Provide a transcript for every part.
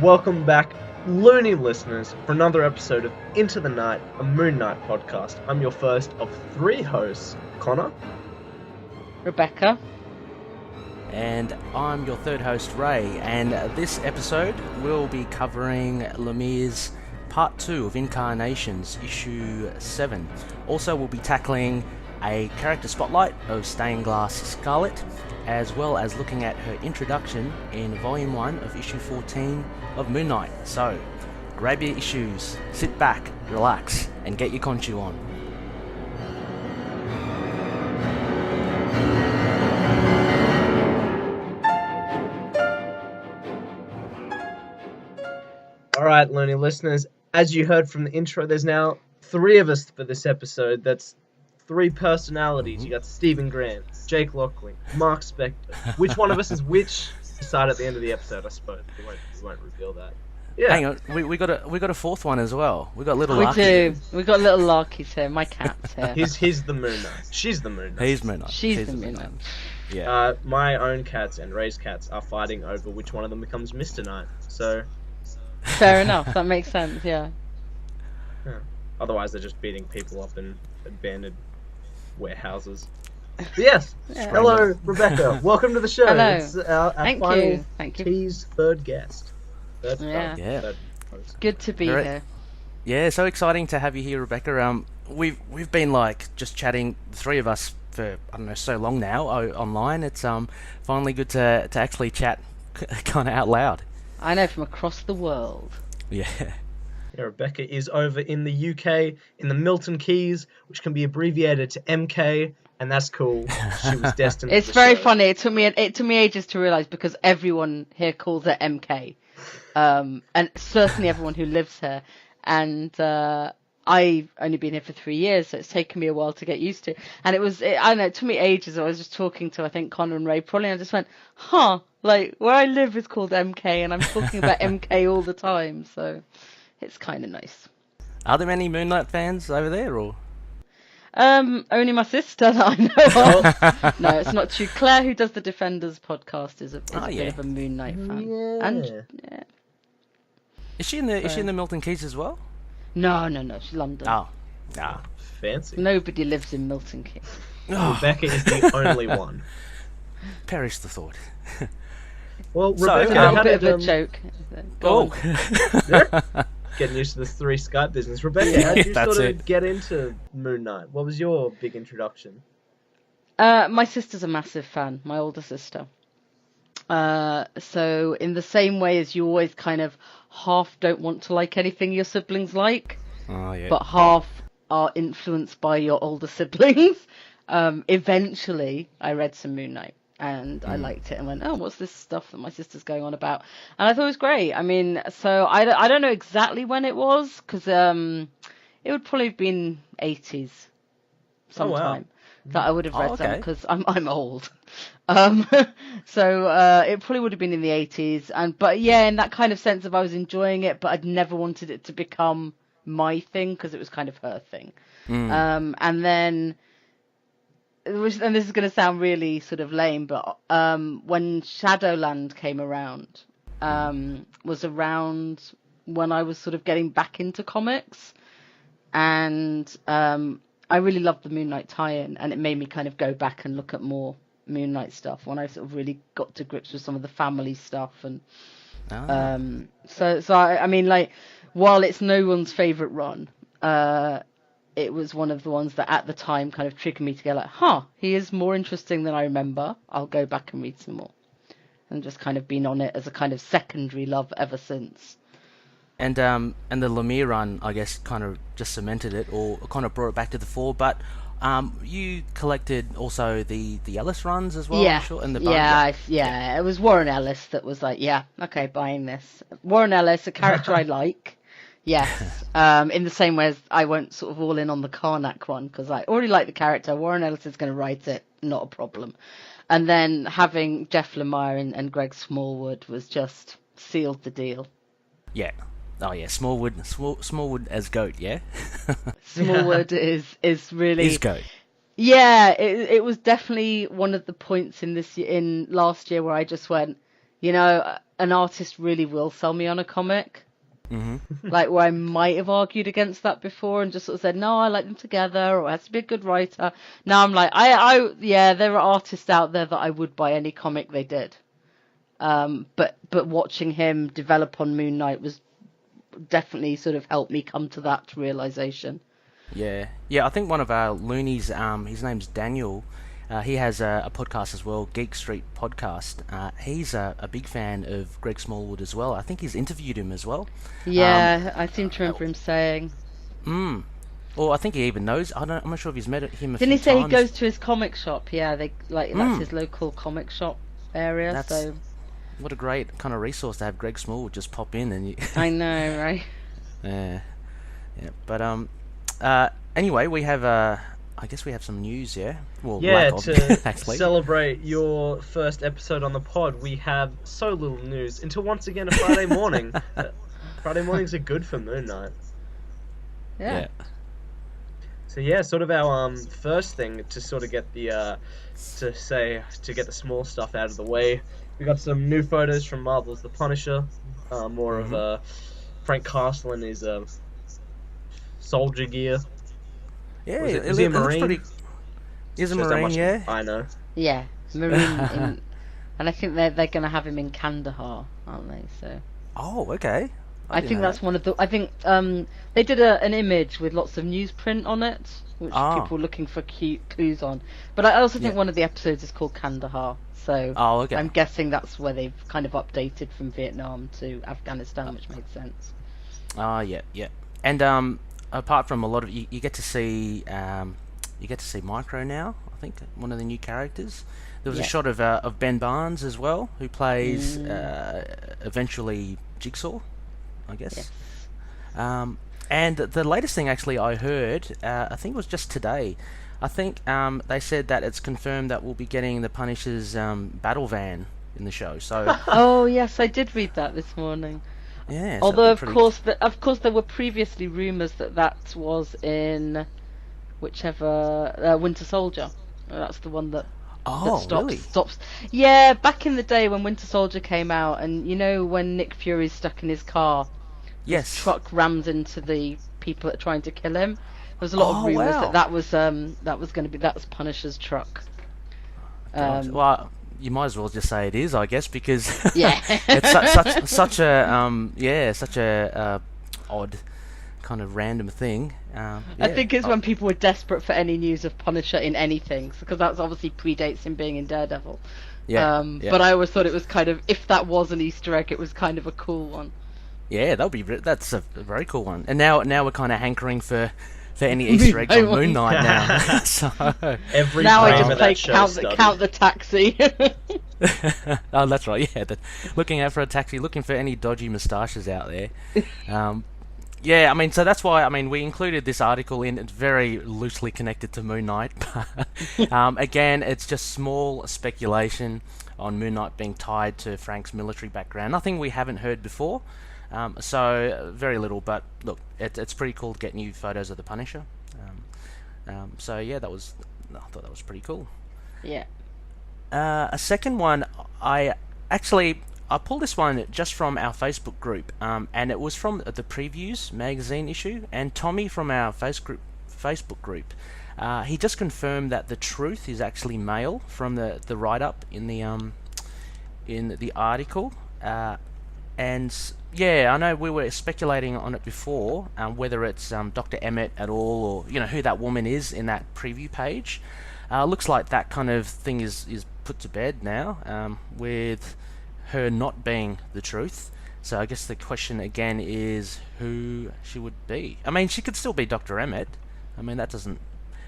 Welcome back, loony listeners, for another episode of Into the Night, a Moon Knight podcast. I'm your first of three hosts, Connor, Rebecca, and I'm your third host, Ray, and this episode will be covering Lemire's Part 2 of Incarnations, Issue 7. Also, we'll be tackling a character spotlight of Stained Glass Scarlet, as well as looking at her introduction in Volume 1 of Issue 14 of Moon Knight. So, grab your issues, sit back, relax, and get your conchu on. Alright, loony listeners, as you heard from the intro, there's now three of us for this episode. That's three personalities. You got Stephen Grant, Jake Lockley, Mark Spector. Which one of us is which? Decide at the end of the episode, I suppose. We won't reveal that. Yeah. Hang on, we got a fourth one as well. We got little we Larky. do. We got little Larky's here. My cat's here. He's the Moon Knight. She's the Moon Knight. He's Moon Knight. She's the Moon Knight. Yeah. My own cats and Ray's cats are fighting over which one of them becomes Mr. Knight. So, Fair enough. That makes sense. Yeah. otherwise they're just beating people up in abandoned warehouses. But yes. Yeah. Hello, Rebecca. Welcome to the show. Hello. It's our Thank final you. Thank you. tease third guest. Yeah. Yeah. Host. Good to be Alright. here. Yeah, so exciting to have you here, Rebecca. We've been like just chatting, the three of us, for I don't know, so long now online. It's finally good to actually chat kind of out loud. I know, from across the world. Yeah. Yeah, Rebecca is over in the UK, in the Milton Keys, which can be abbreviated to MK, and that's cool. She was destined. It's for the very show. funny. It took me ages to realise, because everyone here calls it MK, and certainly everyone who lives here. And I've only been here for 3 years, so it's taken me a while to get used to. And I don't know, it took me ages. I was just talking to, I think, Connor and Ray probably, and I just went, like, where I live is called MK, and I'm talking about MK all the time, so it's kind of nice. Are there many Moon Knight fans over there, or? Only my sister that I know of. No, it's not true. Claire, who does the Defenders podcast, is a bit of a Moon Knight fan. Yeah. And yeah. Is she in the Milton Keys as well? No, she's London. Oh. Ah. Fancy. Nobody lives in Milton Keynes. Rebecca is the only one. Perish the thought. Well, So, Rebecca, A how bit did, of a joke. Go on. getting used to this three Skype business. Rebecca, how did you That's sort of it. get into Moon Knight? What was your big introduction? My sister's a massive fan, my older sister. So in the same way as you always kind of half don't want to like anything your siblings like, Oh yeah. but half are influenced by your older siblings, eventually I read some Moon Knight. And I liked it and went, oh, what's this stuff that my sister's going on about? And I thought it was great. I mean, so I don't know exactly when it was, because it would probably have been 80s sometime that I would have read them, because I'm old. So it probably would have been in the 80s. But yeah, in that kind of sense of I was enjoying it, but I'd never wanted it to become my thing, because it was kind of her thing. And then... and this is going to sound really sort of lame, but when Shadowland came around, was around when I was sort of getting back into comics, and I really loved the Moon Knight tie-in, and it made me kind of go back and look at more Moon Knight stuff when I sort of really got to grips with some of the family stuff. And so I mean, like, while it's no one's favourite run, it was one of the ones that at the time kind of triggered me to go like, he is more interesting than I remember. I'll go back and read some more. And just kind of been on it as a kind of secondary love ever since. And the Lemire run, I guess, kind of just cemented it, or kind of brought it back to the fore. But you collected also the Ellis runs as well, Yeah, I'm sure, and the yeah. It was Warren Ellis that was like, okay, buying this. Warren Ellis, a character I like. Yes, in the same way as I won't sort of all in on the Karnak one, because I already like the character. Warren Ellis is going to write it, not a problem. And then having Jeff Lemire and Greg Smallwood was just sealed the deal. Yeah. Oh yeah, Smallwood as goat, yeah. Smallwood is really Is goat. Yeah, it was definitely one of the points in last year where I just went, an artist really will sell me on a comic. Mm-hmm. Like, where I might have argued against that before and just sort of said, no, I like them together, or it has to be a good writer. Now I'm like, yeah, there are artists out there that I would buy any comic they did. But watching him develop on Moon Knight was definitely sort of helped me come to that realization. Yeah. I think one of our loonies, his name's Daniel. He has a podcast as well, Geek Street Podcast. He's a big fan of Greg Smallwood as well. I think he's interviewed him as well. Yeah, I seem to remember him saying. Well, I think he even knows. I'm not sure if he's met him a few times. Didn't he say he goes to his comic shop? Yeah, that's his local comic shop area. So what a great kind of resource to have Greg Smallwood just pop in and. I know, right? Yeah. But anyway, we have I guess we have some news, yeah? Well, yeah, to actually. Celebrate your first episode on the pod, we have so little news until once again a Friday morning. Friday mornings are good for Moon Knight. Yeah. So yeah, sort of our first thing to sort of get the to get the small stuff out of the way. We got some new photos from Marvel's The Punisher, more of Frank Castle in his soldier gear. Yeah, is he a Marine? He's a Marine, yeah. I know. Yeah, Marine, and I think they're going to have him in Kandahar, aren't they? So. Oh, okay. I think that's one of the. I think they did an image with lots of newsprint on it, which people were looking for clues on. But I also think one of the episodes is called Kandahar, so okay. I'm guessing that's where they've kind of updated from Vietnam to Afghanistan, which made sense. Yeah. And apart from a lot of you get to see Micro now. I think one of the new characters. There was a shot of Ben Barnes as well, who plays eventually Jigsaw, I guess. Yes. And the latest thing actually I heard, I think it was just today. I think they said that it's confirmed that we'll be getting the Punisher's battle van in the show. So. Oh yes, I did read that this morning. Yeah. Although of course there were previously rumours that was in whichever Winter Soldier. That's the one that stops. Yeah, back in the day when Winter Soldier came out, and you know when Nick Fury's stuck in his car, his truck rams into the people that are trying to kill him. There was a lot of rumours that was going to be that's Punisher's truck. Well, you might as well just say it is, I guess, because it's such a odd kind of random thing. I think it's when people were desperate for any news of Punisher in anything, because that obviously predates him being in Daredevil. But I always thought it was kind of, if that was an Easter egg, it was kind of a cool one. Yeah, that's a very cool one. And now we're kind of hankering for any Easter eggs on Moon Knight now. So every now I just play count the taxi. Oh, that's right. Yeah, looking out for a taxi, looking for any dodgy moustaches out there. Yeah, I mean, so that's why, I mean, we included this article in. It's very loosely connected to Moon Knight. Again, it's just small speculation on Moon Knight being tied to Frank's military background. Nothing we haven't heard before. So very little, but look, it's pretty cool to get new photos of the Punisher. So yeah, I thought that was pretty cool. Yeah. A second one, I pulled this one just from our Facebook group, and it was from the Previews magazine issue. And Tommy from our Facebook group, he just confirmed that the truth is actually male from the write-up in the article. And yeah, I know we were speculating on it before, whether it's Dr. Emmett at all, or who that woman is in that preview page. Looks like that kind of thing is put to bed now, with her not being the truth. So I guess the question again is who she would be. I mean, she could still be Dr. Emmett. I mean, that doesn't.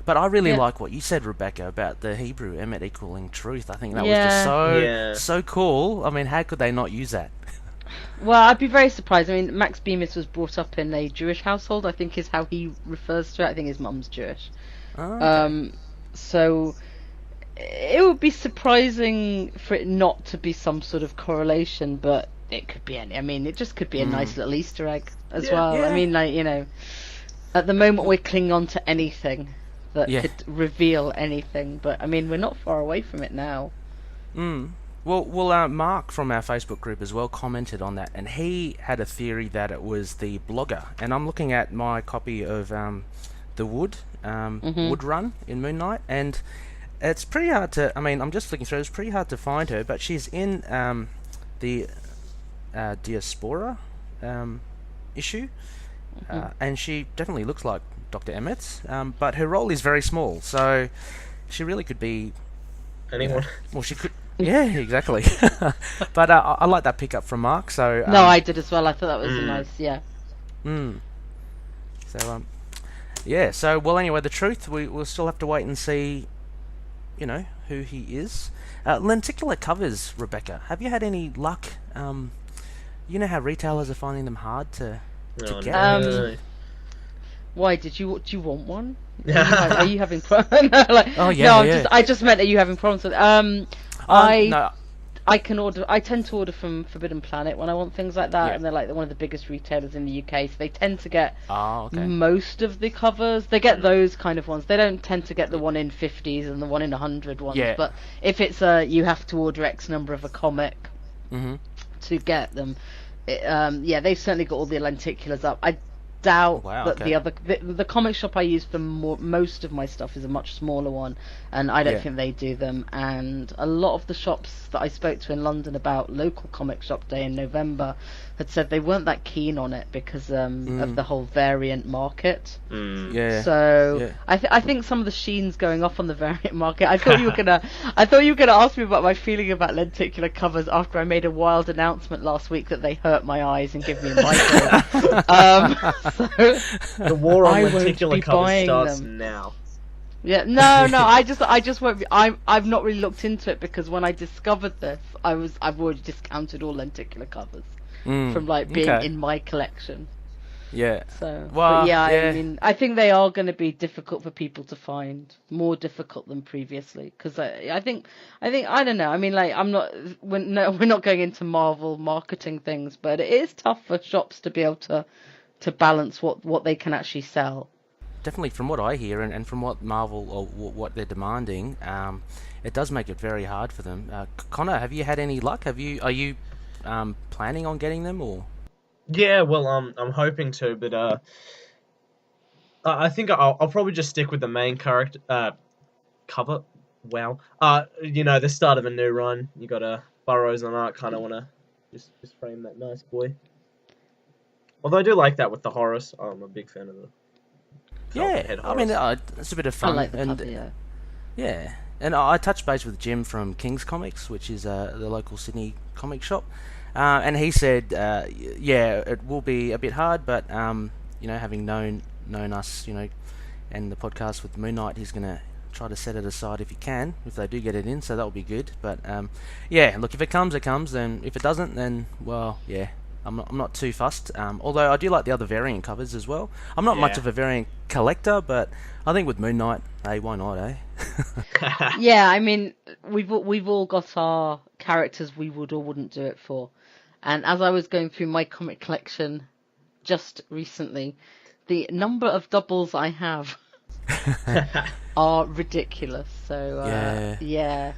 But I really like what you said, Rebecca, about the Hebrew Emmett equaling truth. I think that was just so cool. I mean, how could they not use that? Well, I'd be very surprised. I mean, Max Bemis was brought up in a Jewish household, I think is how he refers to it. I think his mum's Jewish. Oh, okay. So it would be surprising for it not to be some sort of correlation, but it could be any. I mean, it just could be a nice little Easter egg as well. Yeah. I mean, like, at the moment we're clinging on to anything that could reveal anything, but I mean, we're not far away from it now. Well, Mark from our Facebook group as well commented on that, and he had a theory that it was the blogger. And I'm looking at my copy of the Wood Run in Moon Knight, and it's pretty hard to. I mean, I'm just looking through. It's pretty hard to find her, but she's in the Diaspora issue, and she definitely looks like Dr. Emmett, but her role is very small, so she really could be anyone. Well, she could. Yeah, exactly. But I like that pickup from Mark. So no, I did as well. I thought that was a nice, yeah. So yeah. So well, anyway, the truth we'll still have to wait and see. You know who he is. Lenticular covers, Rebecca. Have you had any luck? You know how retailers are finding them hard to get. No. Why do you want one? Are you having problems? I just meant, are you having problems with? No. I can order. I tend to order from Forbidden Planet when I want things like that, and they're like one of the biggest retailers in the UK, so they tend to get most of the covers. They get those kind of ones. They don't tend to get the one in 50s and the one in 100 ones. Yeah. But if it's you have to order X number of a comic to get them. They've certainly got all the lenticulars up. I doubt that the comic shop I use for most of my stuff is a much smaller one, and I don't think they do them. And a lot of the shops that I spoke to in London about local comic shop day in November had said they weren't that keen on it because of the whole variant market. So I think some of the Sheen's going off on the variant market. I thought you were gonna ask me about my feeling about lenticular covers after I made a wild announcement last week that they hurt my eyes and give me a migraine. The war on lenticular covers starts now. Yeah, no, I just won't be. I've not really looked into it because when I discovered this, I've already discounted all lenticular covers from being in my collection. Yeah. So, I mean, I think they are going to be difficult for people to find, more difficult than previously. Because I think I don't know. I mean, we're not going into Marvel marketing things, but it is tough for shops to be able to balance what they can actually sell. Definitely, from what I hear and from what Marvel or what they're demanding, it does make it very hard for them. Connor, have you had any luck? Are you planning on getting them or? Yeah, well, I'm hoping to, but I think I'll probably just stick with the main character cover. Wow. The start of a new run. You got Burrows on art. Kind of want to just frame that nice boy. Although I do like that with the Horus. I'm a big fan of the. I mean, it's a bit of fun. I like the cover, yeah. And I touched base with Jim from King's Comics, which is the local Sydney comic shop, and he said, it will be a bit hard, but having known us, and the podcast with Moon Knight, he's gonna try to set it aside if he can, if they do get it in, so that'll be good. But look, if it comes, it comes. Then if it doesn't, then I'm not too fussed. Although I do like the other variant covers as well. I'm not much of a variant collector, but I think with Moon Knight, hey, why not, eh? Yeah, I mean, we've all got our characters we would or wouldn't do it for. And as I was going through my comic collection just recently, the number of doubles I have are ridiculous. So yeah,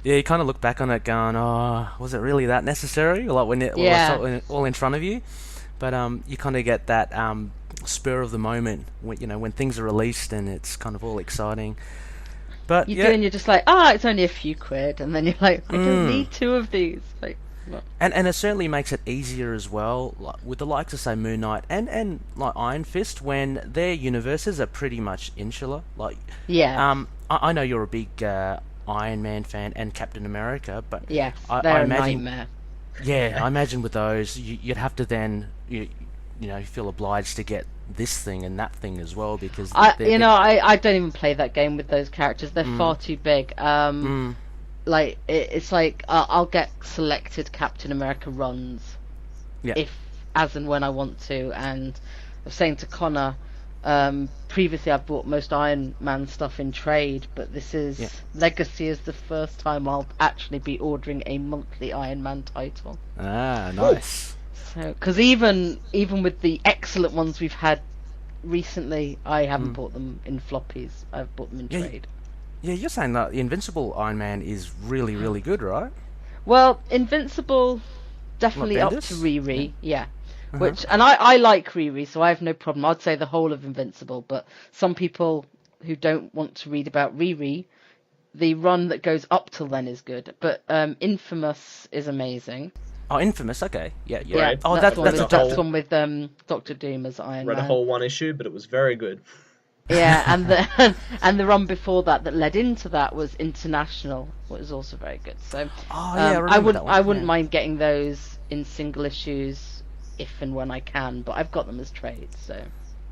you kind of look back on it going, oh, was it really that necessary? Like when it was all in front of you. But you kind of get that spur of the moment when things are released and it's kind of all exciting. But you do, and you're just like, it's only a few quid, and then you're like, I don't need two of these. Like, what? And it certainly makes it easier as well, like, with the likes of say Moon Knight and like Iron Fist, when their universes are pretty much insular. Like, I know you're a big Iron Man fan and Captain America, but they're a nightmare. Yeah, I imagine with those, you'd have to then you feel obliged to get this thing and that thing as well, because I don't even play that game with those characters. They're far too big. Like it's like I'll get selected Captain America runs if as and when I want to. And I was saying to Connor, previously I've bought most Iron Man stuff in trade, but this is Legacy is the first time I'll actually be ordering a monthly Iron Man title. Ah, nice. So, because even with the excellent ones we've had recently, I haven't bought them in floppies. I've bought them in trade. Yeah, you're saying that the Invincible Iron Man is really, really good, right? Well, Invincible, definitely up to Bendis? Riri, yeah. Uh-huh. Which, and I like Riri, so I have no problem. I'd say the whole of Invincible, but some people who don't want to read about Riri, the run that goes up till then is good. But Infamous is amazing. Oh, Infamous. Okay, yeah. Right. Oh, that's that's one with Doctor Doom as Iron Man. Read a whole one issue, but it was very good. Yeah, and the and the run before that led into that was International, which was also very good. So I wouldn't mind getting those in single issues if and when I can, but I've got them as trades. So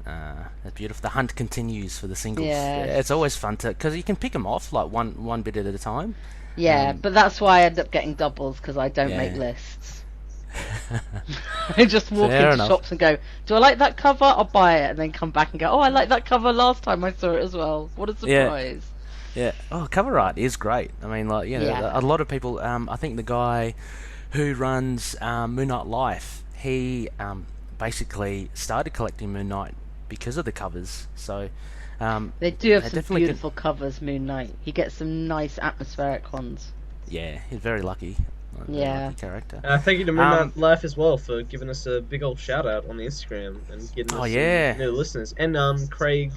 that's beautiful. The hunt continues for the singles. Yeah. It's always fun because you can pick them off like one bit at a time. Yeah, but that's why I end up getting doubles because I don't make lists. I just walk into shops and go, do I like that cover? I'll buy it, and then come back and go, oh, I like that cover last time I saw it as well. What a surprise. Yeah. Oh, cover art is great. I mean, like, you know, a lot of people, I think the guy who runs Moon Knight Life, he basically started collecting Moon Knight because of the covers. So they do have some beautiful covers, Moon Knight. He gets some nice atmospheric ones. Yeah, he's very lucky. Yeah. Lucky character. Thank you to Moon Knight Life as well for giving us a big old shout out on the Instagram and getting us some new listeners. And Craig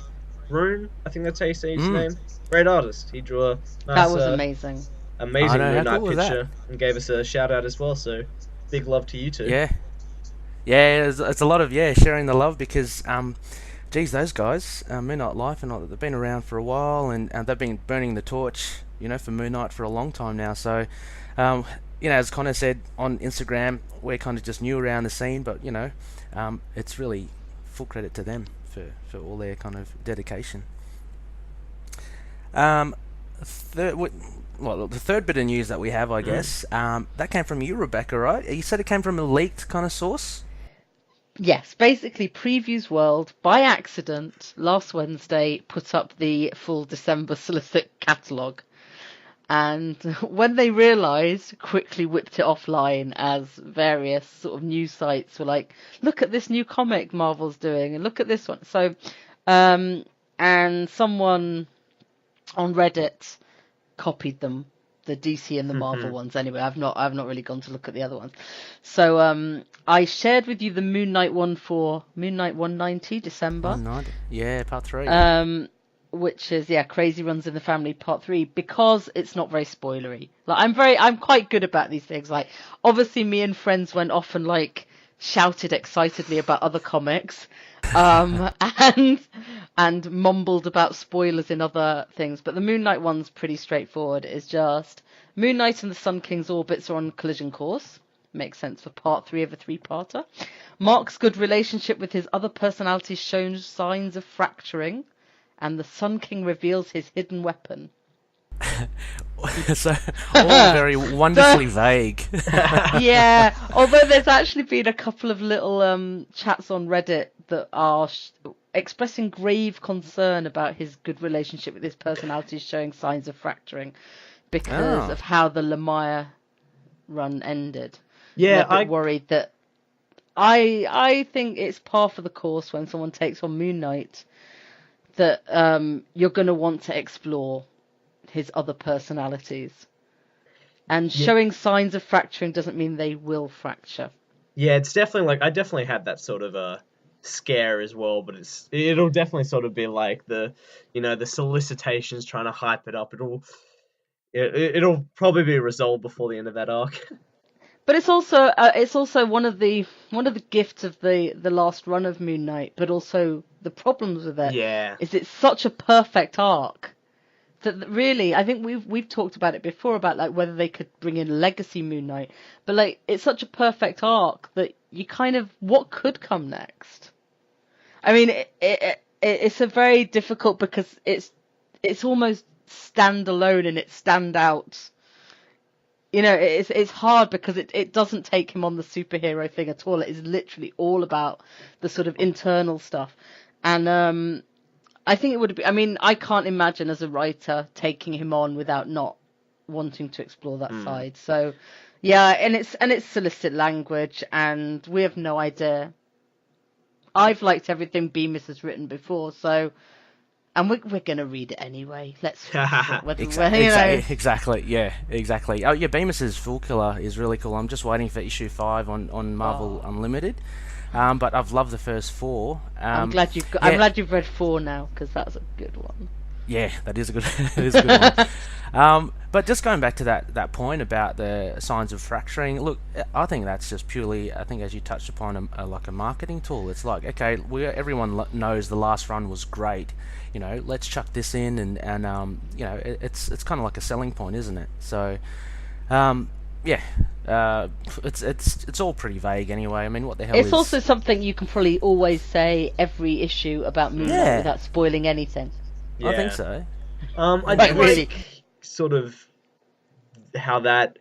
Rune, I think that's how you say his name. Great artist. He drew a nice, that was amazing. Amazing Moon Knight picture and gave us a shout out as well. So big love to you two. Yeah. Yeah, it's a lot of sharing the love because geez, those guys, Moon Knight Life, and they've been around for a while, and they've been burning the torch, for Moon Knight for a long time now. So, as Connor said on Instagram, we're kind of just new around the scene, but it's really full credit to them for all their kind of dedication. The third bit of news that we have, I guess, that came from you, Rebecca, right? You said it came from a leaked kind of source? Yes, basically Previews World, by accident, last Wednesday, put up the full December solicit catalogue. And when they realised, quickly whipped it offline as various sort of news sites were like, look at this new comic Marvel's doing, and look at this one. So, and someone on Reddit copied them, the DC and the Marvel ones. Anyway, I've not really gone to look at the other ones. So I shared with you the Moon Knight one for Moon Knight 190 December. 190. Yeah, part 3. Which is Crazy Runs in the Family Part 3, because it's not very spoilery. Like I'm quite good about these things. Like obviously me and friends went off and like shouted excitedly about other comics. And mumbled about spoilers in other things, but the Moon Knight one's pretty straightforward. It's just Moon Knight and the Sun King's orbits are on collision course. Makes sense for part 3 of a 3-parter. Mark's good relationship with his other personalities shows signs of fracturing, and the Sun King reveals his hidden weapon. So all very wonderfully vague. Yeah, although there's actually been a couple of little chats on Reddit that are expressing grave concern about his good relationship with his personalities showing signs of fracturing because of how the Lemire run ended. Yeah, I'm worried that I think it's par for the course when someone takes on Moon Knight that you're going to want to explore his other personalities, and showing signs of fracturing doesn't mean they will fracture. Yeah, it's definitely like I definitely had that sort of scare as well, but it'll definitely sort of be like the the solicitations trying to hype it up. It'll probably be resolved before the end of that arc. But it's also one of the gifts of the last run of Moon Knight, but also the problems with it. Yeah, is it's such a perfect arc that really, I think we've talked about it before about like whether they could bring in Legacy Moon Knight, but like it's such a perfect arc that you kind of what could come next. I mean, it's a very difficult because it's almost standalone and it's standout. It's hard because it doesn't take him on the superhero thing at all. It is literally all about the sort of internal stuff, and I think it would be. I mean, I can't imagine as a writer taking him on without not wanting to explore that side. So, yeah, and it's solicit language, and we have no idea. I've liked everything Bemis has written before, so And we're gonna read it anyway. Let's Exactly. Yeah, exactly. Oh yeah, Bemis's Fool Killer is really cool. I'm just waiting for issue 5 on Marvel Unlimited. But I've loved the first 4. I'm glad you've read 4 now, because that's a good one. Yeah, that is a good, that is a good one. But just going back to that point about the signs of fracturing, look, I think that's just purely, I think as you touched upon, like a marketing tool. It's like, okay, everyone knows the last run was great, you know, let's chuck this in, and you know, it's kind of like a selling point, isn't it? So, yeah, it's all pretty vague anyway. I mean, what the hell? It's also something you can probably always say every issue about Moon Knight without spoiling anything. Yeah. I think so. I do like sort of how that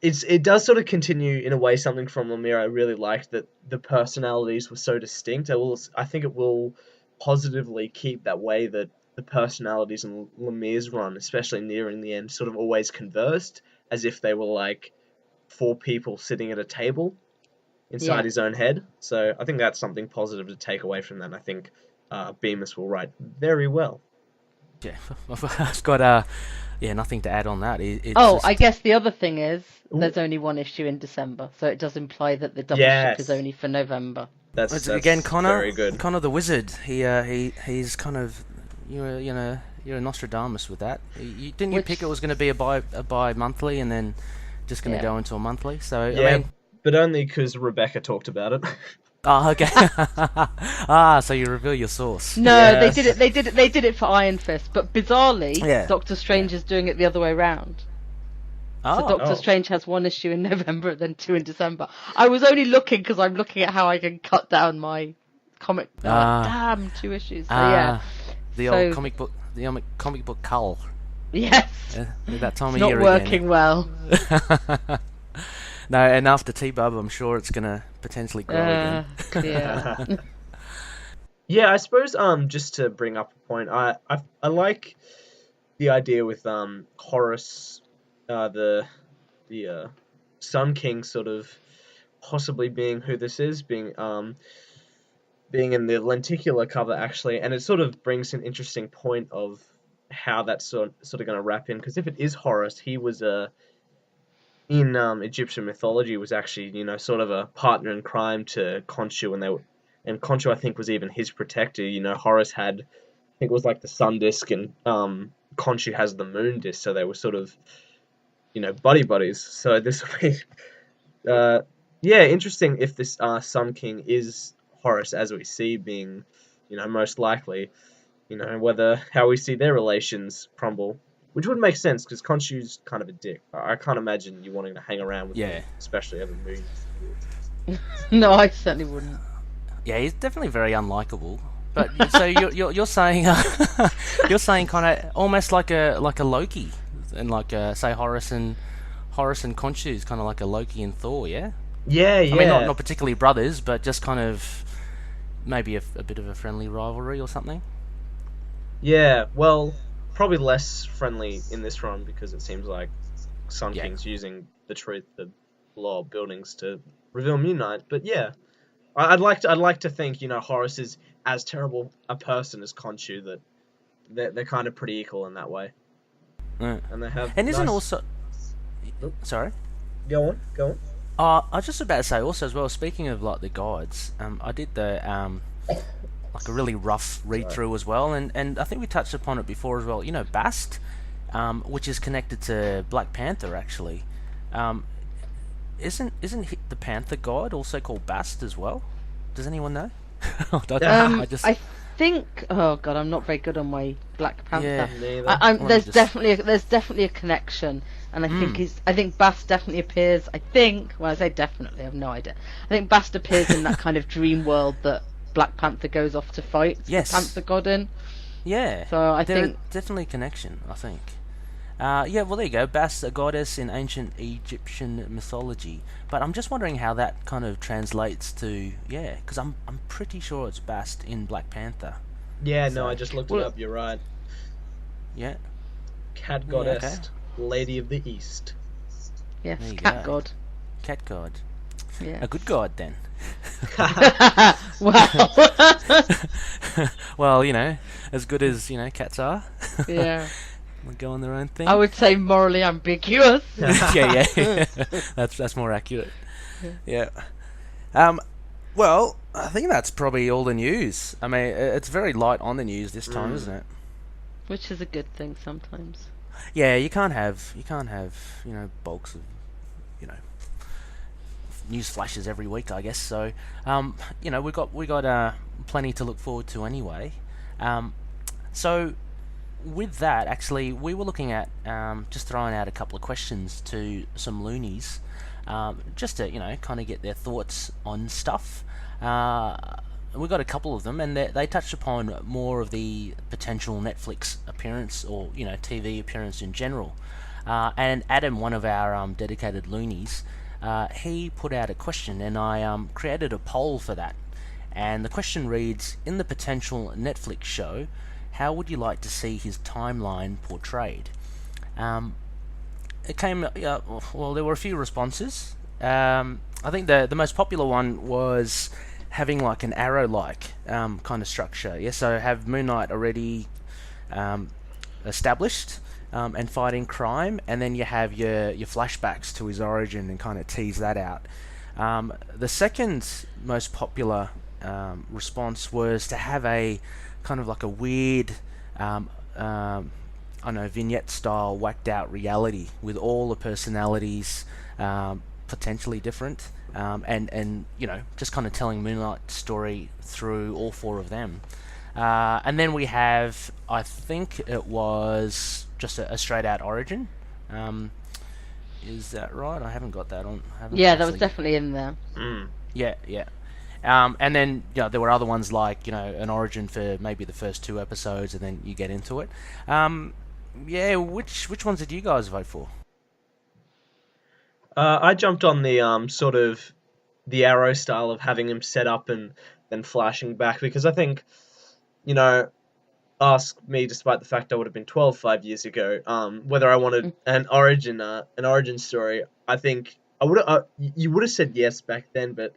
it does sort of continue in a way something from Lemire. I really liked that the personalities were so distinct. I think it will positively keep that way, that the personalities in Lemire's run, especially nearing the end, sort of always conversed as if they were like 4 people sitting at a table inside his own head. So I think that's something positive to take away from that. I think Bemis will write very well. Yeah, I've got nothing to add on that. I guess the other thing is there's only 1 issue in December, so it does imply that the double ship is only for November. That's again Connor. Very good. Connor the Wizard. He's kind of you're a Nostradamus with that. Didn't you pick it was going to be a bi-monthly and then just going to go into a monthly? So yeah, I mean, but only because Rebecca talked about it. Oh, okay. So you reveal your source. No, yes. They did it for Iron Fist, but bizarrely, Doctor Strange is doing it the other way around. So Doctor Strange has 1 issue in November and then 2 in December. I was only looking because I'm looking at how I can cut down my comic. 2 issues. So the old comic book cull. Yes. That time it's of year not working again. Well. No, and after T-Bub, I'm sure it's gonna potentially grow again. Yeah. Yeah, I suppose just to bring up a point, I like the idea with Horus, the Sun King, sort of possibly being who this is, being in the lenticular cover actually, and it sort of brings an interesting point of how that's sort of going to wrap in, because if it is Horus, he was in Egyptian mythology was actually, sort of a partner in crime to Khonshu, and Khonshu, I think, was even his protector. Horus had, I think it was like the sun disk, and Khonshu has the moon disk, so they were sort of, buddies. So this will be, interesting if this Sun King is Horus, as we see being, most likely, how we see their relations crumble. Which would make sense, because Khonshu's kind of a dick. I can't imagine you wanting to hang around with him, especially over moons. No, I certainly wouldn't. Yeah, he's definitely very unlikable. But so you're saying kind of almost like a Loki, and like say Horus and Khonshu is kind of like a Loki and Thor, yeah. Yeah. I mean, not particularly brothers, but just kind of maybe a bit of a friendly rivalry or something. Yeah, well. Probably less friendly in this run, because it seems like Sun King's using the truth, the law of buildings, to reveal Moon Knight. But yeah, I'd like to think Horus is as terrible a person as Khonshu, that they're kind of pretty equal in that way. Right. And they have. And isn't also. Sorry. Go on. I was just about to say also as well. Speaking of like the gods, I did the like a really rough read through as well, and I think we touched upon it before as well. Bast, which is connected to Black Panther actually. Isn't the Panther god also called Bast as well? Does anyone know? I think. Oh god, I'm not very good on my Black Panther. Yeah, there's definitely a connection, and I think Bast definitely appears. When I say definitely, I have no idea. I think Bast appears in that kind of dream world that Black Panther goes off to fight the Panther god in. Yeah. So I think definitely a connection, I think. Well there you go. Bast, a goddess in ancient Egyptian mythology. But I'm just wondering how that kind of translates to because I'm pretty sure it's Bast in Black Panther. Yeah, so, no, I just looked it up, you're right. Yeah. Cat goddess, Lady of the East. Yes, cat god. Cat god. Yeah. A good god then. Wow. Well, as good as cats are. Yeah. They go on their own thing. I would say morally ambiguous. yeah. That's more accurate. Yeah. Well, I think that's probably all the news. I mean, it's very light on the news this time, isn't it? Which is a good thing sometimes. Yeah, you can't have bulks of news flashes every week, I guess. So, we got plenty to look forward to anyway. So, with that, actually, we were looking at just throwing out a couple of questions to some loonies, just to kind of get their thoughts on stuff. We got a couple of them, and they touched upon more of the potential Netflix appearance or TV appearance in general. And Adam, one of our dedicated loonies, he put out a question, and I created a poll for that. And the question reads: in the potential Netflix show, how would you like to see his timeline portrayed? It came, well, there were a few responses. I think the most popular one was having like an arrow-like kind of structure. Yeah, so have Moon Knight already established and fighting crime, and then you have your flashbacks to his origin and kind of tease that out. The second most popular response was to have a kind of like a weird, vignette style whacked out reality with all the personalities potentially different, and just kind of telling Moon Knight's story through all four of them. And then we have, I think it was just a straight out origin. Is that right? I haven't got that on. Yeah, that was definitely in there. Yeah. And then there were other ones like an origin for maybe the first 2 episodes, and then you get into it. Which ones did you guys vote for? I jumped on the sort of the arrow style of having him set up and then flashing back, because I think, ask me, despite the fact I would have been 12 5 years ago, whether I wanted an origin story. I think you would have said yes back then, but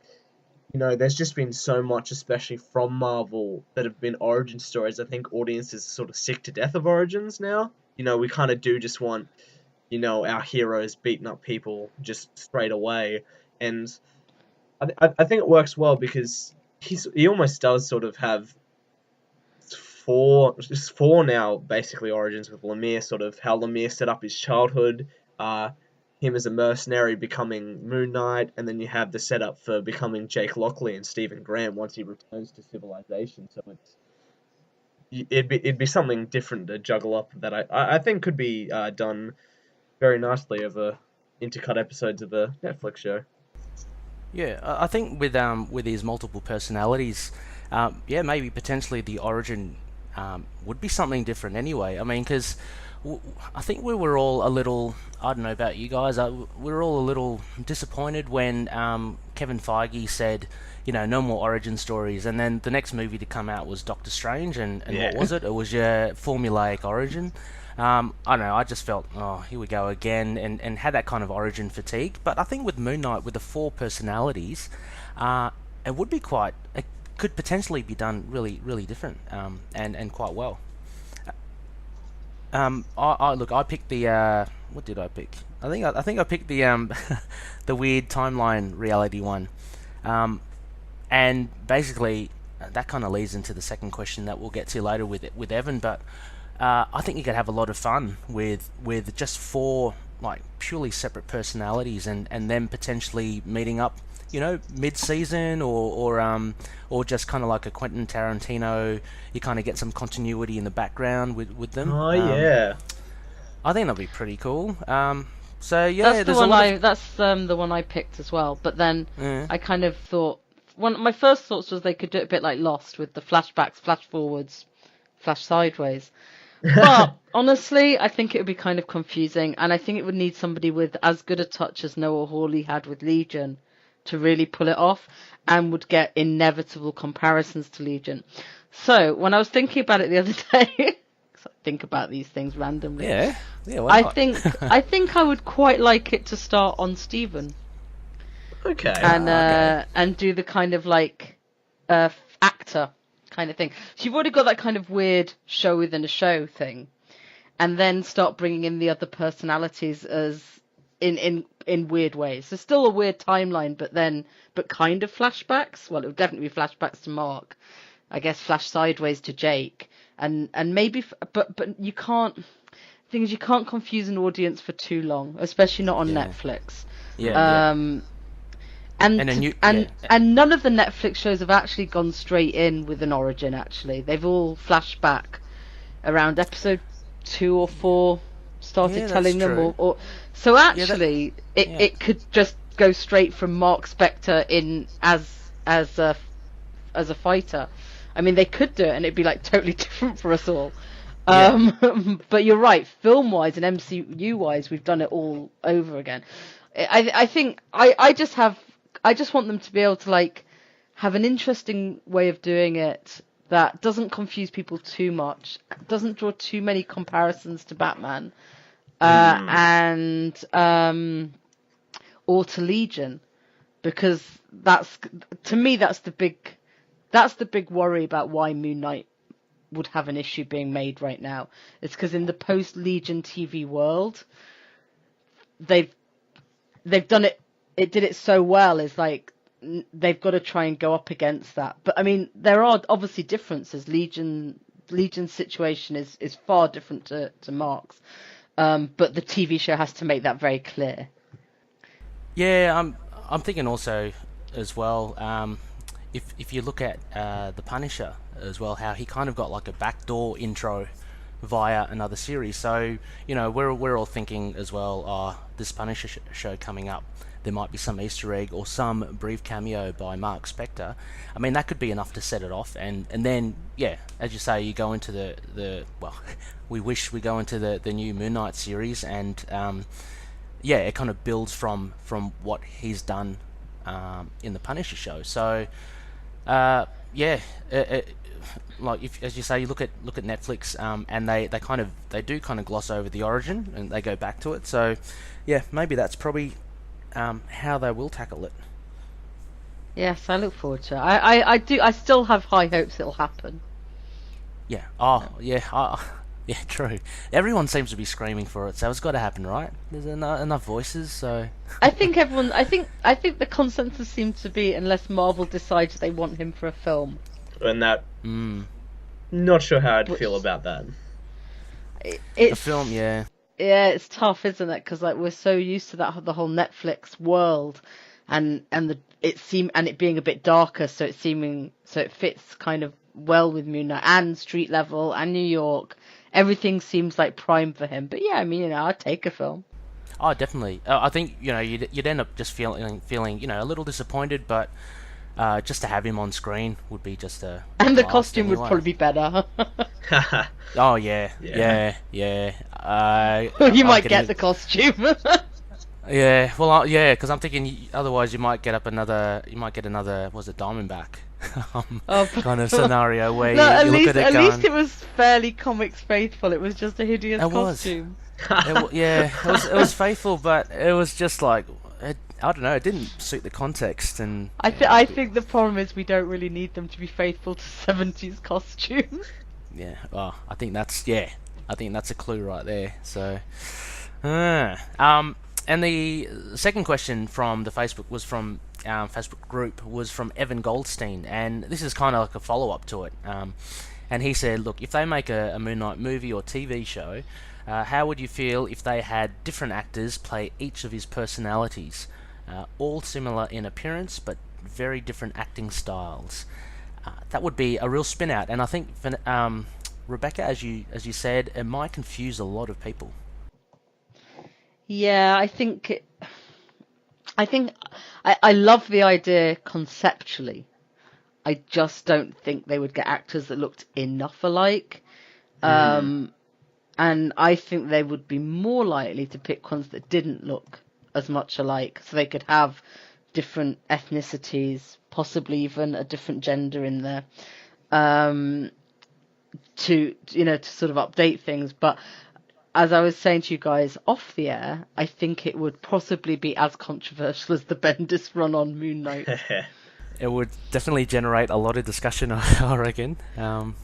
there's just been so much, especially from Marvel, that have been origin stories. I think audiences are sort of sick to death of origins now. We kind of do just want, our heroes beating up people just straight away. And I think it works well because he almost does sort of have four now, basically, origins with Lemire, sort of how Lemire set up his childhood, him as a mercenary becoming Moon Knight, and then you have the setup for becoming Jake Lockley and Stephen Graham once he returns to civilization. So it'd be something different to juggle up that I think could be done very nicely over intercut episodes of a Netflix show. Yeah, I think with his multiple personalities, maybe potentially the origin would be something different anyway. I mean, because I think we were all a little, I don't know about you guys, we were all a little disappointed when Kevin Feige said, no more origin stories, and then the next movie to come out was Doctor Strange, and what was it? It was your formulaic origin. I don't know, I just felt, here we go again, and had that kind of origin fatigue. But I think with Moon Knight, with the 4 personalities, it would be it could potentially be done really, really different, and quite well. I picked the, what did I pick? I think I picked the the weird timeline reality one. And basically, that kind of leads into the second question that we'll get to later with Evan. But I think you could have a lot of fun with just 4 like purely separate personalities, and them potentially meeting up, mid-season, or just kind of like a Quentin Tarantino. You kind of get some continuity in the background with them. Oh yeah, I think that'd be pretty cool. So yeah, that's the one I picked as well. But then I kind of thought, my first thoughts was they could do it a bit like Lost with the flashbacks, flash forwards, flash sideways. But honestly, I think it would be kind of confusing, and I think it would need somebody with as good a touch as Noah Hawley had with Legion to really pull it off, and would get inevitable comparisons to Legion. So when I was thinking about it the other day, because I think about these things randomly. Yeah. Why not? I think I would quite like it to start on Steven. Okay. And do the kind of like actor kind of thing. So you've already got that kind of weird show within a show thing, and then start bringing in the other personalities as in weird ways. So still a weird timeline, but kind of flashbacks. Well, it would definitely be flashbacks to Mark. I guess flash sideways to Jake, and maybe, but you can't. Thing is, you can't confuse an audience for too long, especially not on Netflix. And none of the Netflix shows have actually gone straight in with an origin. Actually, they've all flashed back around episode 2 or 4. Started telling them, or so actually, it could just go straight from Mark Spector in as a fighter. I mean, they could do it, and it'd be like totally different for us all. But you're right, film-wise and MCU-wise, we've done it all over again. I think I just want them to be able to like have an interesting way of doing it that doesn't confuse people too much, doesn't draw too many comparisons to Batman, and or to Legion, because that's the big worry about why Moon Knight would have an issue being made right now. It's because in the post Legion TV world, they've done it. It did it so well. It's like they've got to try and go up against that. But I mean, there are obviously differences. Legion's situation is far different to Mark's. But the TV show has to make that very clear. Yeah, I'm thinking also as well. If you look at the Punisher as well, how he kind of got like a backdoor intro via another series. So we're all thinking as well, this Punisher show coming up, there might be some Easter egg or some brief cameo by Mark Spector. I mean, that could be enough to set it off, and then as you say, you go into the we wish we go into the new Moon Knight series, and it kind of builds from what he's done in the Punisher show. So like if, as you say, you look at Netflix, and they do kind of gloss over the origin and they go back to it. So maybe that's probably how they will tackle it. Yes, I look forward to it. I still have high hopes it'll happen. Yeah. Yeah, true. Everyone seems to be screaming for it, so it's got to happen, right? There's enough voices, so. I think everyone. I think the consensus seems to be, unless Marvel decides they want him for a film. And that. Not sure how I'd feel about that. The film, yeah. Yeah, it's tough, isn't it? Because like we're so used to the whole Netflix world, and it being a bit darker, so it fits kind of well with Moon Knight and Street Level and New York. Everything seems like prime for him. But I mean, I'd take a film. Oh, definitely. I think you'd end up just feeling a little disappointed, but just to have him on screen would be just a. And the costume would probably be better. Oh yeah. You might get the costume. Yeah, well, because I'm thinking otherwise you might get another, was it Diamondback? Kind of scenario where you look at it. At least it was fairly comics faithful. It was just a hideous costume. It was faithful, but it was just like I don't know. It didn't suit the context, and I think the problem is we don't really need them to be faithful to 70s costumes. Yeah, well, I think that's a clue right there. So, and the second question from the Facebook was from Facebook group was from Evan Goldstein, and this is kind of like a follow-up to it. And he said, look, if they make a Moon Knight movie or TV show, how would you feel if they had different actors play each of his personalities, all similar in appearance but very different acting styles? That would be a real spin out, and I think Rebecca, as you said, it might confuse a lot of people. Yeah, I love the idea conceptually. I just don't think they would get actors that looked enough alike. And I think they would be more likely to pick ones that didn't look as much alike, so they could have different ethnicities, possibly even a different gender in there, to sort of update things. But as I was saying to you guys off the air, I think it would possibly be as controversial as the Bendis run on Moon Knight. It would definitely generate a lot of discussion, I reckon.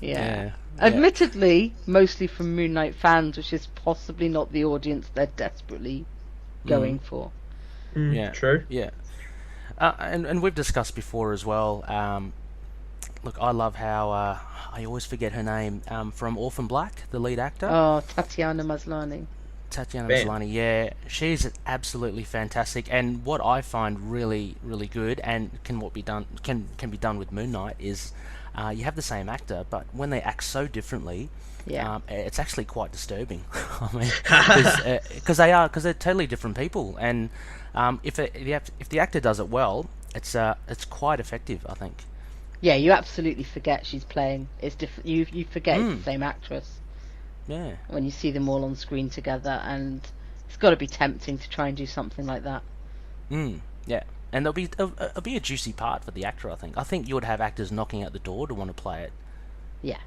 Yeah. Admittedly, mostly from Moon Knight fans, which is possibly not the audience they're desperately going for. Yeah. True. Yeah. And we've discussed before as well. Look, I love how I always forget her name. From Orphan Black, the lead actor. Oh, Tatiana Maslany. Maslany, yeah, she's absolutely fantastic. And what I find really, really good, and can be done with Moon Knight, is you have the same actor, but when they act so differently, it's actually quite disturbing. I mean, because they're totally different people, and if the actor does it well, it's quite effective, I think. Yeah, you absolutely forget she's playing. It's different. You forget it's the same actress. Yeah. When you see them all on screen together, and it's got to be tempting to try and do something like that. Yeah, and it'll be a juicy part for the actor. I think you would have actors knocking at the door to want to play it. Yeah.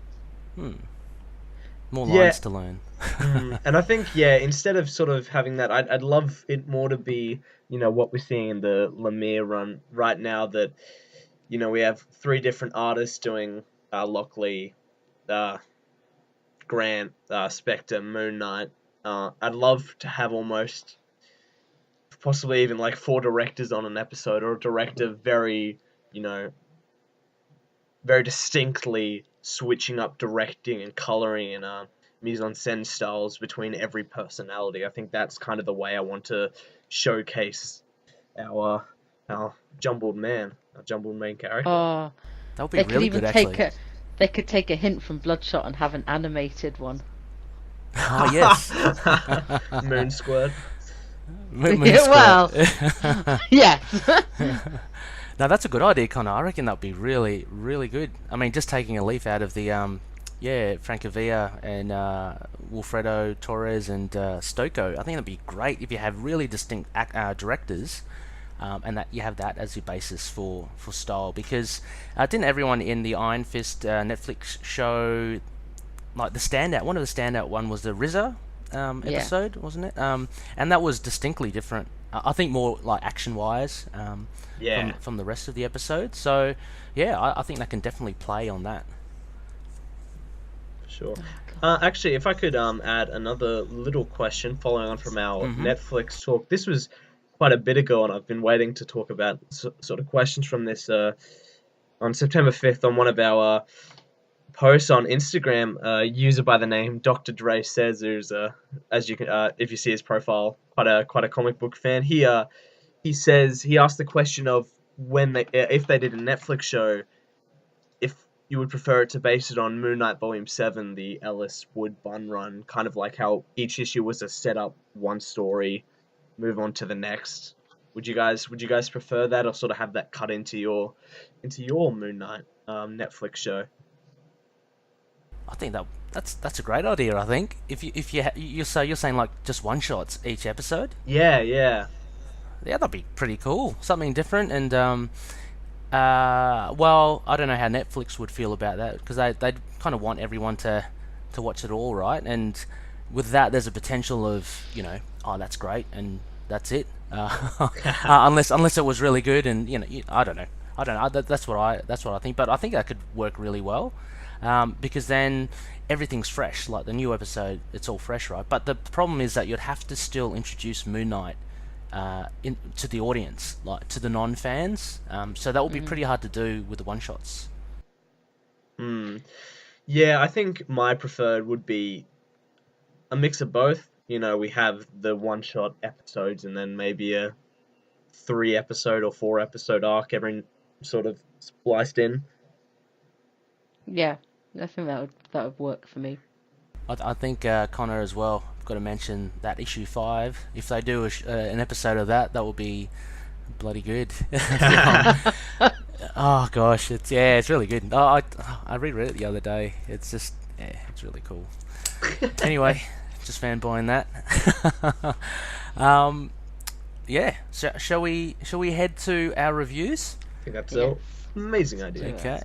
More lines to learn. And I think instead of sort of having that, I'd love it more to be what we're seeing in the Lemire run right now. That we have 3 different artists doing Lockley, Grant, Spectre, Moon Knight. I'd love to have almost possibly even like 4 directors on an episode, or a director very distinctly switching up directing and coloring and mise-en-scène styles between every personality. I think that's kind of the way I want to showcase our jumbled main character. Oh, that would be really good, actually. They could take a hint from Bloodshot and have an animated one. Oh, yes. Moon Squad. Moon Well, yes. Now, that's a good idea, Connor. I reckon that would be really, really good. I mean, just taking a leaf out of the, Francavilla and Wilfredo Torres and Stocco. I think that'd be great if you have really distinct directors. And that you have that as your basis for style, because didn't everyone in the Iron Fist Netflix show, like one of the standout one was the RZA episode, wasn't it? And that was distinctly different. I think more like action wise from the rest of the episode. So I think that can definitely play on that. Sure. Actually, if I could add another little question following on from our Netflix talk. This was quite a bit ago, and I've been waiting to talk about sort of questions from this on September 5th on one of our posts on Instagram. A user by the name Dr. Dre Says, who's as you can if you see his profile, quite a comic book fan. He says he asked the question of if they did a Netflix show, if you would prefer it to base it on Moon Knight Volume 7, the Ellis Wood Bunn run, kind of like how each issue was a setup, one story, move on to the next. Would you guys prefer that, or sort of have that cut into your Moon Knight Netflix show? I think that's a great idea. I think if you're saying like just one shots each episode. Yeah, that'd be pretty cool. Something different, and well, I don't know how Netflix would feel about that, because they'd kind of want everyone to watch it all, right? And with that, there's a potential of that's great and that's it. Unless it was really good, and I don't know. That's what I think. But I think that could work really well, because then everything's fresh. Like the new episode, it's all fresh, right? But the problem is that you'd have to still introduce Moon Knight to the audience, like to the non-fans. So that would be pretty hard to do with the one-shots. Yeah, I think my preferred would be a mix of both. We have the one-shot episodes, and then maybe a 3-episode or 4-episode arc every sort of spliced in. Yeah, I think that would work for me. I think Connor as well. I've got to mention that issue 5. If they do an episode of that will be bloody good. Oh gosh, it's really good. I reread it the other day. It's just it's really cool. Anyway. Just fanboying that. So shall we head to our reviews? I think that's an amazing idea. Okay.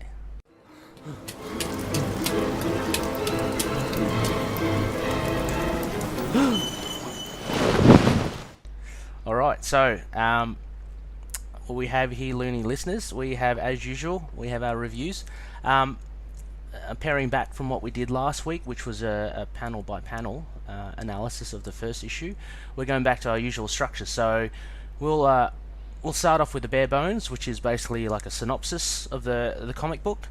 All right. So we have here, loony listeners, we have, as usual, we have our reviews. Pairing back from what we did last week, which was a panel by panel analysis of the first issue, we're going back to our usual structure. So we'll start off with the bare bones, which is basically like a synopsis of the comic book.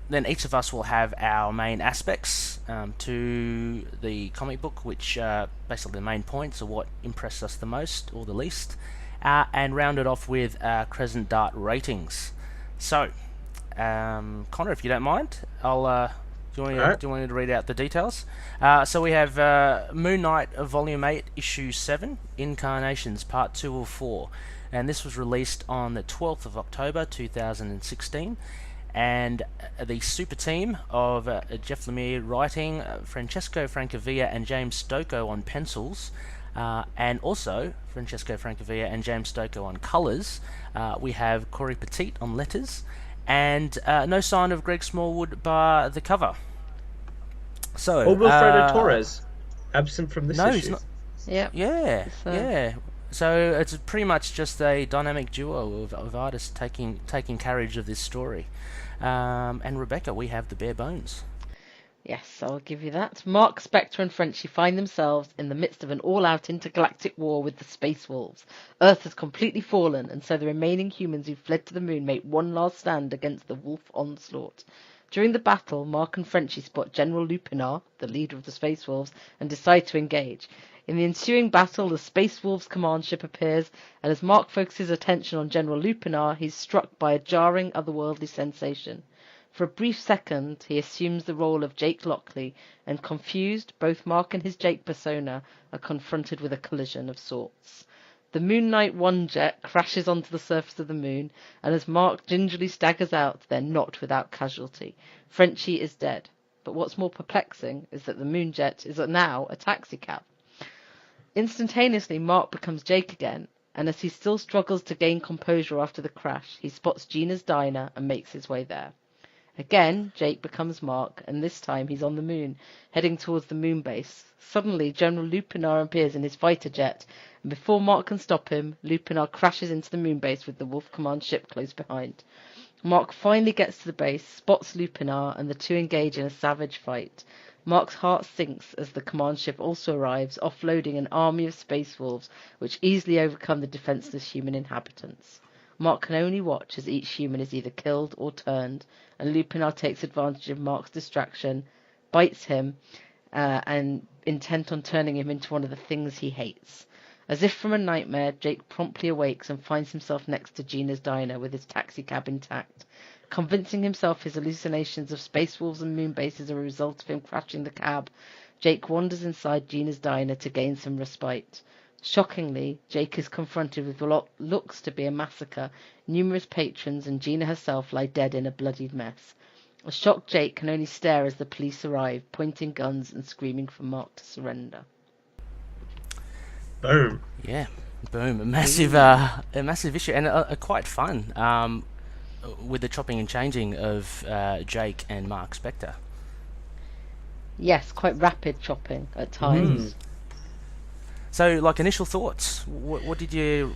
Then each of us will have our main aspects to the comic book, which basically the main points or what impressed us the most or the least, and round it off with Crescent Dart ratings. So, Connor, if you don't mind, do you want me to read out the details? So we have Moon Knight Volume 8, Issue 7, Incarnations, Part 2 of 4. And this was released on the 12th of October 2016. And the super team of Jeff Lemire writing, Francesco Francavilla and James Stokoe on pencils, and also Francesco Francavilla and James Stokoe on colours. We have Corey Petit on letters, and no sign of Greg Smallwood bar the cover. So, or Wilfredo Torres, absent from this issue. He's not. Yep. Yeah. So it's pretty much just a dynamic duo of artists taking carriage of this story. And Rebecca, we have the bare bones. Yes, I'll give you that. Mark, Spectre and Frenchie find themselves in the midst of an all-out intergalactic war with the Space Wolves. Earth has completely fallen, and so the remaining humans who fled to the moon make one last stand against the wolf onslaught. During the battle, Mark and Frenchie spot General Lupinar, the leader of the Space Wolves, and decide to engage. In the ensuing battle, the Space Wolves command ship appears, and as Mark focuses attention on General Lupinar, he's struck by a jarring, otherworldly sensation. For a brief second, he assumes the role of Jake Lockley, and confused, both Mark and his Jake persona are confronted with a collision of sorts. The Moon Knight 1 jet crashes onto the surface of the moon, and as Mark gingerly staggers out, they're not without casualty. Frenchie is dead. But what's more perplexing is that the moon jet is now a taxicab. Instantaneously, Mark becomes Jake again, and as he still struggles to gain composure after the crash, he spots Gina's diner and makes his way there. Again, Jake becomes Mark, and this time he's on the moon, heading towards the moon base. Suddenly, General Lupinar appears in his fighter jet, and before Mark can stop him, Lupinar crashes into the moon base with the Wolf Command ship close behind. Mark finally gets to the base, spots Lupinar, and the two engage in a savage fight. Mark's heart sinks as the command ship also arrives, offloading an army of space wolves, which easily overcome the defenseless human inhabitants. Mark can only watch as each human is either killed or turned, and Lupinar takes advantage of Mark's distraction, bites him, and intent on turning him into one of the things he hates. As if from a nightmare, Jake promptly awakes and finds himself next to Gina's diner with his taxicab intact. Convincing himself his hallucinations of space wolves and moon bases are a result of him crashing the cab, Jake wanders inside Gina's diner to gain some respite. Shockingly, Jake is confronted with what looks to be a massacre. Numerous patrons and Gina herself lie dead in a bloodied mess. A shocked Jake can only stare as the police arrive, pointing guns and screaming for Mark to surrender. Boom. Yeah, boom. A massive issue, and quite fun. With the chopping and changing of Jake and Mark Spector. Yes, quite rapid chopping at times. So, like, initial thoughts. What did you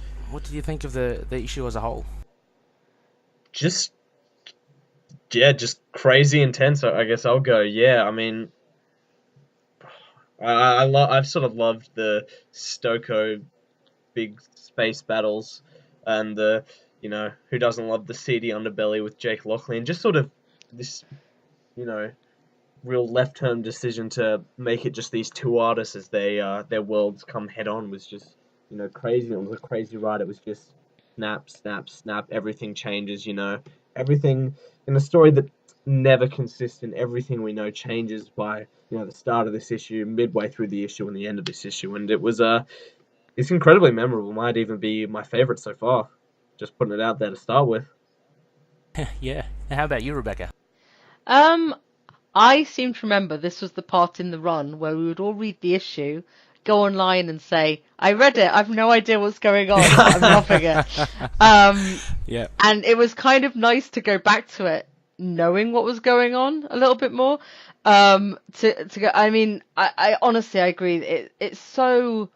think of the issue as a whole? Just crazy intense. I guess I'll go. Yeah, I mean, I've sort of loved the Stokoe big space battles, and the, who doesn't love the seedy underbelly with Jake Lockley, and just sort of this, real left-turn decision to make it just these two artists as their worlds come head-on was just, crazy. It was a crazy ride. It was just snap, snap, snap. Everything changes, Everything in a story that never consistent. Everything we know changes by, the start of this issue, midway through the issue, and the end of this issue. And it was, it's incredibly memorable. Might even be my favorite so far. Just putting it out there to start with. Yeah. How about you, Rebecca? I seem to remember this was the part in the run where we would all read the issue, go online and say, I read it, I've no idea what's going on, I'm roughing it. Yeah. And it was kind of nice to go back to it, knowing what was going on a little bit more. I honestly, I agree. It's so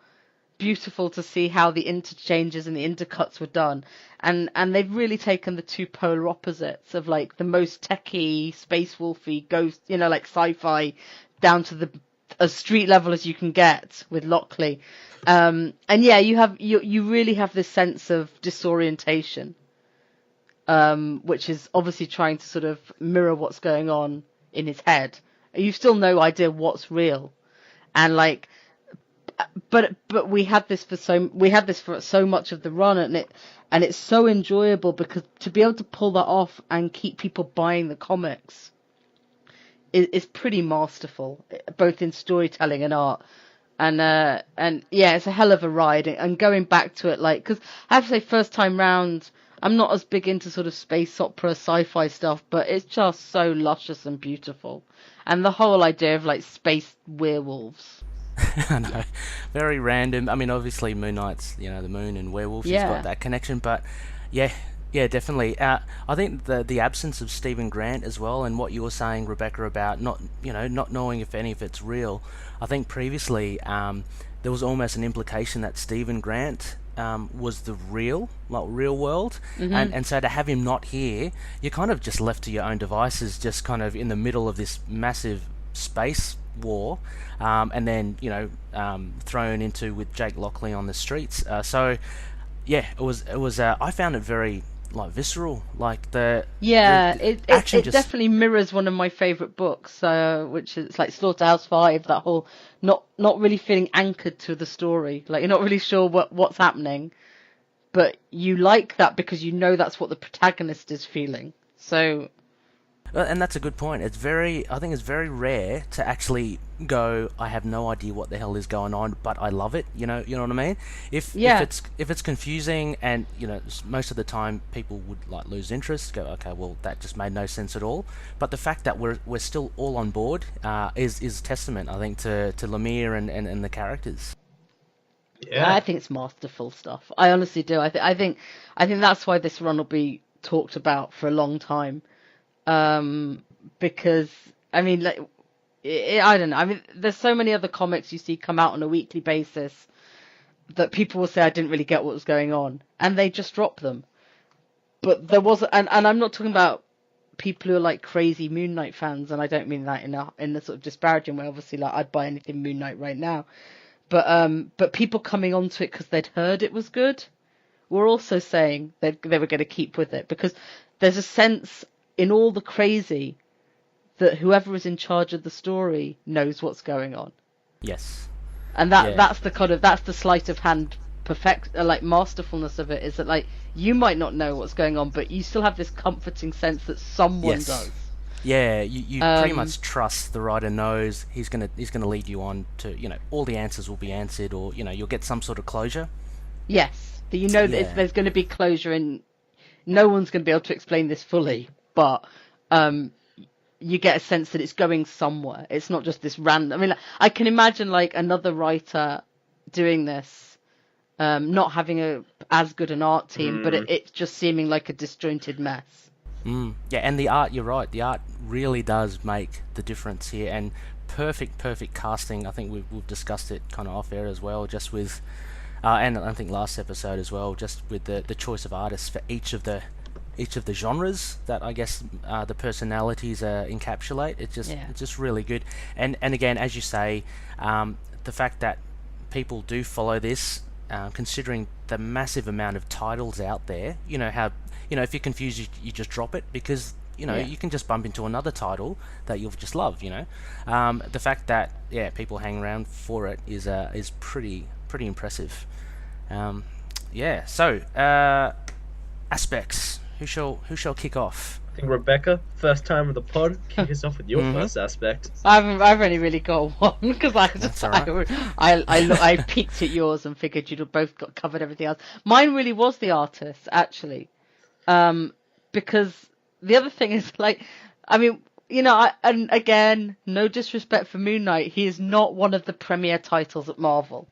beautiful to see how the interchanges and the intercuts were done, and they've really taken the two polar opposites of like the most techie, space wolfy, ghost, like sci-fi, down to the as street level as you can get with Lockley. And yeah, you really have this sense of disorientation, which is obviously trying to sort of mirror what's going on in his head. You've still no idea what's real, and like, but we had this for so much of the run, and it's so enjoyable because to be able to pull that off and keep people buying the comics is pretty masterful, both in storytelling and art. And yeah, it's a hell of a ride. And going back to it, like, because I have to say, first time round, I'm not as big into sort of space opera, sci-fi stuff, but it's just so luscious and beautiful. And the whole idea of like space werewolves. I know, very random. I mean, obviously Moon Knight's, the moon and werewolves, he's got that connection, but yeah, definitely. I think the absence of Stephen Grant as well, and what you were saying, Rebecca, about not knowing if any of it's real. I think previously there was almost an implication that Stephen Grant was the real world, and so to have him not here, you're kind of just left to your own devices, just kind of in the middle of this massive space war, and then thrown into with Jake Lockley on the streets. So yeah, it was. I found it very like visceral, like the it action just definitely mirrors one of my favorite books, which is like Slaughterhouse-5. That whole not really feeling anchored to the story, like you're not really sure what's happening, but you like that because that's what the protagonist is feeling. So. And that's a good point. I think it's very rare to actually go, I have no idea what the hell is going on, but I love it. You know what I mean? If it's confusing, and most of the time people would like lose interest, go, okay, well that just made no sense at all. But the fact that we're still all on board is testament, I think, to Lemire and the characters. Yeah, I think it's masterful stuff. I honestly do. I think that's why this run will be talked about for a long time. Because I mean, like, I don't know. I mean, there's so many other comics you see come out on a weekly basis that people will say, I didn't really get what was going on, and they just drop them. But there was, and I'm not talking about people who are like crazy Moon Knight fans, and I don't mean that in a sort of disparaging way. Obviously, like, I'd buy anything Moon Knight right now, but people coming onto it because they'd heard it was good were also saying they were going to keep with it, because there's a sense in all the crazy that whoever is in charge of the story knows what's going on. Yes. And that's the sleight of hand masterfulness of it, is that like you might not know what's going on, but you still have this comforting sense that someone does. Yeah, you pretty much trust the writer knows he's gonna lead you on to, all the answers will be answered, or you'll get some sort of closure. Yes, that there's going to be closure, and no one's going to be able to explain this fully. But you get a sense that it's going somewhere. It's not just this random. I mean, I can imagine like another writer doing this, not having as good an art team, but it's just seeming like a disjointed mess. Yeah, and the art, you're right. The art really does make the difference here, and perfect casting. I think we've discussed it kind of off air as well, just with, and I think last episode as well, just with the choice of artists for each of the genres that I guess the personalities encapsulate. It's just really good. And again, as you say, the fact that people do follow this, considering the massive amount of titles out there, how if you're confused, you just drop it, because you can just bump into another title that you'll just love. The fact that people hang around for it is pretty impressive. So aspects. Who shall kick off? I think Rebecca, first time of the pod, kick us off with your first aspect. I've only really got one, because I peeked at yours and figured you'd have both got covered everything else. Mine really was the artist, actually, because the other thing is, like, I mean, and again, no disrespect for Moon Knight, he is not one of the premier titles at Marvel,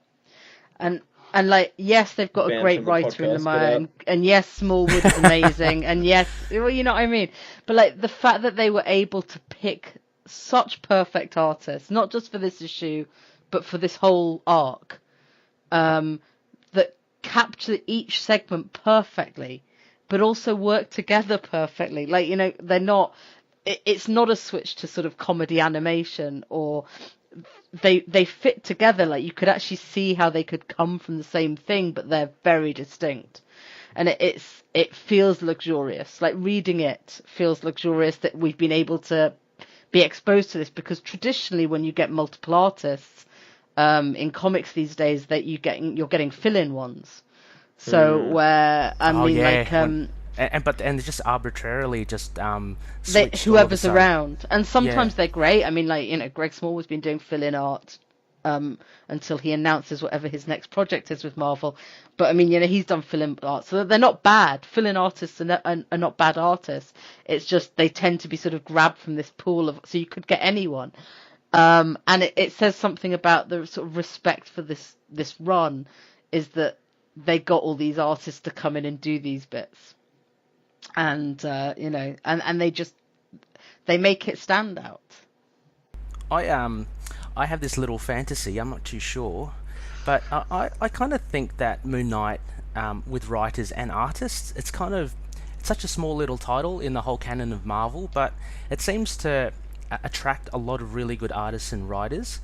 and like, yes, they've got a great writer in Lemire, and yes, Smallwood is amazing, and yes, well, you know what I mean. But like the fact that they were able to pick such perfect artists, not just for this issue, but for this whole arc, that capture each segment perfectly, but also work together perfectly. Like, you know, they're not. It's not a switch to sort of comedy animation, or they fit together. Like, you could actually see how they could come from the same thing, but they're very distinct. And it feels luxurious. Like, reading it feels luxurious that we've been able to be exposed to this, because traditionally when you get multiple artists in comics these days, that you're getting fill-in ones. So where but they just arbitrarily just switched whoever's around, and sometimes they're great. I mean, like, you know, Greg Small has been doing fill-in art until he announces whatever his next project is with Marvel. But I mean, you know, he's done fill-in art, so they're not bad. Fill-in artists are not bad artists. It's just they tend to be sort of grabbed from this pool of, so you could get anyone. And it says something about the sort of respect for this run, is that they got all these artists to come in and do these bits, and you know, and they make it stand out. I have this little fantasy. I'm not too sure, but I kind of think that Moon Knight, with writers and artists, it's such a small little title in the whole canon of Marvel, but it seems to attract a lot of really good artists and writers.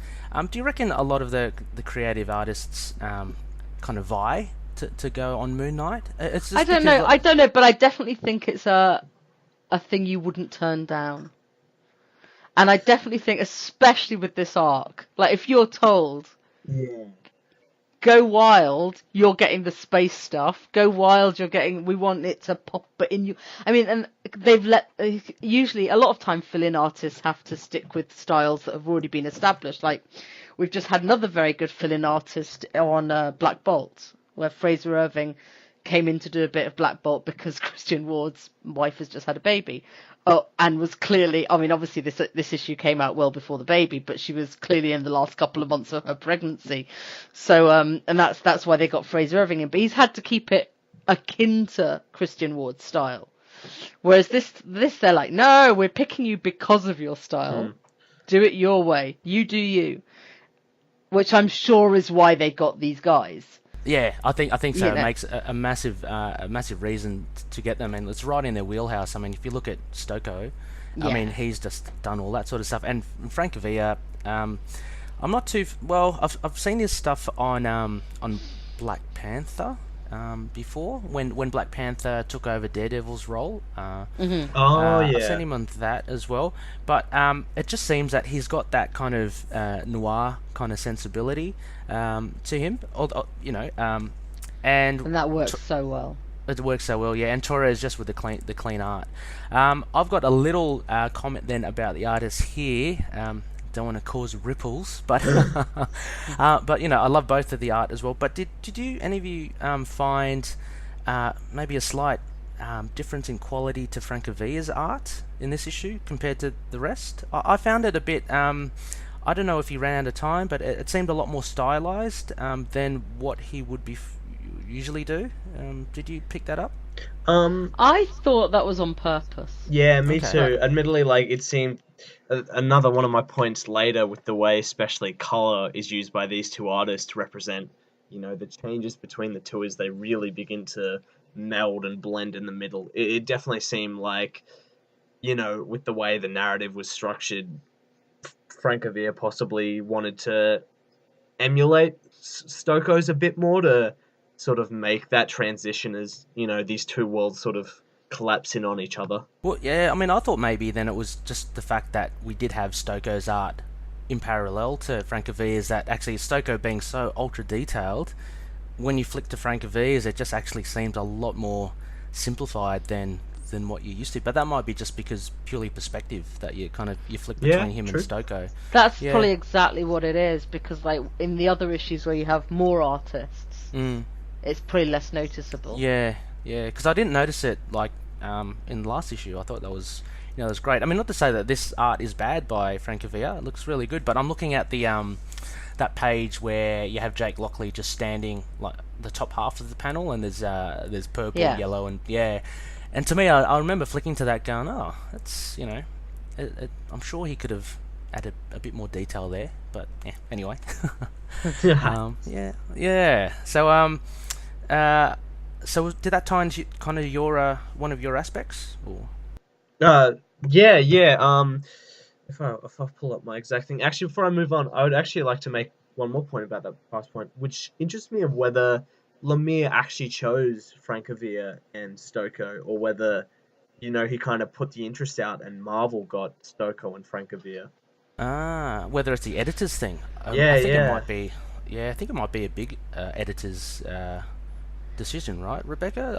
Do you reckon a lot of the creative artists kind of vie to go on Moon Knight? I don't know, but I definitely think it's a thing you wouldn't turn down. And I definitely think, especially with this arc, like, if you're told, go wild, you're getting the space stuff. Go wild, we want it to pop in you. I mean, and they've usually, a lot of time, fill-in artists have to stick with styles that have already been established. Like, we've just had another very good fill-in artist on Black Bolt, where Fraser Irving came in to do a bit of Black Bolt because Christian Ward's wife has just had a baby. And was clearly, I mean, obviously this issue came out well before the baby, but she was clearly in the last couple of months of her pregnancy. So, and that's why they got Fraser Irving in. But he's had to keep it akin to Christian Ward's style. Whereas this they're like, no, we're picking you because of your style. Do it your way. You do you. Which I'm sure is why they got these guys. Yeah, I think so. You know. It makes a massive reason to get them, and it's right in their wheelhouse. I mean, if you look at Stoko, I mean, he's just done all that sort of stuff. And Frank Avia, I'm not too well. I've seen his stuff on Black Panther before, when Black Panther took over Daredevil's role. I've seen him on that as well. But it just seems that he's got that kind of noir kind of sensibility to him, you know, and that works so well. It works so well, yeah. And Torres just with the clean art. I've got a little comment then about the artists here. Don't want to cause ripples, but but you know, I love both of the art as well. But did you, any of you, find maybe a slight difference in quality to Frank Avia's art in this issue compared to the rest? I found it a bit. I don't know if he ran out of time, but it seemed a lot more stylized than what he would be usually do. Did you pick that up? I thought that was on purpose. Yeah, me too. Admittedly, like, it seemed another one of my points later with the way especially color is used by these two artists to represent, you know, the changes between the two as they really begin to meld and blend in the middle. It definitely seemed like, you know, with the way the narrative was structured, Frank Avia possibly wanted to emulate Stokoe's a bit more to sort of make that transition as, you know, these two worlds sort of collapsing on each other. Well, yeah, I mean, I thought maybe then it was just the fact that we did have Stokoe's art in parallel to Frank Avia's, that actually Stokoe being so ultra detailed, when you flick to Frank Avia's, it just actually seems a lot more simplified than what you're used to. But that might be just because purely perspective that you flick between him and Stokoe. That's probably exactly what it is, because like in the other issues where you have more artists, it's pretty less noticeable. Yeah, because I didn't notice it like in the last issue. I thought that was, you know, that was great. I mean, not to say that this art is bad by Frank Avia. It looks really good, but I'm looking at the that page where you have Jake Lockley just standing like the top half of the panel, and there's purple, yellow, and and to me, I remember flicking to that going, oh, that's, you know, I'm sure he could have add a bit more detail there. But yeah, anyway. Yeah. Yeah. So did that tie into kind of your one of your aspects? Or? Yeah. If I pull up my exact thing, actually, before I move on, I would actually like to make one more point about that past point, which interests me of whether Lemire actually chose Francavilla and Stoko, or whether, he kind of put the interest out and Marvel got Stoko and Francavilla. Whether it's the editor's thing. Yeah, I think it yeah. might be. Yeah, I think it might be a big editor's decision, right, Rebecca?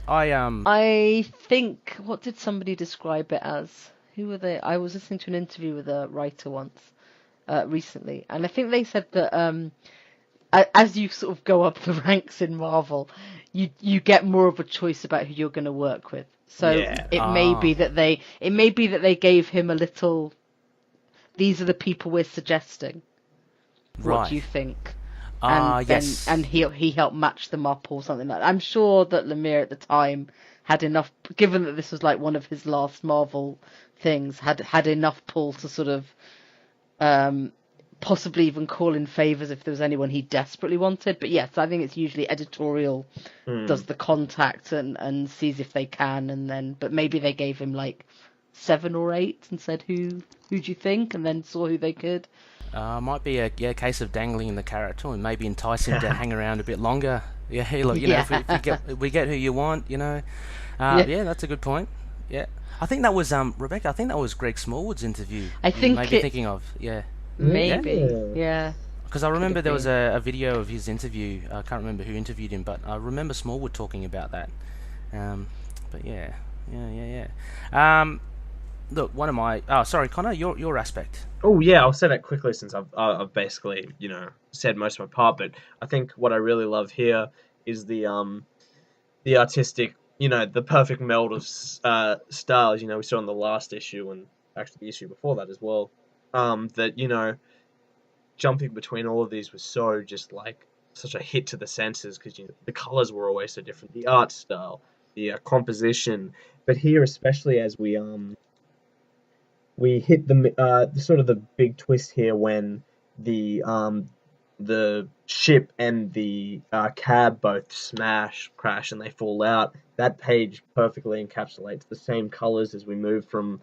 I think, what did somebody describe it as? Who were they? I was listening to an interview with a writer once, recently, and I think they said that as you sort of go up the ranks in Marvel, you get more of a choice about who you're going to work with. So Yeah. it may be that they gave him a little. These are the people we're suggesting. What Right. do you think? Yes. And he helped match them up or something like that. I'm sure that Lemire at the time had enough, given that this was like one of his last Marvel things, had enough pull to sort of possibly even call in favors if there was anyone he desperately wanted. But yes, I think it's usually editorial does the contact and sees if they can, and then, but maybe they gave him like 7 or 8 and said who do you think, and then saw who they could. Might be a case of dangling the carrot and maybe entice him to hang around a bit longer. Yeah, hey, look, if we get who you want, Yeah, that's a good point. Yeah, I think that was Rebecca. I think that was Greg Smallwood's interview. I think maybe thinking of maybe, yeah. Because I remember there was a video of his interview. I can't remember who interviewed him, but I remember Smallwood talking about that. But yeah. Look, one of my... Oh, sorry, Connor, your aspect. Oh yeah, I'll say that quickly since I've basically said most of my part. But I think what I really love here is the artistic, the perfect meld of styles. We saw in the last issue, and actually the issue before that as well. That jumping between all of these was so just like such a hit to the senses, because the colors were always so different, the art style, the composition. But here, especially as we hit the sort of the big twist here when the ship and the cab both crash, and they fall out. That page perfectly encapsulates the same colors as we move from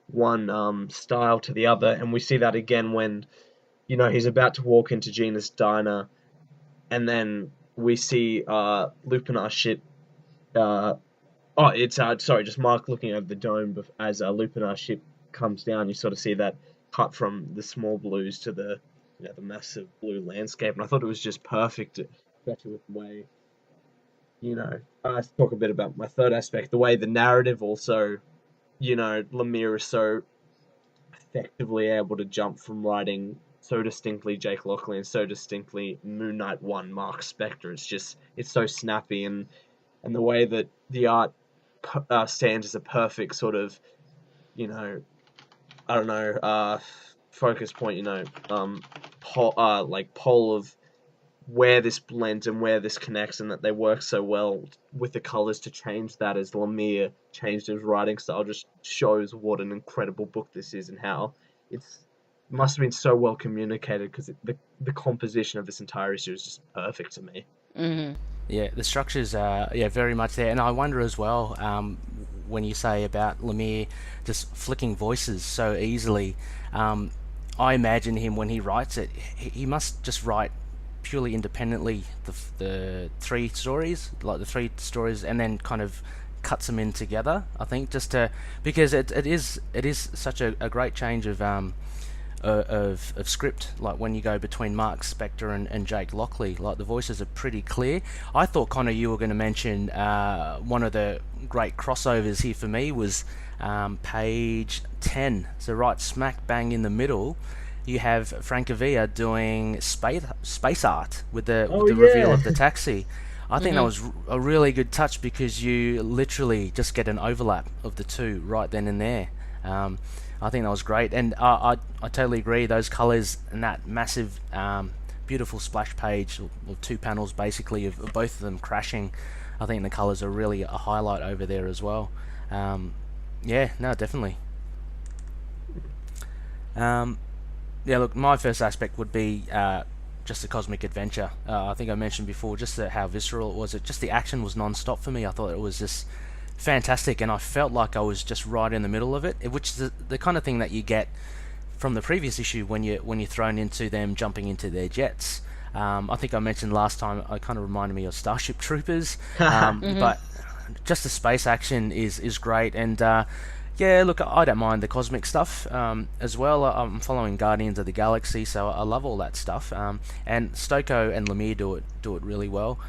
one style to the other, and we see that again when he's about to walk into Gina's diner, and then we see Lupinar's ship. Just Mark looking over the dome as Lupinar's ship comes down. You sort of see that cut from the small blues to the the massive blue landscape, and I thought it was just perfect, especially with the way I talk a bit about my third aspect, the way the narrative also, Lemire is so effectively able to jump from writing so distinctly Jake Lockley and so distinctly Moon Knight 1 Mark Spector. It's so snappy, and the way that the art stands as a perfect sort of focus point, pole of where this blends and where this connects, and that they work so well with the colors to change that as Lemire changed his writing style. Just shows what an incredible book this is, and how it must have been so well communicated, because the composition of this entire issue is just perfect to me. Mm-hmm. Yeah, the structures are very much there, and I wonder as well, when you say about Lemire just flicking voices so easily, I imagine him when he writes it, he must just write purely independently the three stories, and then kind of cuts them in together. I think because it is such a great change of script. Like when you go between Mark Spector and Jake Lockley, like the voices are pretty clear. I thought, Connor, you were going to mention one of the great crossovers here for me was page 10. So right smack bang in the middle, you have Francavilla doing space art with the reveal of the taxi. I think that was a really good touch, because you literally just get an overlap of the two right then and there. I think that was great, and I totally agree. Those colours and that massive, beautiful splash page, or 2 panels basically of both of them crashing. I think the colours are really a highlight over there as well. Definitely. Yeah, look, my first aspect would be just the cosmic adventure. I think I mentioned before just how visceral it was. Just the action was non-stop for me. I thought it was just fantastic, and I felt like I was just right in the middle of it, which is the kind of thing that you get from the previous issue when you're thrown into them jumping into their jets. I think I mentioned last time it kind of reminded me of Starship Troopers, but just the space action is great, and yeah, look, I don't mind the cosmic stuff as well. I'm following Guardians of the Galaxy, so I love all that stuff. And Stoko and Lemire do it really well.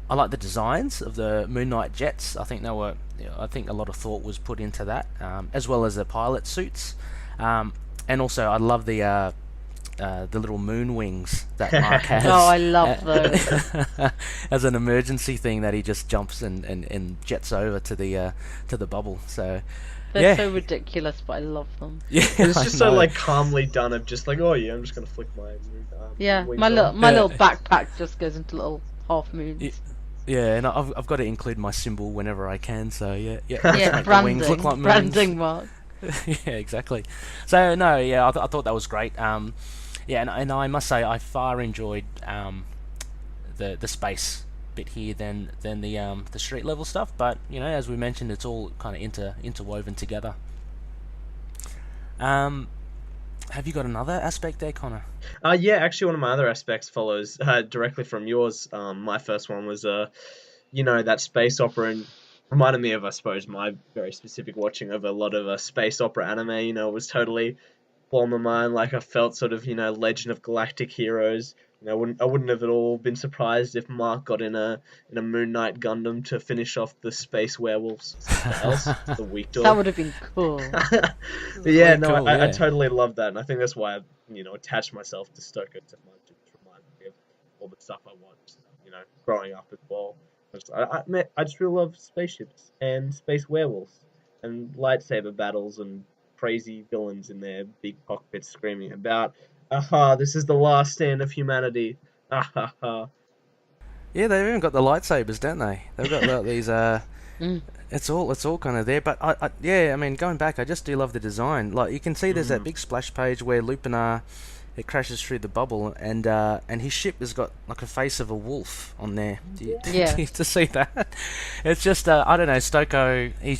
I like the designs of the Moon Knight jets. I think a lot of thought was put into that, as well as the pilot suits. And also, I love the little moon wings that Mark has. Oh, I love those. As an emergency thing that he just jumps and jets over to the bubble. So they're so ridiculous, but I love them. Yeah, it's just so like calmly done. Of just like, oh yeah, I'm just gonna flick my wings my on. little backpack just goes into little half moons. Yeah, and I've got to include my symbol whenever I can. So yeah, yeah, make the wings look like moons. Branding mark. Yeah, exactly. So no, yeah, I thought that was great. Yeah, and I must say I far enjoyed the space bit here than the street level stuff. But as we mentioned, it's all kind of interwoven together. Have you got another aspect there, Connor? Yeah, actually, one of my other aspects follows directly from yours. My first one was that space opera, and reminded me of, I suppose, my very specific watching of a lot of space opera anime. It was totally blown my mind. Like, I felt sort of, Legend of Galactic Heroes. I wouldn't have at all been surprised if Mark got in a Moon Knight Gundam to finish off the space werewolves. Else, the weak door. That would have been cool. But yeah, no, cool, I totally love that, and I think that's why I, attached myself to Stoker so much. It just reminds me of all the stuff I watched, growing up as well. I just really love spaceships and space werewolves and lightsaber battles and crazy villains in their big cockpits screaming about, aha, this is the last stand of humanity. Ahaha. Yeah, they've even got the lightsabers, don't they? They've got like, these. It's all kind of there. But I mean, going back, I just do love the design. Like, you can see there's that big splash page where Lupinar, it crashes through the bubble, and his ship has got like a face of a wolf on there. Do you to see that? It's just I don't know, Stoko. He's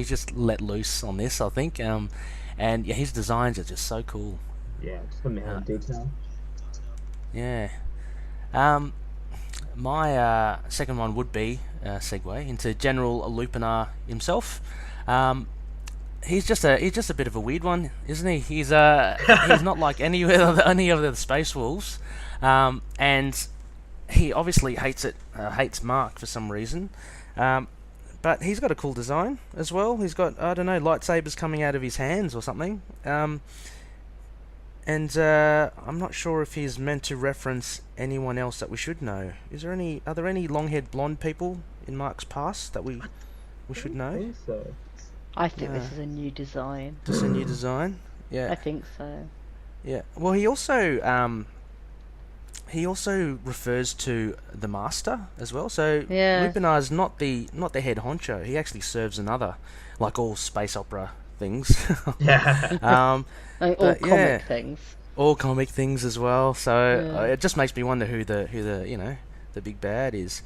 just let loose on this, I think. And yeah, his designs are just so cool. Yeah, just the amount of detail. Yeah. My second one would be segue into General Lupinar himself. He's just a bit of a weird one, isn't he? He's not like any of the Space Wolves, and he obviously hates Mark for some reason. But he's got a cool design as well. He's got, I don't know, lightsabers coming out of his hands or something. And I'm not sure if he's meant to reference anyone else that we should know. Are there any long-haired blonde people in Mark's past that we should know? I think so. I think this is a new design. Just a new design? Yeah. I think so. Yeah. Well, he also refers to the Master as well. So Lupinar's not the head honcho. He actually serves another, like all space opera things. Yeah. Like all comic things. All comic things as well. So it just makes me wonder who the big bad is.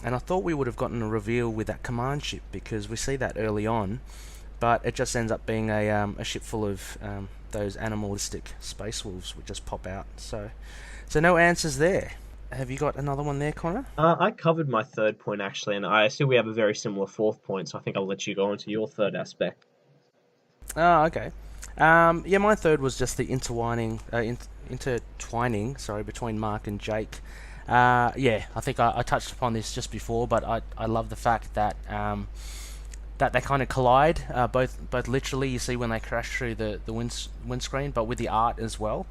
And I thought we would have gotten a reveal with that command ship, because we see that early on, but it just ends up being a ship full of those animalistic space wolves which just pop out. So no answers there. Have you got another one there, Connor? I covered my third point, actually, and I assume we have a very similar fourth point, so I think I'll let you go into your third aspect. Oh, okay. Yeah, my third was just the intertwining, between Mark and Jake. Yeah, I think I touched upon this just before, but I love the fact that that they kind of collide, both literally, you see when they crash through the windscreen, but with the art as well.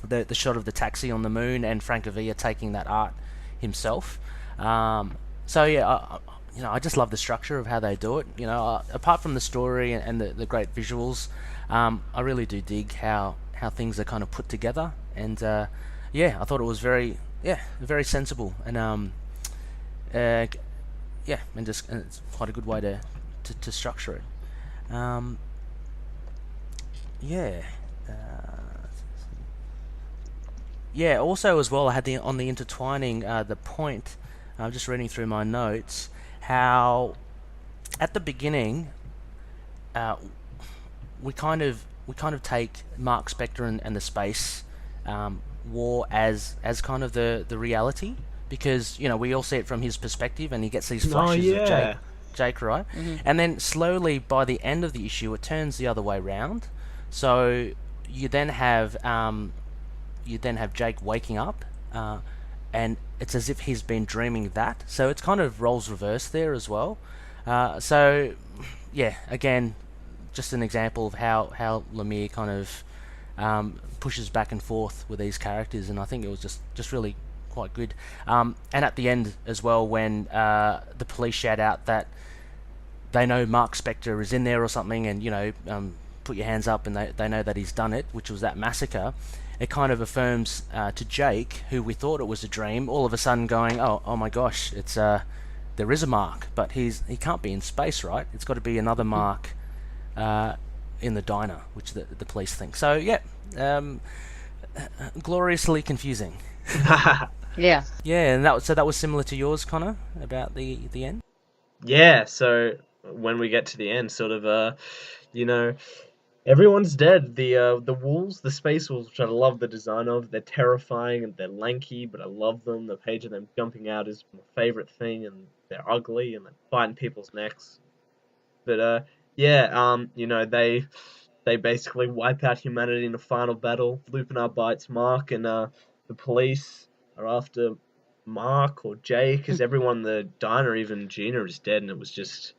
The shot of the taxi on the moon and Francavilla taking that art himself. So yeah, I just love the structure of how they do it. Apart from the story and the great visuals, I really do dig how things are kind of put together. And yeah, I thought it was very sensible, and and it's quite a good way to structure it. yeah. Yeah, also as well, I had on the intertwining, the point, I'm just reading through my notes, how at the beginning, we kind of take Mark Spector and the space war as kind of the reality, because we all see it from his perspective, and he gets these flashes of Jake, right? Mm-hmm. And then slowly by the end of the issue, it turns the other way round. So you then have Jake waking up, and it's as if he's been dreaming that. So it's kind of roles reversed there as well. So yeah, again, just an example of how Lemire kind of pushes back and forth with these characters, and I think it was just really quite good. And at the end as well, when the police shout out that they know Mark Spector is in there or something, and put your hands up, and they know that he's done it, which was that massacre. It kind of affirms to Jake, who we thought it was a dream, all of a sudden going, oh my gosh, it's there is a Mark, but he can't be in space, right? It's got to be another Mark in the diner, which the police think. So yeah, gloriously confusing. Yeah. Yeah, and that was similar to yours, Connor, about the end. Yeah. So when we get to the end, sort of, everyone's dead. The wolves, the space wolves, which I love the design of. They're terrifying and they're lanky, but I love them. The page of them jumping out is my favorite thing, and they're ugly and they're biting people's necks. But they basically wipe out humanity in a final battle. Lupinar bites Mark, and the police are after Mark or Jake, because everyone in the diner, even Gina, is dead, and it was just,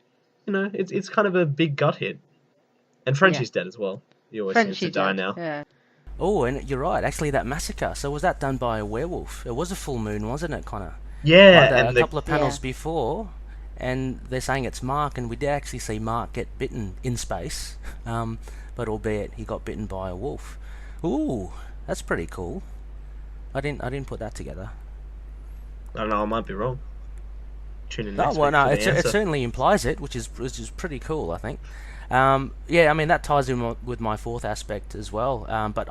it's kind of a big gut hit. And Frenchie's dead as well. He always seems to die now. Yeah. Oh, and you're right. Actually, that massacre. So was that done by a werewolf? It was a full moon, wasn't it, Connor? Yeah, Like and a couple of panels before, and they're saying it's Mark, and we did actually see Mark get bitten in space, but albeit he got bitten by a wolf. Ooh, that's pretty cool. I didn't put that together. I don't know. I might be wrong. Tune in next Oh well, week no, for it the answer. certainly implies it, which is pretty cool, I think. Yeah, I mean that ties in with my fourth aspect as well. But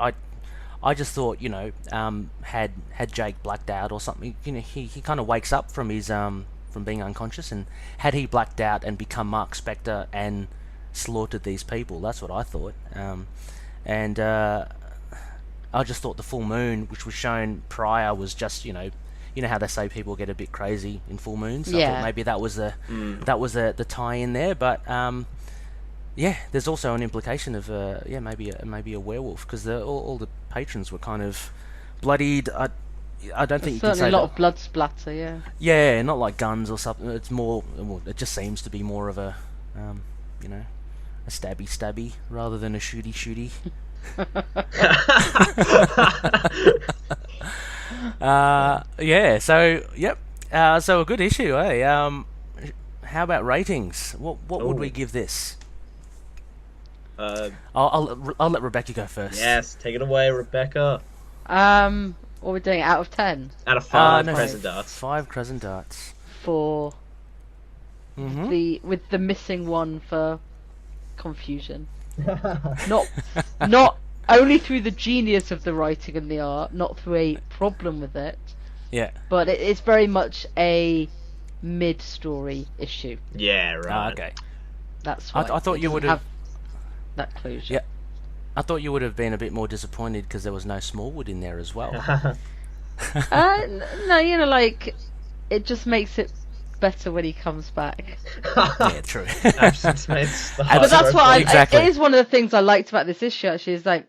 I just thought, had Jake blacked out or something, he kind of wakes up from his from being unconscious, and had he blacked out and become Mark Spector and slaughtered these people, that's what I thought. And I just thought the full moon, which was shown prior, was just, you know how they say people get a bit crazy in full moons. So I thought maybe that was the tie-in there, but yeah, there's also an implication of maybe a werewolf, because all the patrons were kind of bloodied. I don't think you can say certainly a lot of blood splatter. Yeah. Yeah, not like guns or something. It's more. Well, it just seems to be more of a, a stabby rather than a shooty. Yeah. So yep. So a good issue, eh? How about ratings? What would we give this? I'll let Rebecca go first. Yes, take it away, Rebecca. What we're doing, out of 10? Out of 5 no, crescent darts. 5 crescent darts. For Mm-hmm. with the missing one for confusion. Not only through the genius of the writing and the art, not through a problem with it, Yeah. but it's very much a mid-story issue. Yeah, right. Okay. That's why I thought it you doesn't would have that closure. Yeah. I thought you would have been a bit more disappointed because there was no Smallwood in there as well. No, it just makes it better when he comes back. Yeah, true. Absence makes the heart But that's grow what fond. Exactly. it is one of the things I liked about this issue, actually, is like,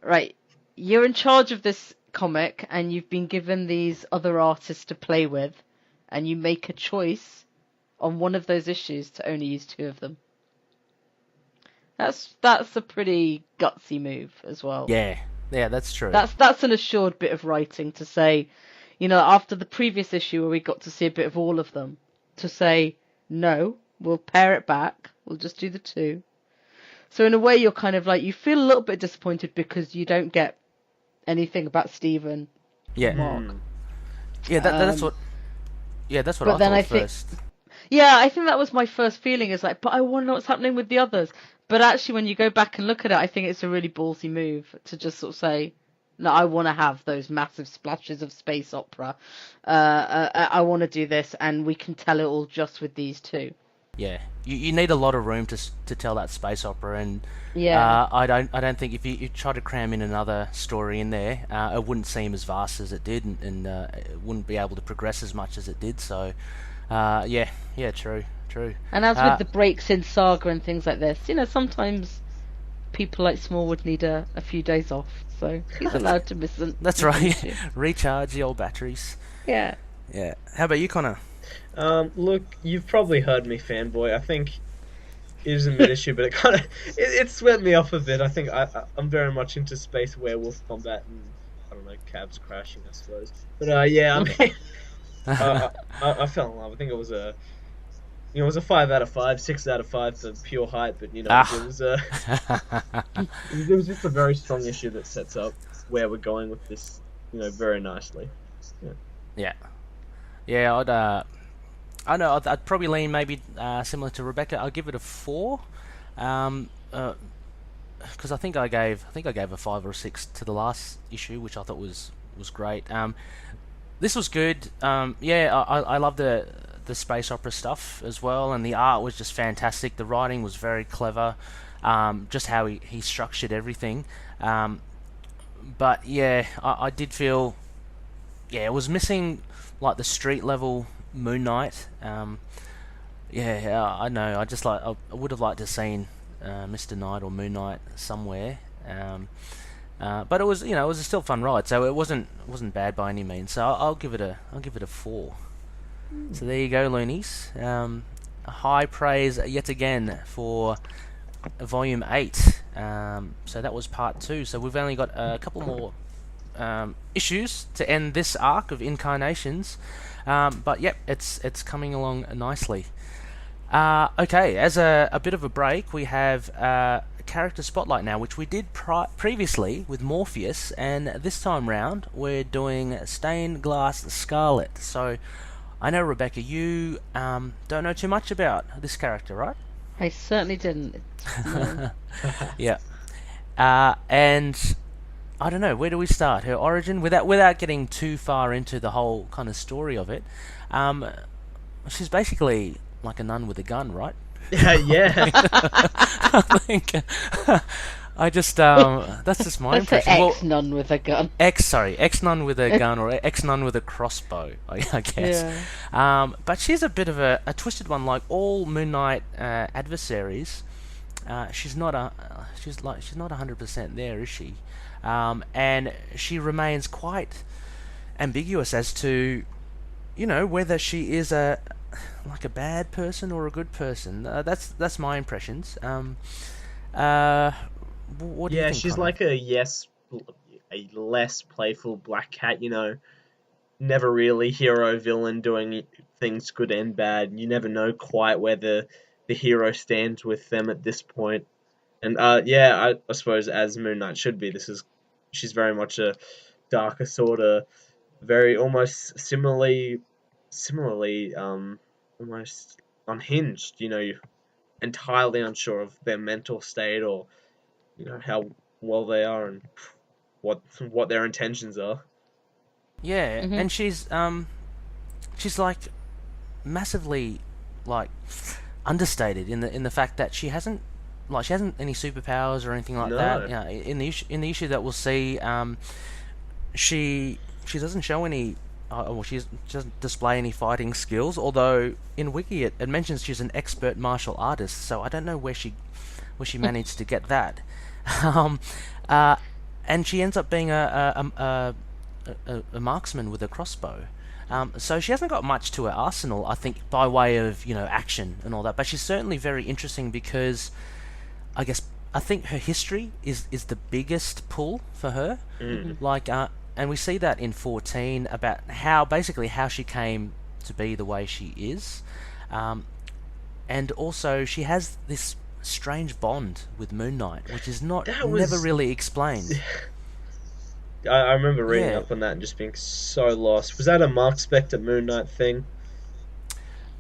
right, you're in charge of this comic and you've been given these other artists to play with, and you make a choice on one of those issues to only use 2 of them. That's a pretty gutsy move as well. Yeah, that's true. That's an assured bit of writing to say, after the previous issue where we got to see a bit of all of them, to say, no, we'll pare it back, we'll just do the 2. So in a way, you're kind of like, you feel a little bit disappointed because you don't get anything about Stephen. Yeah. Mark. Yeah, that's what. Yeah, that's what But I then thought I think- first. Yeah, I think that was my first feeling, is like, but I want to know what's happening with the others. But actually, when you go back and look at it, I think it's a really ballsy move to just sort of say, no, I want to have those massive splashes of space opera. I want to do this, and we can tell it all just with these two. Yeah, you need a lot of room to tell that space opera, and I don't think if you try to cram in another story in there, it wouldn't seem as vast as it did, and it wouldn't be able to progress as much as it did. So, true. And as with the breaks in Saga and things like this, sometimes people like Smallwood need a few days off, so he's allowed to miss them. That's right. Recharge the old batteries. Yeah. Yeah. How about you, Connor? Look, you've probably heard me fanboy. I think it is a mid-issue, but it swept me off a bit. I think I'm very much into space werewolf combat and, I don't know, cabs crashing, I suppose. But I mean, I fell in love. I think it was a 5 out of 5, 6 out of 5 for pure hype, but it was it was just a very strong issue that sets up where we're going with this, very nicely. Yeah. I know I'd probably lean maybe similar to Rebecca. I'll give it a 4, because I think I gave a 5 or a 6 to the last issue, which I thought was great. This was good. I love the space opera stuff as well, and the art was just fantastic. The writing was very clever, just how he structured everything. But yeah, I did feel it was missing like the street level Moon Knight. I know. I would have liked to have seen Mr. Knight or Moon Knight somewhere. But it was it was a still fun ride, so it wasn't bad by any means. So I'll give it a 4. So there you go, loonies. High praise yet again for Volume 8. So that was Part 2. So we've only got a couple more issues to end this arc of Incarnations. But yep, it's coming along nicely. Okay, as a bit of a break, we have character spotlight now, which we did previously with Morpheus, and this time round we're doing Stained Glass Scarlet. So I know, Rebecca, you don't know too much about this character, right? I certainly didn't. No. Yeah. And I don't know, where do we start? Her origin, without getting too far into the whole kind of story of it. She's basically like a nun with a gun, right? Yeah. I think that's just my impression. Ex-nun with a gun. Ex-nun with a gun, or ex-nun with a crossbow, I guess. Yeah. But she's a bit of a twisted one, like all Moon Knight adversaries. She's not 100% there, is she? And she remains quite ambiguous as to, whether she is a bad person or a good person. That's my impressions. What do you think, she's Connor? like a less playful Black Cat. Never really hero villain, doing things good and bad. You never know quite where the hero stands with them at this point. And I suppose as Moon Knight should be, she's very much a darker sort of, very almost similarly almost unhinged. Entirely unsure of their mental state, or how well they are and what their intentions are. Yeah, Mm-hmm. and she's like massively like understated in the fact that she hasn't any superpowers or anything like that. In the issue that we'll see, she doesn't show any. She doesn't display any fighting skills. Although in Wiki it mentions she's an expert martial artist, so I don't know where she managed to get that. And she ends up being a marksman with a crossbow. So she hasn't got much to her arsenal, I think, by way of action and all that. But she's certainly very interesting because I think her history is the biggest pull for her. Mm. And we see that in 14 about how she came to be the way she is, and also she has this strange bond with Moon Knight, which is never really explained. I remember reading up on that and just being so lost. Was that a Mark Spector Moon Knight thing?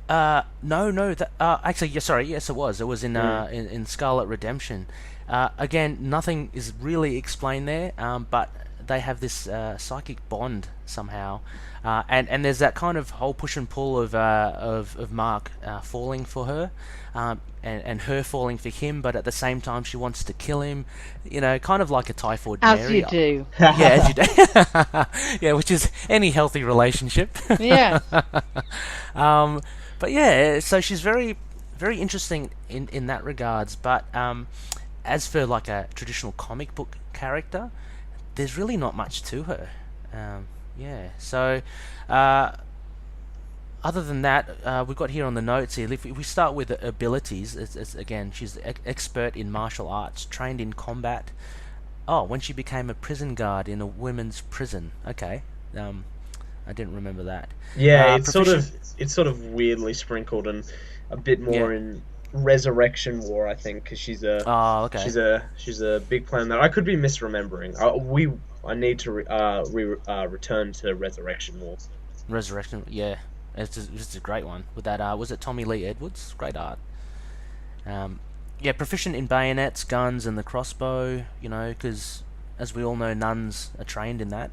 No. Actually, yeah, sorry. Yes, it was. It was in Scarlet Redemption. Again, nothing is really explained there. But they have this psychic bond somehow, and there's that kind of whole push and pull of Mark falling for her, and her falling for him. But at the same time, she wants to kill him. You know, kind of like a typhoid As Mary. you do. Yeah, as you do. Yeah, which is any healthy relationship. Yeah. But yeah, so she's very, very interesting in that regards. But as for like a traditional comic book character, there's really not much to her. Yeah. So other than that, we've got here on the notes here. If we start with abilities, it's again, she's expert in martial arts, trained in combat. Oh, when she became a prison guard in a women's prison. Okay. I didn't remember that. Yeah, it's sort of weirdly sprinkled and a bit more in Resurrection War, I think, because she's a she's a big player in that. I could be misremembering. I need to return to Resurrection War. Resurrection, yeah, it's a great one with that. Was it Tommy Lee Edwards? Great art. Yeah, proficient in bayonets, guns, and the crossbow. You know, because as we all know, nuns are trained in that.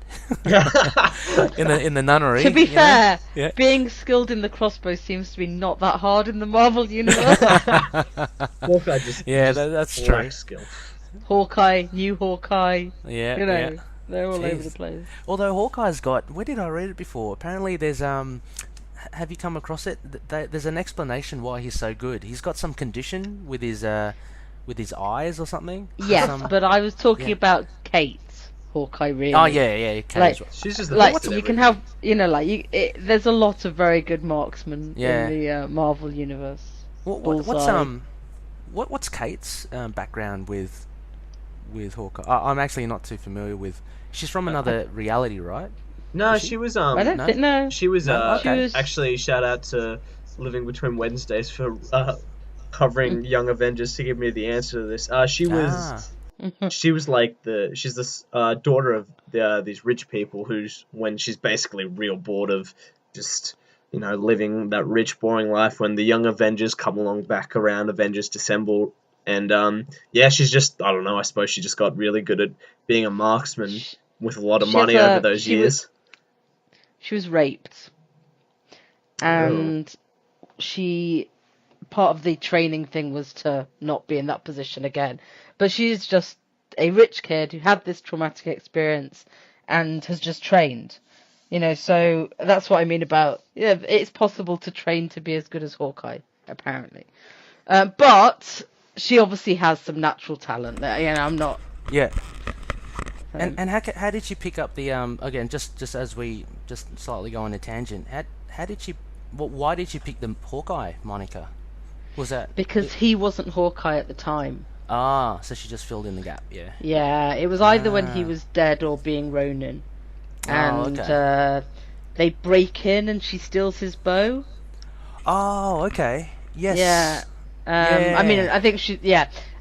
in the nunnery. To be fair, Yeah. being skilled in the crossbow seems to be not that hard in the Marvel universe. Hawkeye just that's true. lacks skill. Hawkeye, new Hawkeye. Yeah, You know, yeah. they're all over Jeez. the place. Although Hawkeye's got, where did I read it before? Apparently, there's have you come across it? There's an explanation why he's so good. He's got some condition with his eyes or something. Yes, but I was talking about Kate Hawkeye. Really. Oh yeah, Kate Like- as well. She's just the Like best at you can everything. have, there's a lot of very good marksmen Yeah. in the Marvel universe. What's Bullseye. what's Kate's background with Hawkeye? I'm actually not too familiar with. She's from another reality, right? No, Is she? she was I don't no. think no. She was No? She was- actually shout out to Living Between Wednesdays for covering Young Avengers to give me the answer to this. She was she's this daughter of these rich people who's when she's basically real bored of just living that rich boring life when the Young Avengers come along back around Avengers Dissemble. And she's just, I don't know, I suppose she just got really good at being a marksman with a lot of She money has over those years. She was raped, and part of the training thing was to not be in that position again. But she's just a rich kid who had this traumatic experience and has just trained. So that's what I mean about, it's possible to train to be as good as Hawkeye, apparently. But she obviously has some natural talent that, I'm not... Yeah. And how did she pick up the again just as we just slightly go on a tangent? How did she? Why did she pick the Hawkeye moniker? Was that Because he wasn't Hawkeye at the time. so she just filled in the gap? Yeah. Yeah, it was either when he was dead or being Ronin. And they break in and she steals his bow. Oh, okay. Yes. Yeah. Yeah. I mean, I think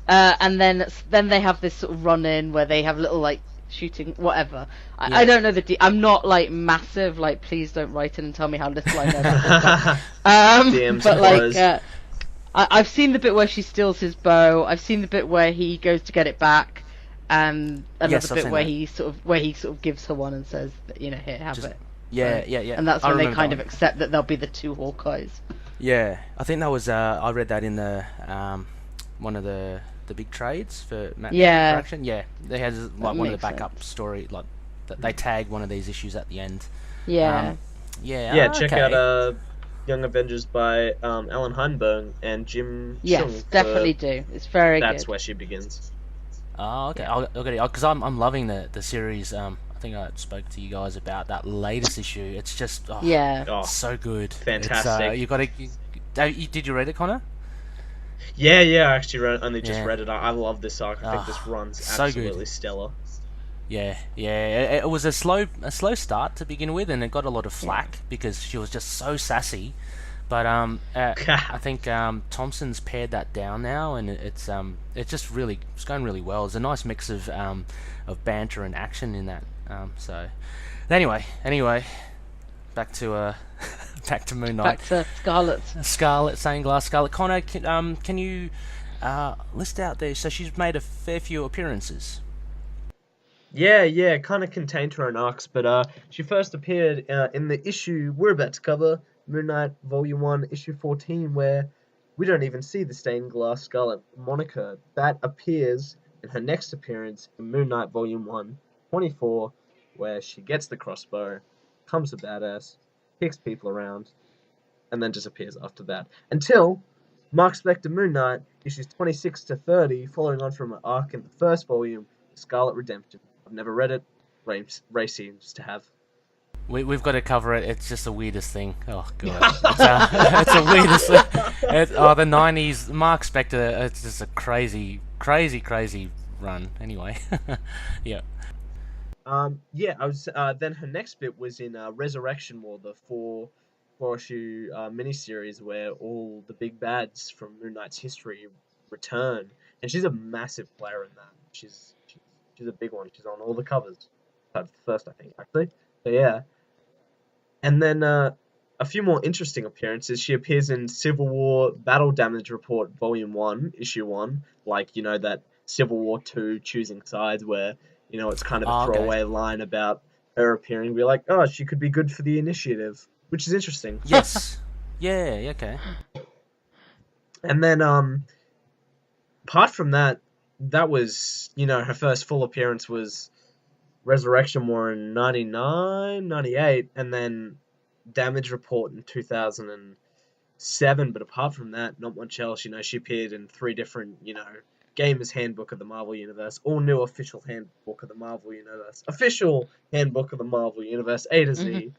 and then they have this sort of run in where they have little like shooting whatever. I don't know I'm not like massive, like please don't write in and tell me how little I know about DMs but was. like I've seen the bit where she steals his bow. I've seen the bit where he goes to get it back, and another bit where he sort of gives her one and says, here, have it. Yeah. And that's I when they remember kind that of accept that they'll be the two Hawkeyes. Yeah, I think that was I read that in the one of the big trades for Matt Fraction. Yeah, they had like one of the backup story, like that they tagged one of these issues at the end. Yeah. Check out Young Avengers by Alan Heinberg and Jim Chung. Yes, definitely do. It's very good. That's where she begins. Oh, okay. I'll get it because I'm loving the series. I think I spoke to you guys about that latest issue. It's just so good. Fantastic. You got to. Did you read it, Connor? Yeah. I actually read it. I love this arc. I think this run's so absolutely good. stellar. Yeah. It was a slow start to begin with, and it got a lot of flack because she was just so sassy. But I think Thompson's pared that down now, and it's just really going really well. It's a nice mix of banter and action in that. So anyway, back to back to Moon Knight. Back to Scarlet. Scarlet, Stained Glass Scarlet. Connor, can you list out there? So she's made a fair few appearances. Yeah, kind of contained her own arcs, but she first appeared in the issue we're about to cover, Moon Knight Volume 1, Issue 14, where we don't even see the Stained Glass Scarlet moniker. That appears in her next appearance in Moon Knight Volume 1, 24, where she gets the crossbow, becomes a badass, kicks people around, and then disappears after that. Until Mark Spector Moon Knight, issues 26 to 30, following on from her arc in the first volume, Scarlet Redemption. I've never read it. Ray seems to have. We've got to cover it. It's just the weirdest thing. Oh god, it's the weirdest thing. The '90s Mark Spector. It's just a crazy run. Anyway, yeah. I was. Then her next bit was in Resurrection War, the four-issue miniseries where all the big bads from Moon Knight's history return, and she's a massive player in that. She's a big one. She's on all the covers. That's the first, I think, actually. So yeah. And then a few more interesting appearances. She appears in Civil War Battle Damage Report Volume 1, Issue 1. Like, that Civil War 2 choosing sides where, it's kind of a throwaway line about her appearing. We're like, oh, she could be good for the initiative, which is interesting. Yes. Yeah, okay. And then, apart from that was, her first full appearance was Resurrection War in 99, 98, and then Damage Report in 2007. But apart from that, not much else. She appeared in 3 different, Gamer's Handbook of the Marvel Universe, all new official handbook of the Marvel Universe, official handbook of the Marvel Universe, A to Z,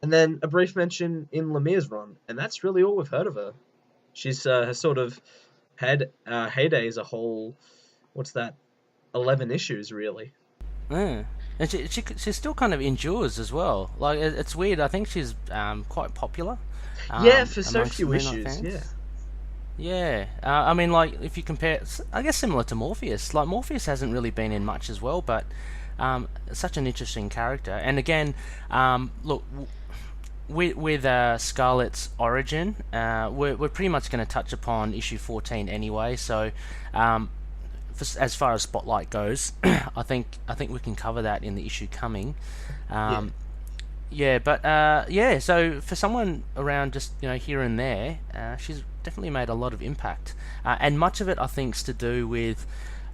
and then a brief mention in Lemire's run, and that's really all we've heard of her. She's has sort of had heyday as a whole. What's that? 11 issues, really. Yeah. And she still kind of endures as well. Like, it's weird. I think she's quite popular. For so few issues, yeah. Yeah. I mean, like, if you compare, I guess similar to Morpheus. Like, Morpheus hasn't really been in much as well, but such an interesting character. And again, look, with Scarlet's origin, we're pretty much going to touch upon issue 14 anyway. So, as far as Spotlight goes, I think we can cover that in the issue coming. So for someone around just here and there, she's definitely made a lot of impact, and much of it I think is to do with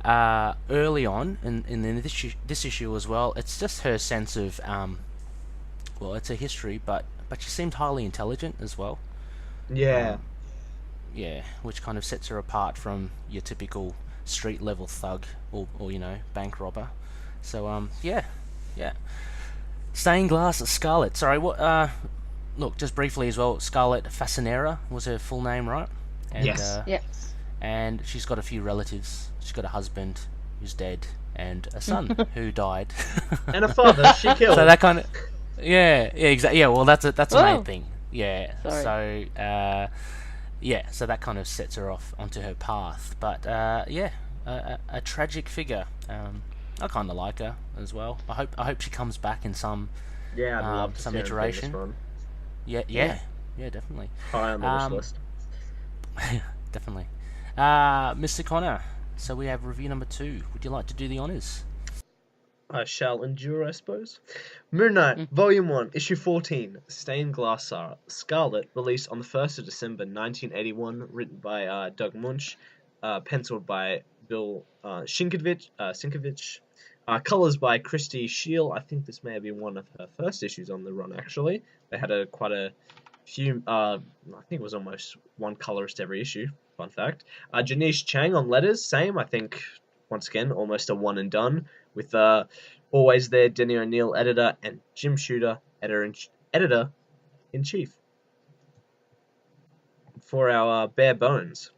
early on in this issue as well. It's just her sense of it's a history, but she seemed highly intelligent as well. Yeah, which kind of sets her apart from your typical street level thug or bank robber. So Stained Glass Scarlet. Sorry, what? Look, just briefly as well. Scarlet Fasanera was her full name, right? And, yes. Yes. And she's got a few relatives. She's got a husband who's dead and a son who died. And a father she killed. So that kind of. Yeah, exactly. Yeah, well, that's a main thing. Yeah. Sorry. So. So that kind of sets her off onto her path. But a tragic figure. I kind of like her as well. I hope she comes back in some I'd love to some see her in iteration. this run. Yeah, definitely. High on the wish list. Definitely. Mr. Connor, so we have review number 2. Would you like to do the honours? I shall endure, I suppose. Moon Knight, Volume 1, Issue 14, Stained Glass Scarlet, released on the 1st of December 1981, written by Doug Munch, penciled by Bill Sienkiewicz, colours by Christy Scheel. I think this may have been one of her first issues on the run, actually. They had quite a few, I think it was almost one colorist every issue, fun fact. Janice Chang on letters, same, I think, once again, almost a one and done, with always there Denny O'Neil, editor, and Jim Shooter, editor-in-chief. For our bare bones.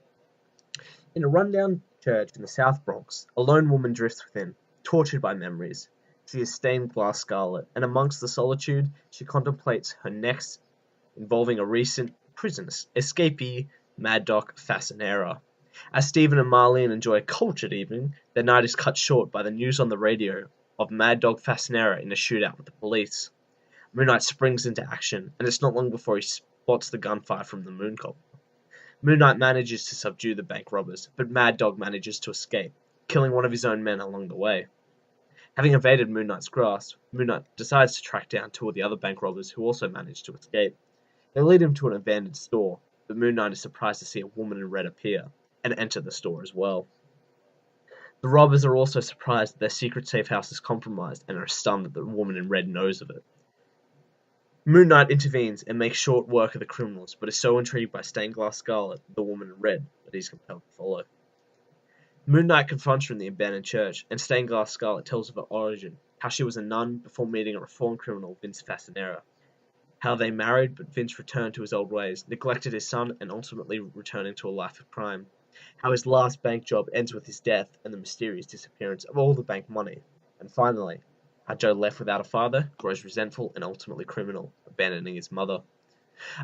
In a rundown church in the South Bronx, a lone woman drifts within, tortured by memories. She is Stained Glass Scarlet, and amongst the solitude, she contemplates her next, involving a recent prison escapee, Mad Doc Fasanera. As Stephen and Marlene enjoy a cultured evening, their night is cut short by the news on the radio of Mad Dog Fasanera in a shootout with the police. Moon Knight springs into action, and it's not long before he spots the gunfire from the Mooncopter. Moon Knight manages to subdue the bank robbers, but Mad Dog manages to escape, killing one of his own men along the way. Having evaded Moon Knight's grasp, Moon Knight decides to track down 2 of the other bank robbers who also manage to escape. They lead him to an abandoned store, but Moon Knight is surprised to see a woman in red appear and enter the store as well. The robbers are also surprised that their secret safe house is compromised and are stunned that the woman in red knows of it. Moon Knight intervenes and makes short work of the criminals, but is so intrigued by Stained Glass Scarlet, the woman in red, that he's compelled to follow. Moon Knight confronts her in the abandoned church, and Stained Glass Scarlet tells of her origin, how she was a nun before meeting a reformed criminal, Vince Fasanera, how they married, but Vince returned to his old ways, neglected his son, and ultimately returning to a life of crime, how his last bank job ends with his death and the mysterious disappearance of all the bank money, and finally, how Joe, left without a father, grows resentful and ultimately criminal, abandoning his mother.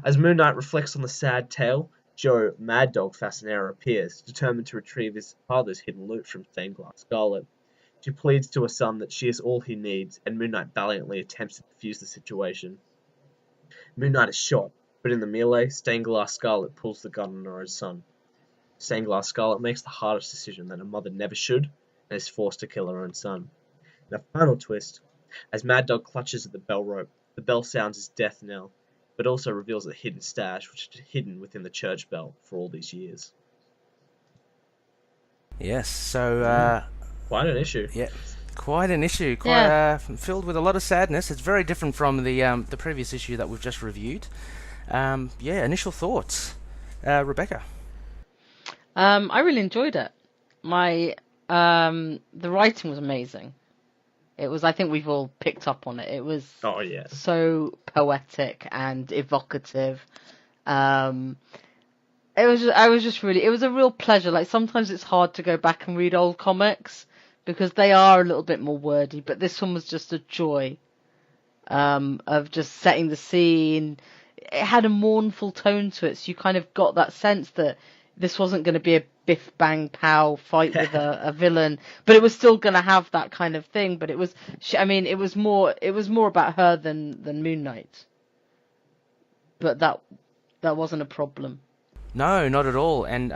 As Moon Knight reflects on the sad tale, Joe, Mad Dog Fasanera, appears, determined to retrieve his father's hidden loot from Stained Glass Scarlet. She pleads to her son that she is all he needs, and Moon Knight valiantly attempts to defuse the situation. Moon Knight is shot, but in the melee, Stained Glass Scarlet pulls the gun on her own son. Stained Glass Scarlet makes the hardest decision that a mother never should, and is forced to kill her own son. In a final twist, as Mad Dog clutches at the bell rope, the bell sounds his death knell, but also reveals a hidden stash which is hidden within the church bell for all these years. Yes, so... quite an issue. Yeah, quite an issue. Filled with a lot of sadness. It's very different from the previous issue that we've just reviewed. Initial thoughts. Rebecca? I really enjoyed it. The writing was amazing. It was, I think we've all picked up on it. It was so poetic and evocative. It was a real pleasure. Like, sometimes it's hard to go back and read old comics because they are a little bit more wordy, but this one was just a joy of just setting the scene. It had a mournful tone to it, so you kind of got that sense that this wasn't going to be a biff bang pow fight with a villain, but it was still going to have that kind of thing. But it was more about her than Moon Knight. But that wasn't a problem. No, not at all. And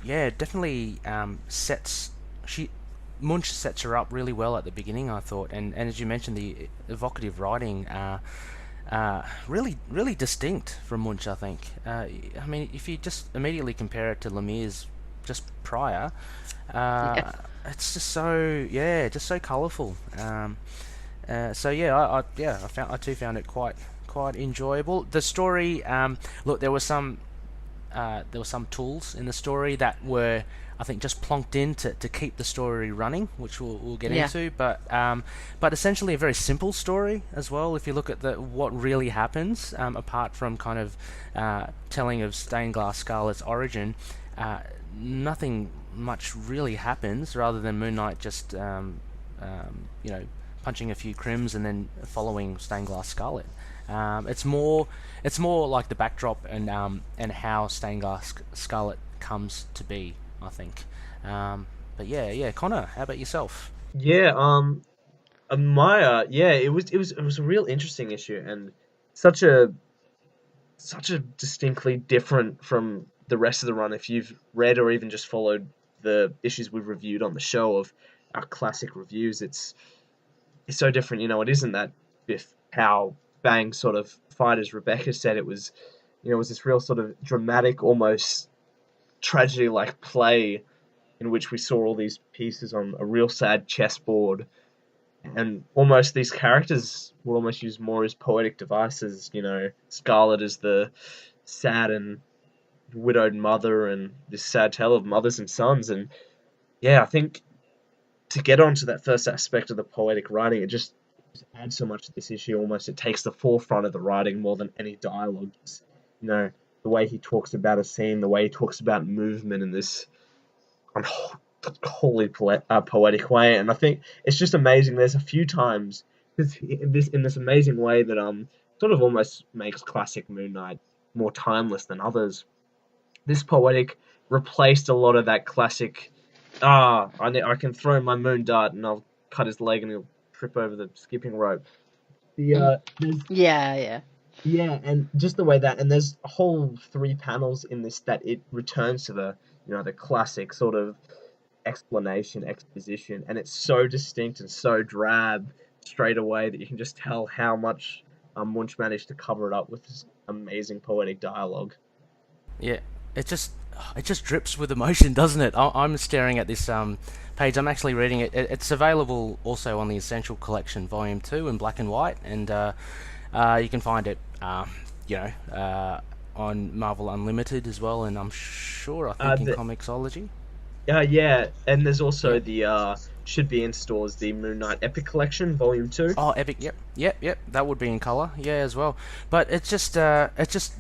definitely Munch sets her up really well at the beginning, I thought. And as you mentioned, the evocative writing, really, really distinct from Munch, I think. I mean, if you just immediately compare it to Lemire's just prior, it's just so colourful. I too found it quite enjoyable. The story, look, there were some tools in the story that were, I think, just plonked in to keep the story running, which we'll get into. But essentially a very simple story as well. If you look at what really happens, apart from kind of telling of Stained Glass Scarlet's origin, nothing much really happens, rather than Moon Knight just punching a few crims and then following Stained Glass Scarlet. It's more like the backdrop and how Stained Glass Scarlet comes to be, I think. Connor, how about yourself? Maya, it was a real interesting issue, and such a distinctly different from the rest of the run. If you've read or even just followed the issues we've reviewed on the show of our classic reviews, it's so different. It isn't that biff pow bang sort of fight, as Rebecca said. It was this real sort of dramatic, almost tragedy-like play in which we saw all these pieces on a real sad chessboard, and almost these characters will almost use more as poetic devices. Scarlet is the sad and widowed mother, and this sad tale of mothers and sons. And I think to get onto that first aspect of the poetic writing, it just adds so much to this issue. Almost it takes the forefront of the writing more than any dialogue. The way he talks about a scene, the way he talks about movement in this wholly poetic way. And I think it's just amazing. There's a few times in this amazing way that sort of almost makes classic Moon Knight more timeless than others. This poetic replaced a lot of that classic, I can throw my moon dart and I'll cut his leg and he'll trip over the skipping rope. Yeah, and just the way that, and there's a whole 3 panels in this that it returns to the, the classic sort of exposition, and it's so distinct and so drab straight away that you can just tell how much Munch managed to cover it up with this amazing poetic dialogue. Yeah, it just drips with emotion, doesn't it? I'm staring at this page. I'm actually reading it. It's available also on the Essential Collection Volume 2 in black and white, and you can find it, on Marvel Unlimited as well, and I'm sure, I think, in Comixology. Yeah, and there's also the should be in stores, the Moon Knight Epic Collection Volume 2. Oh, Epic, yep, that would be in color, yeah, as well. But it's just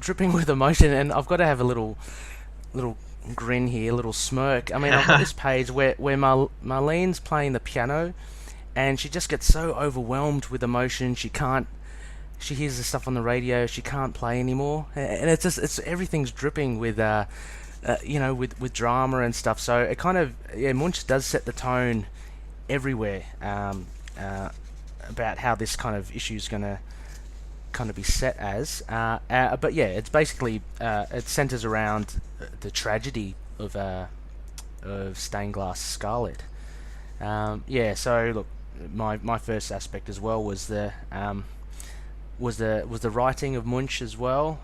dripping with emotion, and I've got to have a little grin here, a little smirk. I mean, I've got this page where Marlene's playing the piano, and she just gets so overwhelmed with emotion. She hears the stuff on the radio, she can't play anymore, and it's everything's dripping with with drama and stuff. So it kind of, Munch does set the tone everywhere about how this kind of issue is going to kind of be set as. But yeah, it's basically it centers around the tragedy of Stained Glass Scarlet. So look, my first aspect as well was the writing of Munch as well.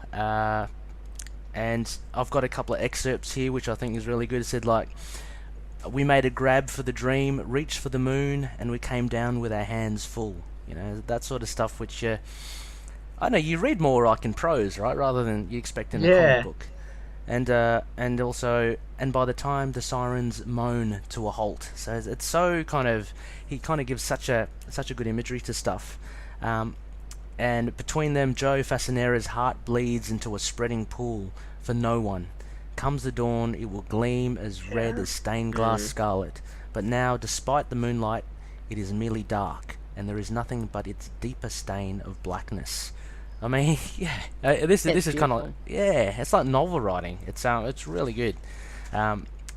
And I've got a couple of excerpts here which I think is really good. It said, like, we made a grab for the dream, reached for the moon, and we came down with our hands full. That sort of stuff, which I know you read more like in prose, right, rather than you expect in a comic book. And also, and by the time the sirens moan to a halt. So it's so he kind of gives such a good imagery to stuff. And between them, Joe Fasanera's heart bleeds into a spreading pool for no one. Comes the dawn, it will gleam as red as stained glass scarlet. But now, despite the moonlight, it is merely dark, and there is nothing but its deeper stain of blackness. I mean, this is kind of, it's like novel writing. It's really good.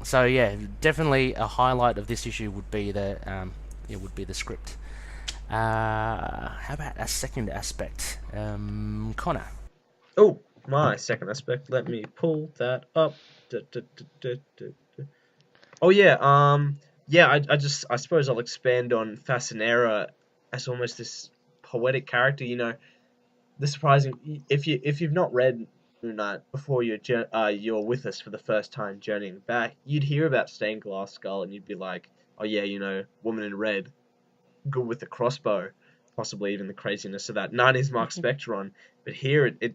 So yeah, definitely a highlight of this issue would be the script. How about a second aspect, Connor? Oh, my second aspect. Let me pull that up. Oh yeah. I suppose I'll expand on Fasanera as almost this poetic character. The surprising, if you've not read Moon Knight before you're with us for the first time journeying back, you'd hear about Stained Glass Scarlet and you'd be like, oh yeah, woman in red, good with the crossbow, possibly even the craziness of that 90s Mark Spectron. But here it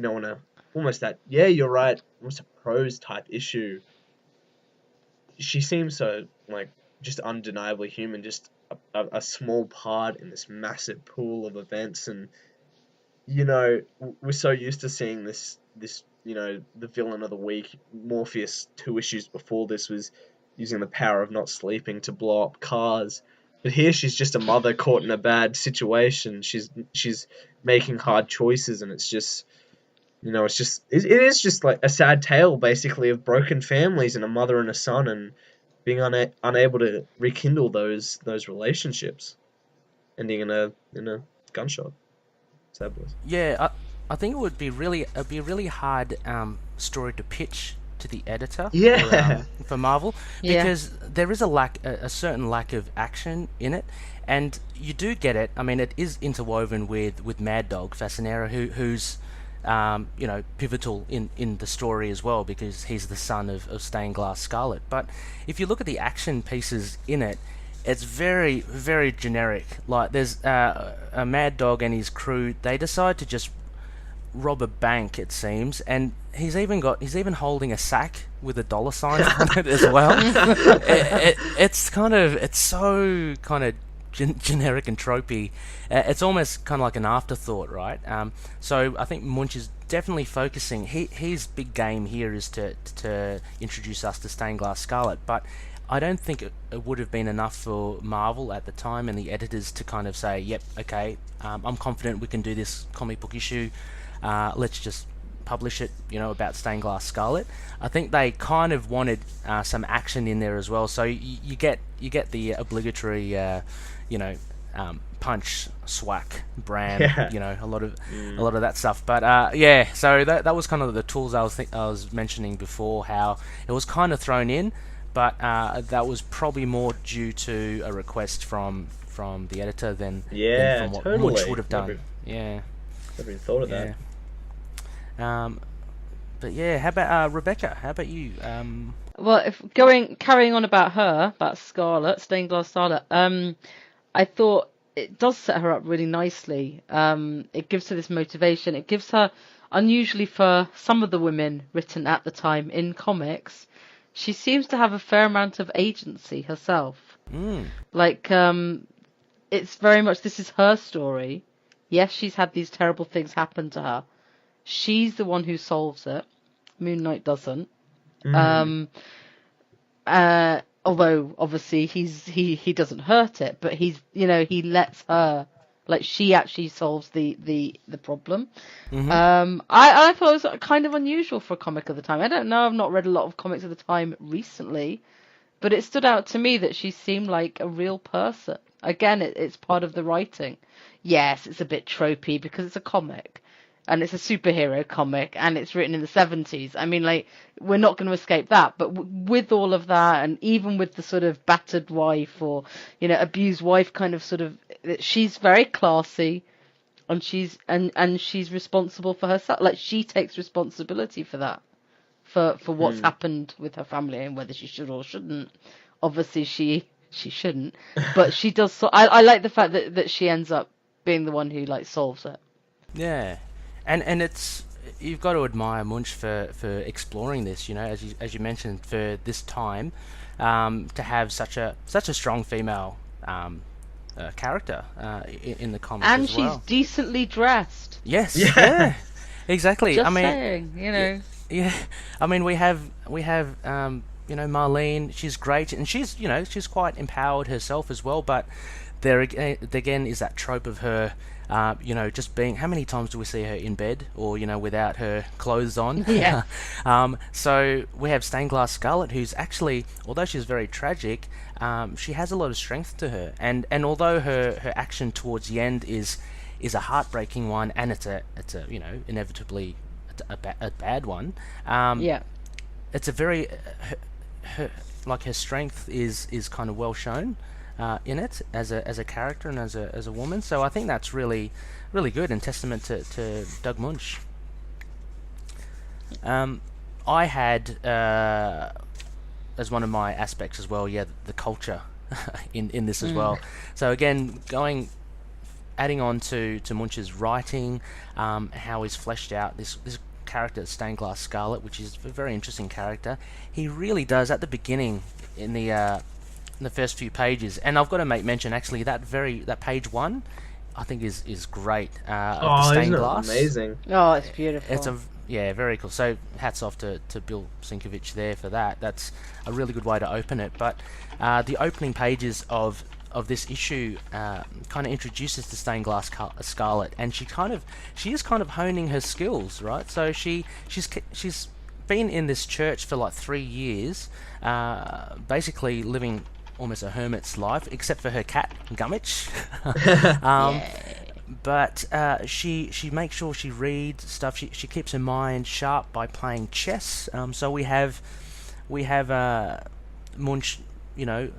on a almost that, you're right, almost a prose type issue. She seems so just undeniably human, just a small part in this massive pool of events. And we're so used to seeing this the villain of the week. Morpheus 2 issues before this was using the power of not sleeping to blow up cars. But here she's just a mother caught in a bad situation. She's making hard choices, and it's just, it is just like a sad tale basically of broken families and a mother and a son, and being unable to rekindle those relationships, ending in a gunshot. Sad boys. Yeah, I think it would be a really hard story to pitch to the editor for Marvel, because there is a certain lack of action in it, and you do get it. I mean, it is interwoven with Mad Dog Fasanera, who's pivotal in the story as well, because he's the son of Stained Glass Scarlet. But if you look at the action pieces in it, it's very, very generic. Like, there's a Mad Dog and his crew, they decide to just rob a bank, it seems, and he's even holding a sack with a dollar sign on it as well. It's so kind of generic and tropey. It's almost kind of like an afterthought, right? So I think Munch is definitely focusing. His big game here is to introduce us to Stained Glass Scarlet, but I don't think it would have been enough for Marvel at the time and the editors to kind of say, yep, okay, I'm confident we can do this comic book issue. Let's just publish it, about Stained Glass Scarlet. I think they kind of wanted some action in there as well. So you get the obligatory, punch, swack, bram, Yeah. a lot of that stuff. But yeah, so that was kind of the tools I was mentioning before, how it was kind of thrown in, but that was probably more due to a request from the editor than from what Totally. Munch would have done. Never even thought of that. But yeah, how about Rebecca? How about you? Well, carrying on about Scarlet, Stained Glass Scarlet, I thought it does set her up really nicely. It gives her this motivation. It gives her, unusually for some of the women written at the time in comics, she seems to have a fair amount of agency herself. Like, it's very much, this is her story. Yes, she's had these terrible things happen to her. She's the one who solves it. Moon Knight doesn't. Although obviously he doesn't hurt it, but he lets her, like, she actually solves the problem. I thought it was kind of unusual for a comic of the time. I don't know, I've not read a lot of comics of the time recently, but it stood out to me that she seemed like a real person. Again, it's part of the writing. Yes, it's a bit tropey because it's a comic. And it's a superhero comic, and it's written in the 70s. I mean, like, we're not going to escape that. But with all of that, and even with the sort of battered wife or, abused wife kind of sort of, she's very classy, and she's responsible for herself. Like, she takes responsibility for that, for what's happened with her family, and whether she should or shouldn't. Obviously, she shouldn't, but she does. So I like the fact that she ends up being the one who, like, solves it. Yeah. And it's, you've got to admire Munch for exploring this, as you mentioned, for this time, to have such a strong female character in the comics and as well. She's decently dressed. Yes, yeah, exactly. Just saying, Yeah, I mean, we have Marlene. She's great, and she's quite empowered herself as well. But there again is that trope of her. Just being, how many times do we see her in bed or, without her clothes on? Yeah. So we have Stained Glass Scarlet, who's actually, although she's very tragic, she has a lot of strength to her. And although her action towards the end is a heartbreaking one, and it's a inevitably a bad one. It's a very, her strength is kind of well shown. In it as a character and as a woman, so I think that's really good and testament to Doug Munch. I had as one of my aspects as well, the culture in this as well. So again, adding on to Munch's writing, how he's fleshed out this character, Stained Glass Scarlet, which is a very interesting character. He really does at the beginning in the first few pages, and I've got to make mention actually that page 1 I think is great. Of the Stained Glass. Amazing. Oh, it's beautiful. It's very cool. So hats off to Bill Sienkiewicz there for that. That's a really good way to open it. But the opening pages of this issue kind of introduces the Stained Glass Scarlet, and she is kind of honing her skills, right? So she's been in this church for like 3 years, basically living almost a hermit's life, except for her cat Gummidge. But she makes sure she reads stuff. She keeps her mind sharp by playing chess. So we have Munch,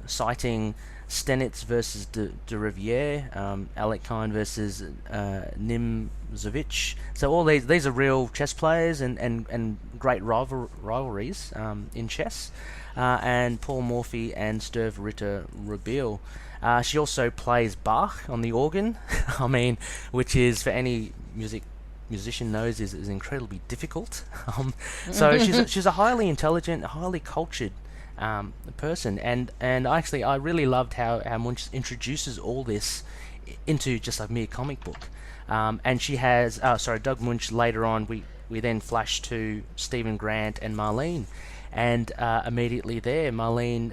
citing Stenitz versus de Riviere, Alec Kine versus Nimzovich. So all these are real chess players and great rivalries in chess. And Paul Morphy and Sturv Ritter Rebeil. She also plays Bach on the organ, I mean, which is, for any musician knows, is incredibly difficult. So she's a highly intelligent, highly cultured person, and I really loved how Munch introduces all this into just a mere comic book. And she has, Doug Munch, later on, we then flash to Stephen Grant and Marlene. And immediately there, Marlene,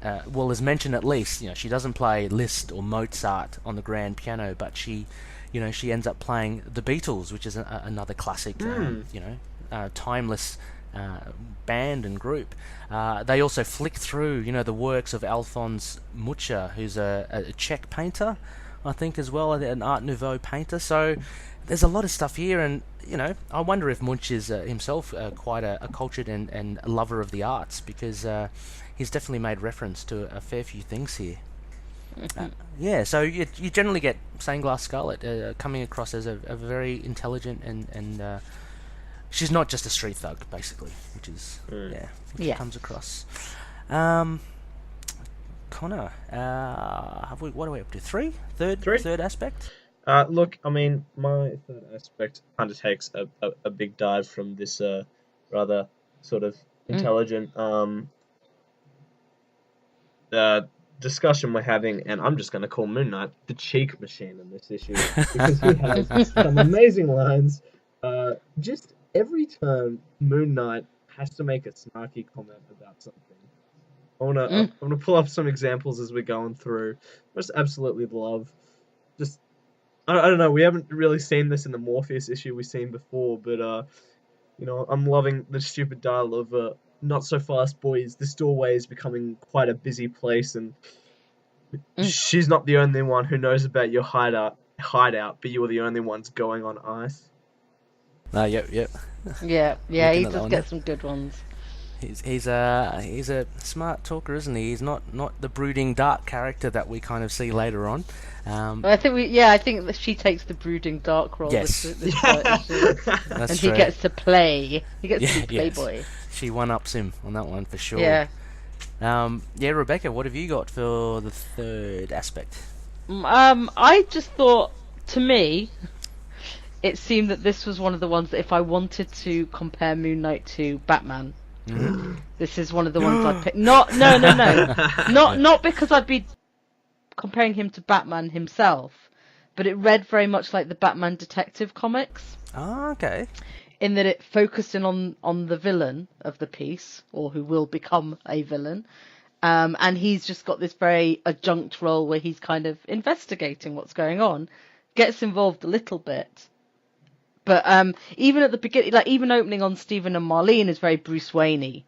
is mentioned at least. She doesn't play Liszt or Mozart on the grand piano, but she ends up playing the Beatles, which is another classic, timeless band and group. They also flick through, the works of Alphonse Mucha, who's a Czech painter, I think, as well, an Art Nouveau painter. So there's a lot of stuff here, and I wonder if Munch is himself quite a cultured and a lover of the arts, because he's definitely made reference to a fair few things here. So you generally get Stained Glass Scarlet coming across as a very intelligent and she's not just a street thug, basically, which is which comes across. Connor, what are we up to? Three? Third aspect? Look, I mean, my third aspect undertakes a big dive from this rather sort of intelligent discussion we're having, and I'm just going to call Moon Knight the cheek machine in this issue, because he has some amazing lines. Just every time Moon Knight has to make a snarky comment about something, I wanna pull up some examples as we're going through. I just absolutely love. Just I don't know. We haven't really seen this in the Morpheus issue we've seen before, but I'm loving the stupid dialogue of not so fast, boys. This doorway is becoming quite a busy place, and she's not the only one who knows about your hideout, but you are the only ones going on ice. Yep. Yeah, he does get some good ones. He's a smart talker, isn't he? He's not the brooding dark character that we kind of see later on. I think that she takes the brooding dark role. Yes, this that's and true. He gets to play. He gets to be Playboy. Yes. She one-ups him on that one for sure. Yeah. Rebecca, what have you got for the third aspect? I just thought, to me, it seemed that this was one of the ones that if I wanted to compare Moon Knight to Batman, this is one of the ones I'd pick. No, not because I'd be comparing him to Batman himself, but it read very much like the Batman Detective comics. Oh, okay. In that it focused in on the villain of the piece, or who will become a villain, and he's just got this very adjunct role where he's kind of investigating what's going on, gets involved a little bit, but even at the beginning, like even opening on Stephen and Marlene is very Bruce Wayne-y.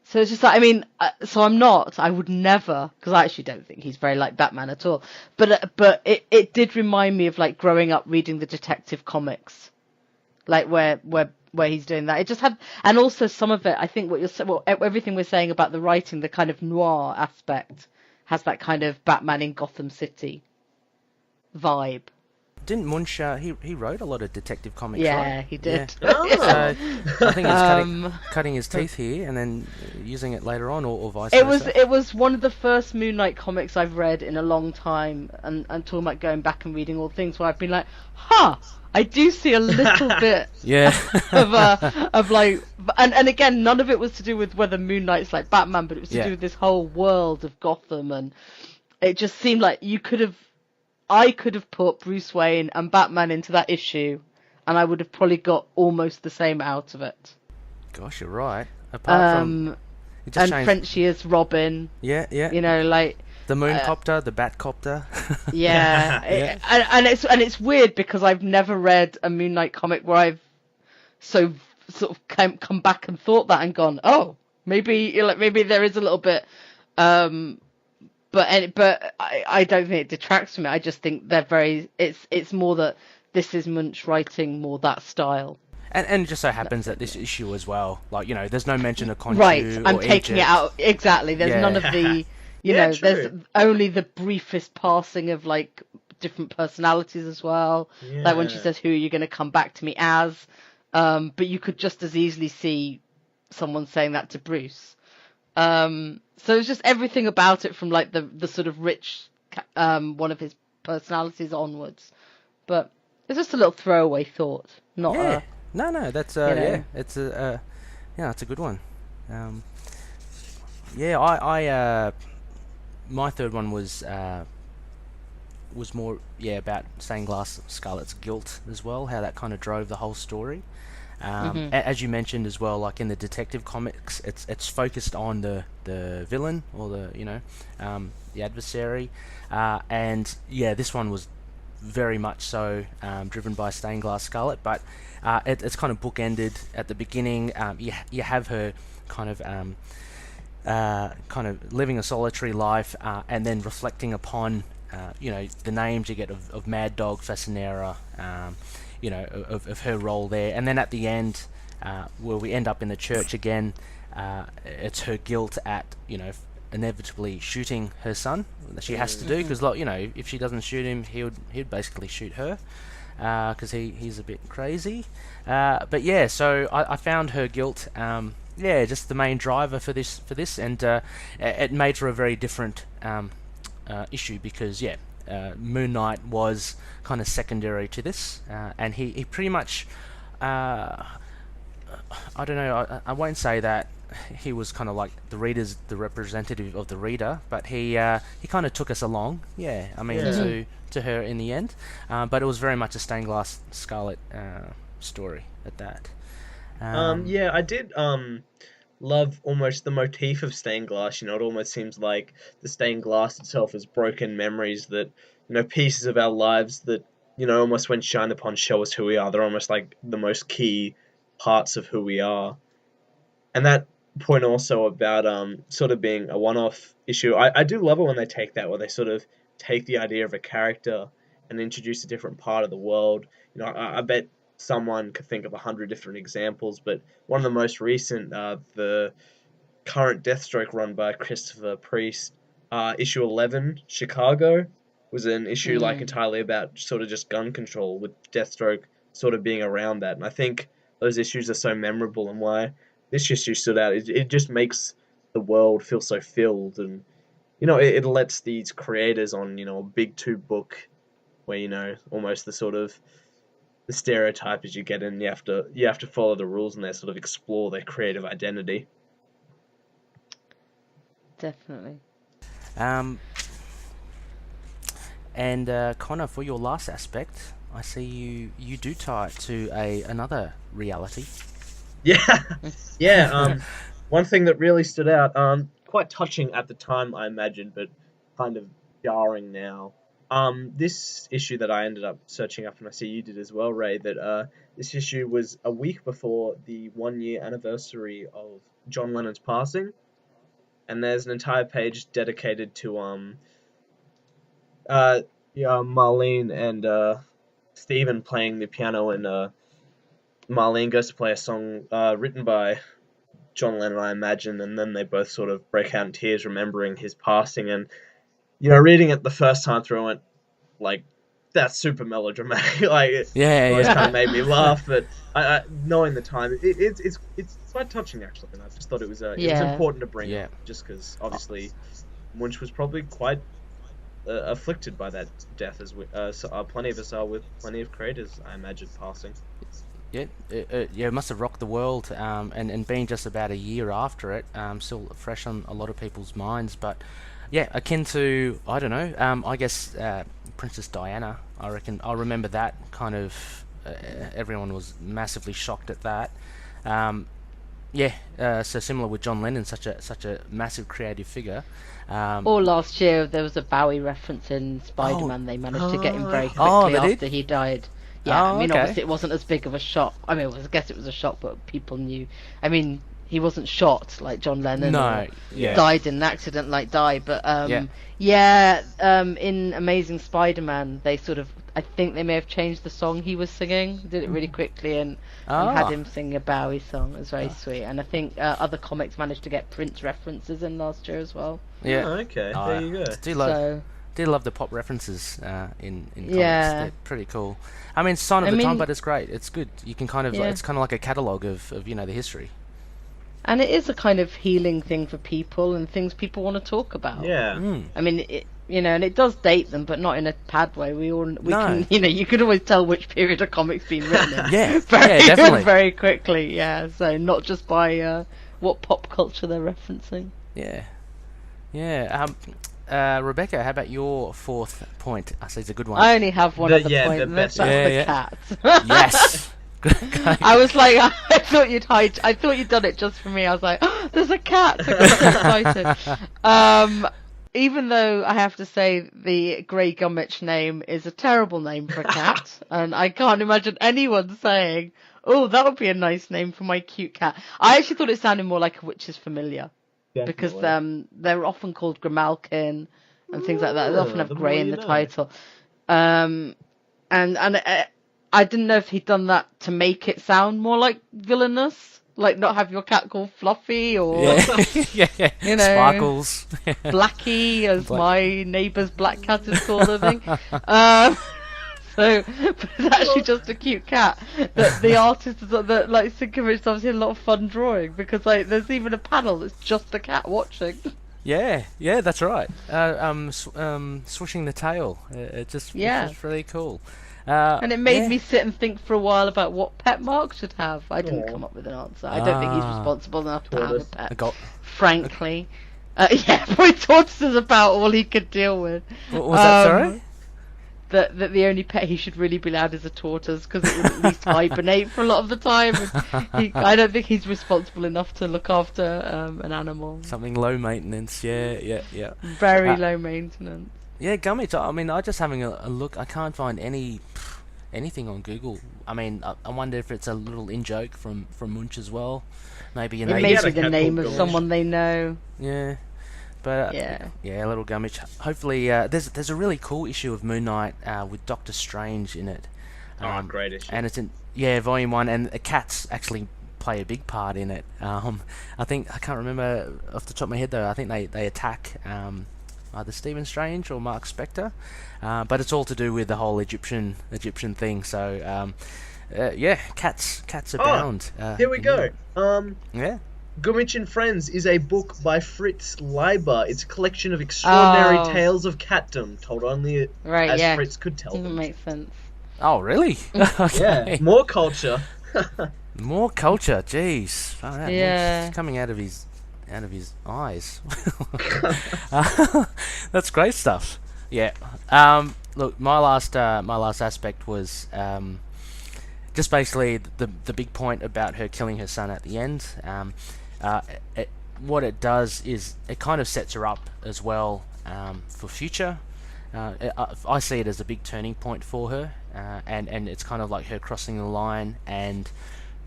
So it's just like, I would never, because I actually don't think he's very like Batman at all, but it did remind me of like growing up reading the detective comics. Like where he's doing that, it just had, and also some of it. I think everything we're saying about the writing, the kind of noir aspect, has that kind of Batman in Gotham City vibe. Didn't Munch he wrote a lot of detective comics? Yeah, right? he did. Yeah. So I think he's cutting his teeth here and then using it later on, or vice versa. It was one of the first Moon Knight comics I've read in a long time, and talking about going back and reading all things where I've been like, I do see a little bit of like, and again, none of it was to do with whether Moon Knight's like Batman, but it was to do with this whole world of Gotham, and it just seemed like I could have put Bruce Wayne and Batman into that issue, and I would have probably got almost the same out of it. Gosh, you're right. Apart from Frenchie as Robin. Yeah. Like the Mooncopter, the Batcopter. Yeah. And it's weird because I've never read a Moon Knight comic where I've so sort of come back and thought that and gone, oh, maybe there is a little bit, but I don't think it detracts from it. I just think they're very. It's more that this is Munch writing more that style. And it just so happens that this issue as well, like there's no mention of Khonshu right. I'm or taking Egypt. it out exactly. There's none of the. There's only the briefest passing of like different personalities as well. Yeah. Like when she says, "Who are you going to come back to me as?" But you could just as easily see someone saying that to Bruce. So it's just everything about it from like the sort of rich one of his personalities onwards. But it's just a little throwaway thought, not a... No, that's it's it's a good one. I my third one was more about Stained Glass Scarlet's guilt as well, how that kind of drove the whole story. As you mentioned as well, like in the detective comics, it's focused on the villain or the adversary, and this one was very much so driven by Stained Glass Scarlet, but it's kind of bookended at the beginning. You have her kind of living a solitary life, and then reflecting upon the names you get of Mad Dog, Fasanera, of her role there, and then at the end, where we end up in the church again, it's her guilt at inevitably shooting her son that she has to do, because if she doesn't shoot him, he'd basically shoot her, because he's a bit crazy. But yeah, so I found her guilt just the main driver for this, and it made for a very different issue, because Moon Knight was kind of secondary to this, and he pretty much I don't know, I won't say that he was kind of like the representative of the reader, but he kind of took us along, to her in the end, but it was very much a Stained Glass Scarlet story at that. I did love almost the motif of stained glass. It almost seems like the stained glass itself is broken memories that, pieces of our lives that, almost when shined upon show us who we are. They're almost like the most key parts of who we are. And that point also about sort of being a one-off issue, I do love it when they take that, where they sort of take the idea of a character and introduce a different part of the world. I bet someone could think of 100 different examples, but one of the most recent, the current Deathstroke run by Christopher Priest, issue 11, Chicago, was an issue like entirely about sort of just gun control, with Deathstroke sort of being around that. And I think those issues are so memorable, and why this issue stood out. It just makes the world feel so filled, and it lets these creators on a big tube book where almost the sort of the stereotype is you get in, you have to follow the rules, and they sort of explore their creative identity. Definitely. And Connor, for your last aspect, I see you do tie it to another reality. Yeah. One thing that really stood out, quite touching at the time, I imagine, but kind of jarring now. This issue that I ended up searching up, and I see you did as well, Ray, that this issue was a week before the 1-year anniversary of John Lennon's passing, and there's an entire page dedicated to Marlene and Stephen playing the piano, and Marlene goes to play a song written by John Lennon, I imagine, and then they both sort of break out in tears remembering his passing. And reading it the first time through, I went, like, that's super melodramatic. Like, it always kind of made me laugh, but I knowing the time, it's quite touching, actually, and I just thought it was important to bring up, just because, obviously, Munch was probably quite afflicted by that death, as plenty of us are, with plenty of creators, I imagine, passing. Yeah, it must have rocked the world, and being just about a year after it, still fresh on a lot of people's minds, but yeah, akin to, I don't know, I guess Princess Diana, I reckon. I remember that kind of, everyone was massively shocked at that. So similar with John Lennon, such a massive creative figure. Or last year, there was a Bowie reference in Spider-Man. They managed to get him very quickly after he died. Yeah, obviously it wasn't as big of a shock. I guess it was a shock, but people knew. He wasn't shot like John Lennon. Died in an accident like Die. But in Amazing Spider-Man, they sort of, I think they may have changed the song he was singing. Did it really quickly and had him sing a Bowie song. It was very sweet. And I think other comics managed to get Prince references in last year as well. Yeah. Okay. There you go. Did love the pop references in comics. They're pretty cool. Sign of the Time, but it's great. It's good. You can kind of it's kind of like a catalogue of the history. And it is a kind of healing thing for people and things people want to talk about. Yeah. And it does date them, but not in a bad way. Can, you could always tell which period a comic's been written in. Definitely. Very quickly, So not just by what pop culture they're referencing. Yeah. Rebecca, how about your fourth point? I say it's a good one. I only have one other point. The best. The cat. Yes. I was like, I thought you'd done it just for me. I was like, oh, there's a cat. I got so excited. even though I have to say the Grey Gummidge name is a terrible name for a cat, and I can't imagine anyone saying, "Oh, that would be a nice name for my cute cat." I actually thought it sounded more like a witch's familiar because Definitely. they're often called Grimalkin and things like that. They often have The grey more in you the know. title. And I didn't know if he'd done that to make it sound more like villainous, like not have your cat called Fluffy or Yeah. you know, Sparkles. Blackie, as Black- my neighbour's black cat is called, I think. So, but it's actually just a cute cat that the artist that like Sienkiewicz obviously had a lot of fun drawing because like there's even a panel that's just a cat watching. Yeah, that's right. Swishing the tail. It's just really cool. And it made me sit and think for a while about what pet Mark should have. I didn't come up with an answer. I don't think he's responsible enough to have a pet. Frankly. Yeah, probably tortoise is about all he could deal with. What was that, sorry? That the only pet he should really be allowed is a tortoise because it would at least hibernate for a lot of the time. And I don't think he's responsible enough to look after an animal. Something low maintenance, yeah. Very low maintenance. Yeah, Gummidge. I mean, I just having a look. I can't find anything on Google. I mean, I wonder if it's a little in-joke from Munch as well. Maybe it may be the name of someone they know. Yeah. But yeah, little Gummidge. Hopefully, there's a really cool issue of Moon Knight with Doctor Strange in it. Great issue. And it's in Volume 1, and the cats actually play a big part in it. I can't remember off the top of my head though. I think they attack either Stephen Strange or Mark Spector, but it's all to do with the whole Egyptian thing. So cats abound. Here we go. Yeah. Gummidge and Friends is a book by Fritz Leiber. It's a collection of extraordinary tales of catdom, told only as Fritz could tell them. Doesn't make sense. Oh, really? Okay. Yeah, more culture. More culture, jeez. Oh, yeah. It's coming out of his eyes. That's great stuff. Yeah. Look, my last aspect was just basically the big point about her killing her son at the end. What it does is it kind of sets her up as well for future. I see it as a big turning point for her, and it's kind of like her crossing the line and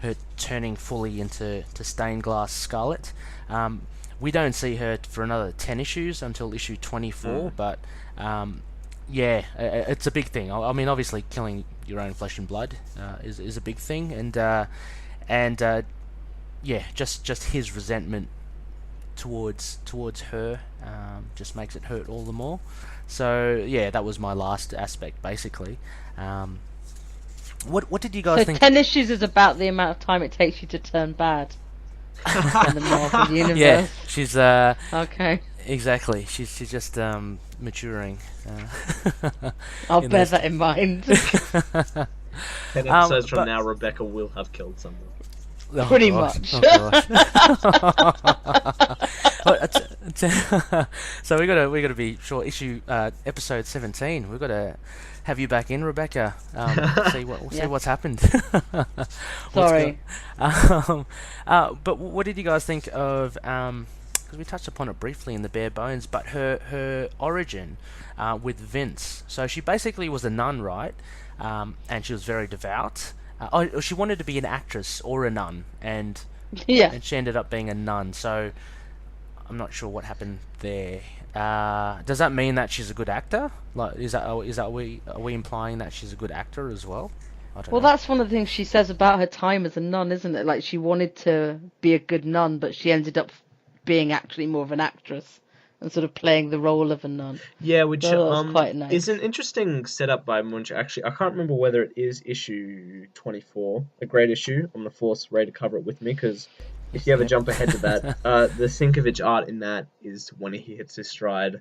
her turning fully into Stained Glass Scarlet. We don't see her for another 10 issues until issue 24, but it's a big thing. I mean, obviously, killing your own flesh and blood is a big thing, and just his resentment towards her just makes it hurt all the more. So yeah, that was my last aspect basically. What did you guys think? 10 issues is about the amount of time it takes you to turn bad in the Marvel universe. Yeah, she's okay. Exactly. She's just maturing. I'll bear that in mind. 10 episodes from now, Rebecca will have killed someone. Oh, Pretty gosh. much. So we gotta be short. Episode 17. We've got to have you back in, Rebecca. See what's happened. Sorry. But what did you guys think of? Because we touched upon it briefly in the bare bones, but her origin with Vince. So she basically was a nun, right? And she was very devout. She wanted to be an actress or a nun, and she ended up being a nun. So I'm not sure what happened there. Does that mean that she's a good actor? Like, are we implying that she's a good actor as well? I don't know. That's one of the things she says about her time as a nun, isn't it? Like, she wanted to be a good nun, but she ended up being actually more of an actress and sort of playing the role of a nun. Yeah, which was quite nice. is an interesting setup by Munch. Actually, I can't remember whether it is issue 24, a great issue. I'm going to force Ray to cover it with me, because if you ever jump ahead to that, the Sienkiewicz art in that is when he hits his stride,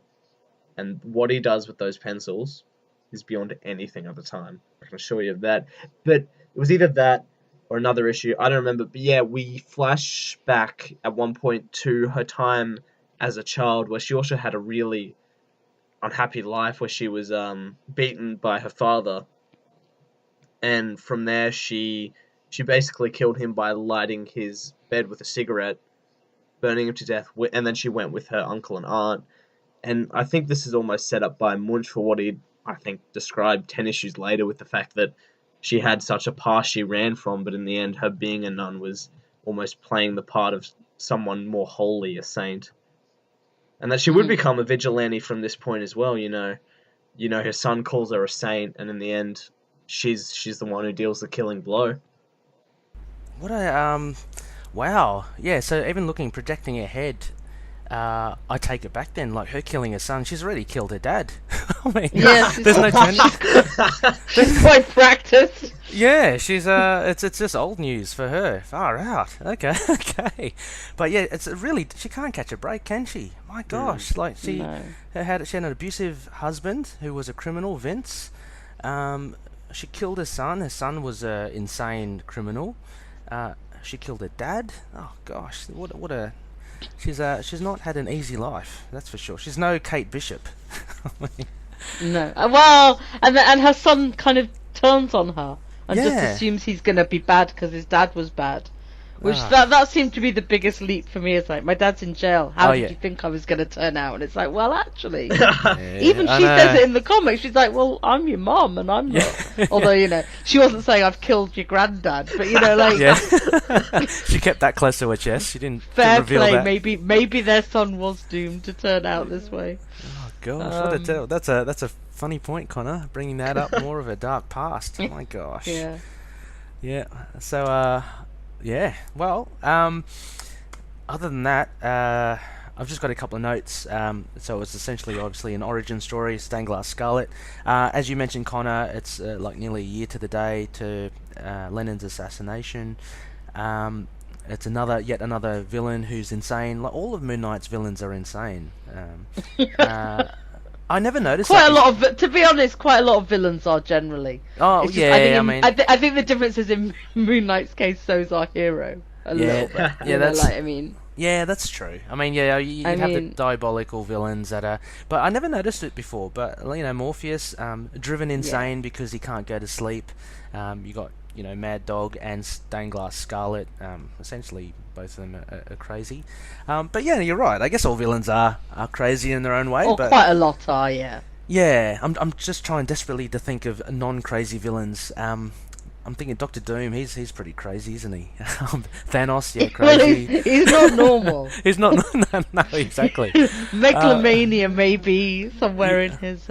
and what he does with those pencils is beyond anything at the time. I can assure you of that. But it was either that or another issue. I don't remember. But yeah, we flash back at one point to her time as a child, where she also had a really unhappy life, where she was beaten by her father, and from there she basically killed him by lighting his bed with a cigarette, burning him to death, and then she went with her uncle and aunt And I think this is almost set up by Munch for what he, I think, described 10 issues later with the fact that she had such a past she ran from, but in the end her being a nun was almost playing the part of someone more holy, a saint. And that she would become a vigilante from this point as well, you know. You know, her son calls her a saint, and in the end, she's the one who deals the killing blow. What a wow. Yeah, so even projecting ahead, I take it back then, like her killing her son, she's already killed her dad. I mean, there's no turning. She's quite practiced. Yeah, she's it's just old news for her. Far out. Okay, okay. But yeah, it's really, she can't catch a break, can she? My gosh, like she had an abusive husband who was a criminal, Vince. She killed her son. Her son was a insane criminal. She killed her dad. Oh gosh, what a she's not had an easy life, that's for sure. She's no Kate Bishop. No. Well, and her son kind of turns on her and just assumes he's going to be bad because his dad was bad. Which that seemed to be the biggest leap for me. It's like, my dad's in jail. How did you think I was going to turn out? And it's like, well, actually, even she says it in the comics. She's like, well, I'm your mom and I'm not. Although, you know, she wasn't saying I've killed your granddad, but you know, like, she kept that close to her chest. She didn't fair reveal play. that. Maybe their son was doomed to turn out this way. Oh gosh, what a tale. That's a funny point, Connor. Bringing that up, more of a dark past. Oh my gosh. Yeah. So, yeah. Well, other than that, I've just got a couple of notes. So it's essentially, obviously, an origin story, Stained Glass Scarlet. As you mentioned, Connor, it's like nearly a year to the day to Lenin's assassination. It's yet another villain who's insane. Like, all of Moon Knight's villains are insane. I never noticed to be honest, quite a lot of villains are generally. Oh, just, I think the difference is in Moon Knight's case, so's our hero. A little bit. Yeah, that's true. I mean, you have the diabolical villains that are... But I never noticed it before. But, you know, Morpheus, driven insane because he can't go to sleep. You got, you know, Mad Dog and Stained Glass Scarlet. Essentially, both of them are crazy. But yeah, you're right. I guess all villains are crazy in their own way. Well, but quite a lot are, yeah. Yeah, I'm just trying desperately to think of non-crazy villains. I'm thinking Doctor Doom. He's pretty crazy, isn't he? Thanos, yeah, crazy. Well, he's not normal. He's not. No, exactly. Megalomania maybe somewhere in his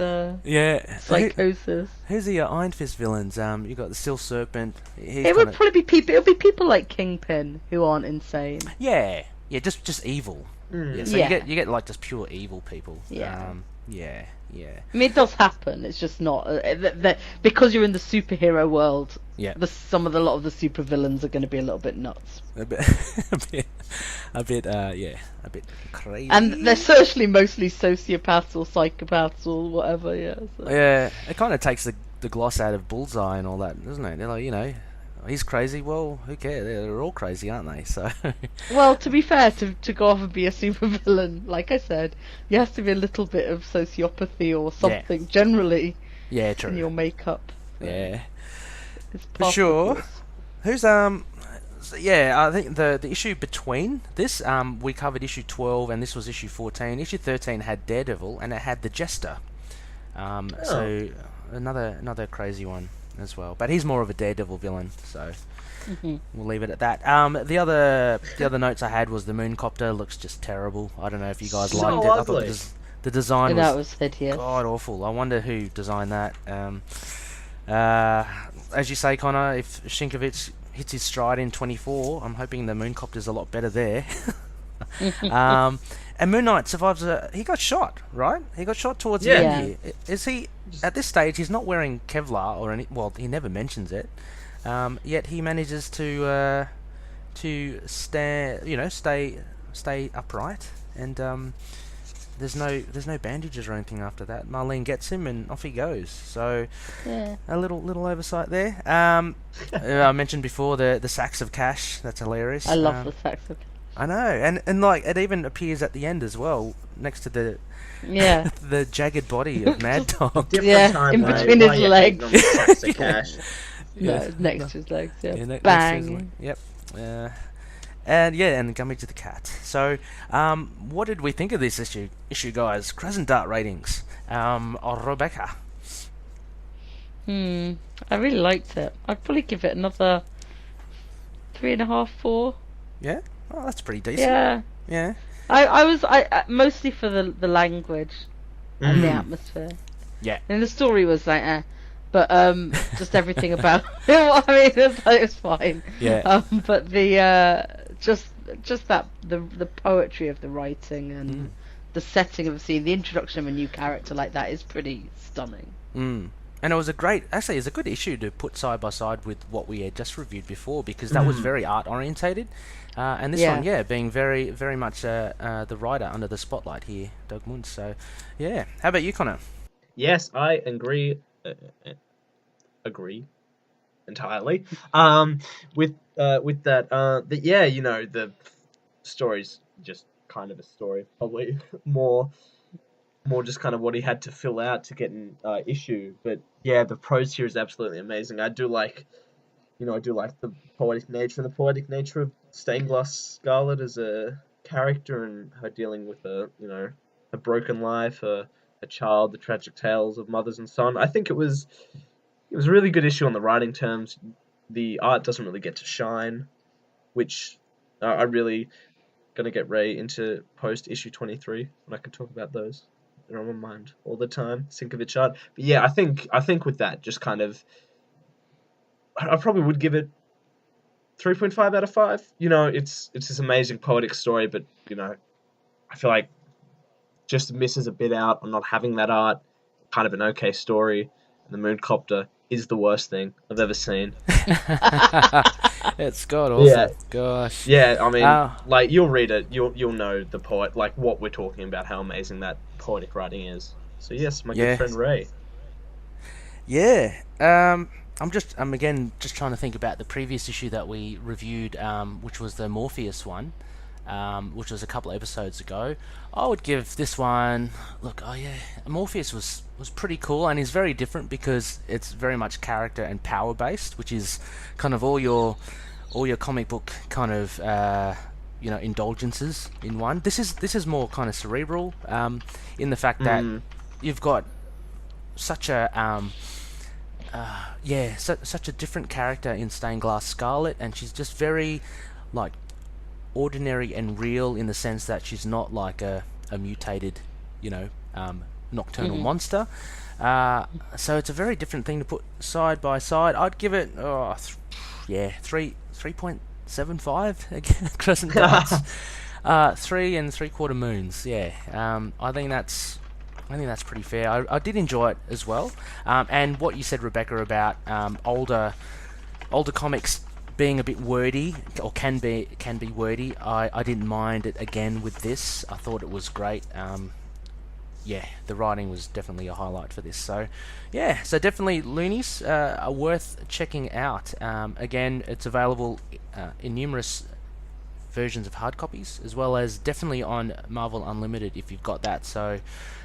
psychosis. Who's the Iron Fist villains? You got the Steel Serpent. It would probably be people. It'll be people like Kingpin who aren't insane. Yeah, just evil. Yeah, so you get like just pure evil people. Yeah. Yeah. I mean, it does happen. It's just not because you're in the superhero world. Yeah. A lot of the supervillains are going to be a little bit nuts. A bit crazy. And they're certainly mostly sociopaths or psychopaths or whatever. Yeah. So. Yeah, it kind of takes the gloss out of Bullseye and all that, doesn't it? They're like, you know, he's crazy. Well, who cares? They're all crazy, aren't they? So. Well, to be fair, to go off and be a supervillain, like I said, you have to be a little bit of sociopathy or something generally. Yeah, true. In your makeup. So yeah. For sure. Who's I think the issue between this, we covered issue 12 and this was issue 14. Issue 13 had Daredevil and it had the Jester. So another crazy one as well, but he's more of a Daredevil villain, so we'll leave it at that. The other notes I had was the Mooncopter looks just terrible. I don't know if you guys liked it. I thought the design was hideous. God awful. I wonder who designed that. As you say, Connor, if Sienkiewicz hits his stride in 24, I'm hoping the Mooncopter's a lot better there. And Moon Knight survives. He got shot, right? He got shot towards the end here. Is he at this stage? He's not wearing Kevlar or any. Well, he never mentions it. Yet he manages to stand. You know, stay upright, and there's no bandages or anything after that. Marlene gets him and off he goes. So a little oversight there. I mentioned before the sacks of cash. That's hilarious. I love the sacks of cash. I know, and like it even appears at the end as well, next to the the jagged body of Mad Dog. In between his legs. Cash. No, next to his legs. Yeah. Next Bang. to his yep. And Gummidge the cat. So, what did we think of this issue, guys? Crescent Dart ratings. Rebecca. I really liked it. I'd probably give it another 3.5, 4. Yeah. Oh, that's pretty decent. Yeah. Yeah. I mostly for the language and the atmosphere. Yeah. And the story was like, but just everything about it. I mean, it was fine. Yeah. But the just that the poetry of the writing and the setting of the scene, the introduction of a new character like that is pretty stunning. And it was a good issue to put side by side with what we had just reviewed before, because that was very art orientated, and this one, being very, very much the writer under the spotlight here, Doug Moon. So, yeah. How about you, Connor? Yes, I agree entirely. With that. The story's just kind of a story, probably more just kind of what he had to fill out to get an issue. But yeah, the prose here is absolutely amazing. I do like the poetic nature of Stained Glass Scarlet as a character, and her dealing with a broken life, a child, the tragic tales of mothers and son. I think it was a really good issue on the writing terms. The art doesn't really get to shine, which I really gonna get Ray into post issue 23 when I can talk about those. They're on my mind all the time. Sinkovich art. But yeah, I think with that, just kind of, I probably would give it 3.5 out of 5. It's this amazing poetic story, but I feel like just misses a bit out on not having that art. Kind of an okay story. And the Mooncopter is the worst thing I've ever seen. It's god awful. Yeah. Gosh. Yeah, I mean, you'll read it, you'll know the poet, like what we're talking about, how amazing that poetic writing is. So yes, my good friend Ray. Yeah. I'm again just trying to think about the previous issue that we reviewed, which was the Morpheus one, which was a couple of episodes ago. I would give this one, Morpheus was pretty cool, and is very different because it's very much character and power based, which is kind of all your comic book kind of indulgences in one. This is more kind of cerebral, in the fact that you've got such a such a different character in Stained Glass Scarlet, and she's just very like ordinary and real in the sense that she's not like a mutated, nocturnal monster. So it's a very different thing to put side by side. I'd give it 3.75 again. Crescent Darts. 3 3/4 moons. Yeah. I think that's pretty fair. I did enjoy it as well. And what you said, Rebecca, about older comics being a bit wordy, or can be wordy, I didn't mind it again with this. I thought it was great. The writing was definitely a highlight for this. So definitely Loonies are worth checking out. Again, it's available in numerous versions of hard copies, as well as definitely on Marvel Unlimited if you've got that. So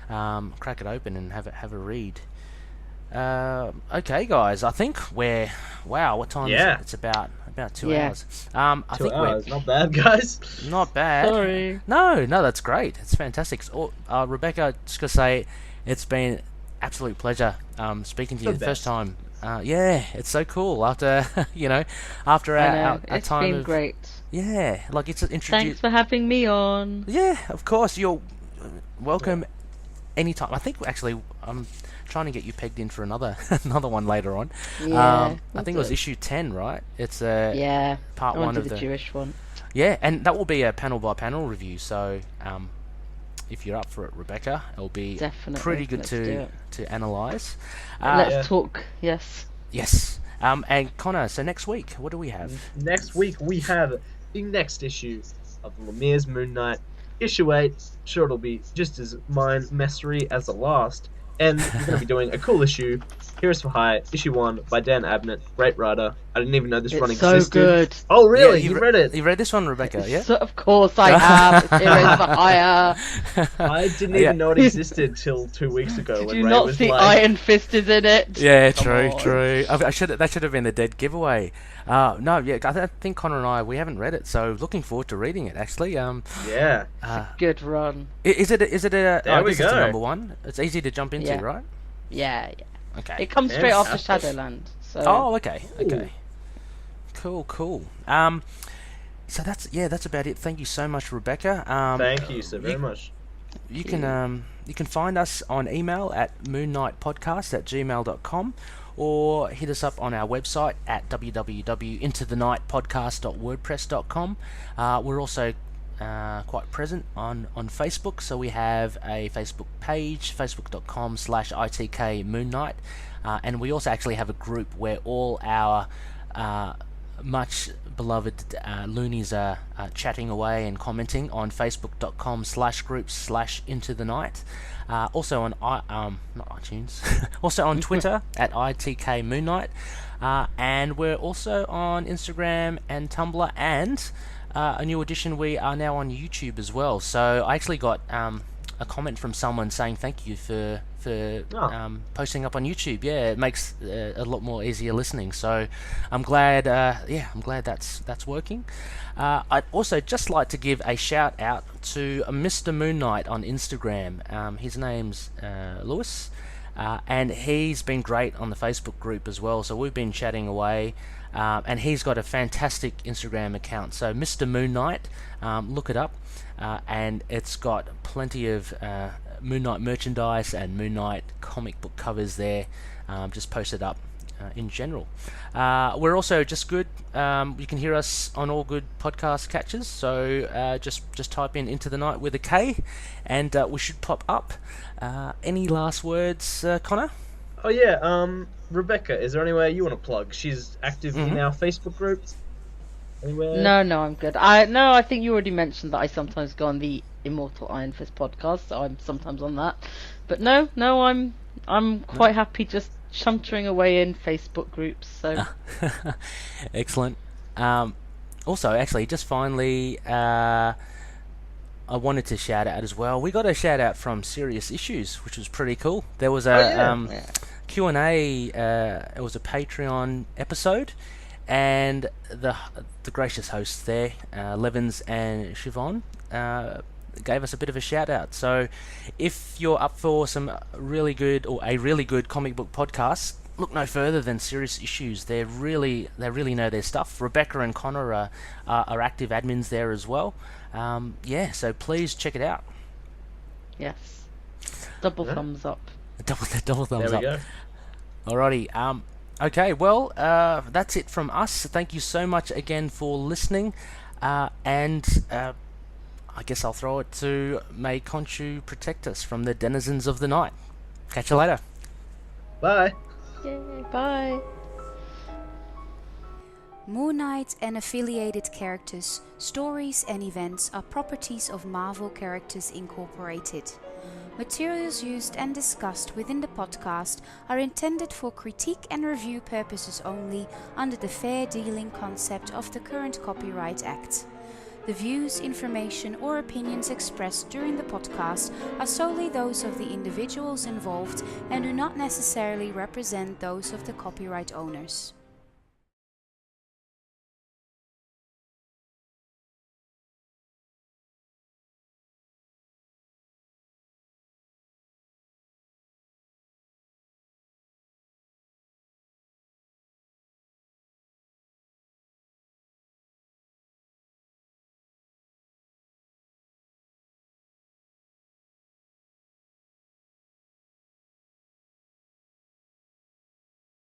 crack it open and have a read. Okay, guys, I think what time is it? It's about 2 hours. I think 2 hours, not bad, guys. Not bad. Sorry. No, that's great. It's fantastic. Rebecca, just gonna say, it's been absolute pleasure speaking to you the first time. It's so cool after after our it's time been of great. Yeah, like it's introduced. Thanks for having me on. Yeah, of course, you're welcome anytime. I think actually I'm trying to get you pegged in for another one later on. I think it was issue 10, right? It's part one of the Jewish one. Yeah, and that will be a panel by panel review. So if you're up for it, Rebecca, it'll be Definitely. pretty good to analyse. Let's talk. Yes. Yes. And Connor, so next week, what do we have? Next week we have the next issue of Lemire's Moon Knight, issue 8. Sure, it'll be just as mind-messery as the last. And we're going to be doing a cool issue, Heroes for Hire, issue 1 by Dan Abnett, great writer. I didn't even know this run It's so existed. good. Oh, really? Yeah, you read it? You read this one, Rebecca? Yeah. So, of course I have. It's Heroes for Hire. I didn't even know it existed till 2 weeks ago. Did when you Ray not was see like, Iron Fist is in it? Yeah, Come true. on. That should have been the dead giveaway. No, yeah, I think Connor and I, we haven't read it, so looking forward to reading it. Actually, Yeah. Good run. is it a? There we It's a go. number one. It's easy to jump into, Yeah. right? Yeah. Okay. It comes straight after Fantastic. Shadowland. So. Oh, okay. Cool. So that's about it. Thank you so much, Rebecca. Thank you so very much. You can find us on email at moonknightpodcast@gmail.com or hit us up on our website at www.intothenightpodcast.wordpress.com. We're also quite present on Facebook, so we have a Facebook page, facebook.com/ITK Moonknight, and we also actually have a group where all our much beloved loonies are chatting away and commenting on facebook.com/groups/into the night. Also on not iTunes, also on Twitter at ITK Moonknight, and we're also on Instagram and Tumblr, and a new addition, we are now on YouTube as well. So I actually got a comment from someone saying thank you for posting up on YouTube. Yeah, it makes a lot more easier listening. So I'm glad. I'm glad that's working. I'd also just like to give a shout out to Mr. Moon Knight on Instagram. His name's Lewis, and he's been great on the Facebook group as well. So we've been chatting away. And he's got a fantastic Instagram account. So Mr. Moon Knight, look it up, and it's got plenty of Moon Knight merchandise and Moon Knight comic book covers there, just posted up in general. We're also just good. You can hear us on all good podcast catchers. So just type in Into the Night with a K, and we should pop up. Any last words, Connor? Oh yeah, Rebecca, is there anywhere you want to plug? She's active in our Facebook group. Anywhere? No, I'm good. I think you already mentioned that I sometimes go on the Immortal Iron Fist podcast, so I'm sometimes on that. But no, I'm quite happy just chuntering away in Facebook groups. So excellent. Also, actually, just finally, I wanted to shout out as well. We got a shout out from Serious Issues, which was pretty cool. There was a Q&A. It was a Patreon episode, and the gracious hosts there, Levins and Siobhan, gave us a bit of a shout out. So, if you're up for some really good comic book podcast, look no further than Serious Issues. They really know their stuff. Rebecca and Connor are active admins there as well. So please check it out. yes, double thumbs up. Double thumbs There we up. go. Alrighty. Okay. Well, that's it from us. Thank you so much again for listening. And I guess I'll throw it to May Khonshu protect us from the denizens of the night. Catch you later. Bye. Yay, bye. Moon Knight and affiliated characters, stories and events are properties of Marvel Characters Incorporated. Materials used and discussed within the podcast are intended for critique and review purposes only under the fair dealing concept of the current Copyright Act. The views, information or opinions expressed during the podcast are solely those of the individuals involved and do not necessarily represent those of the copyright owners.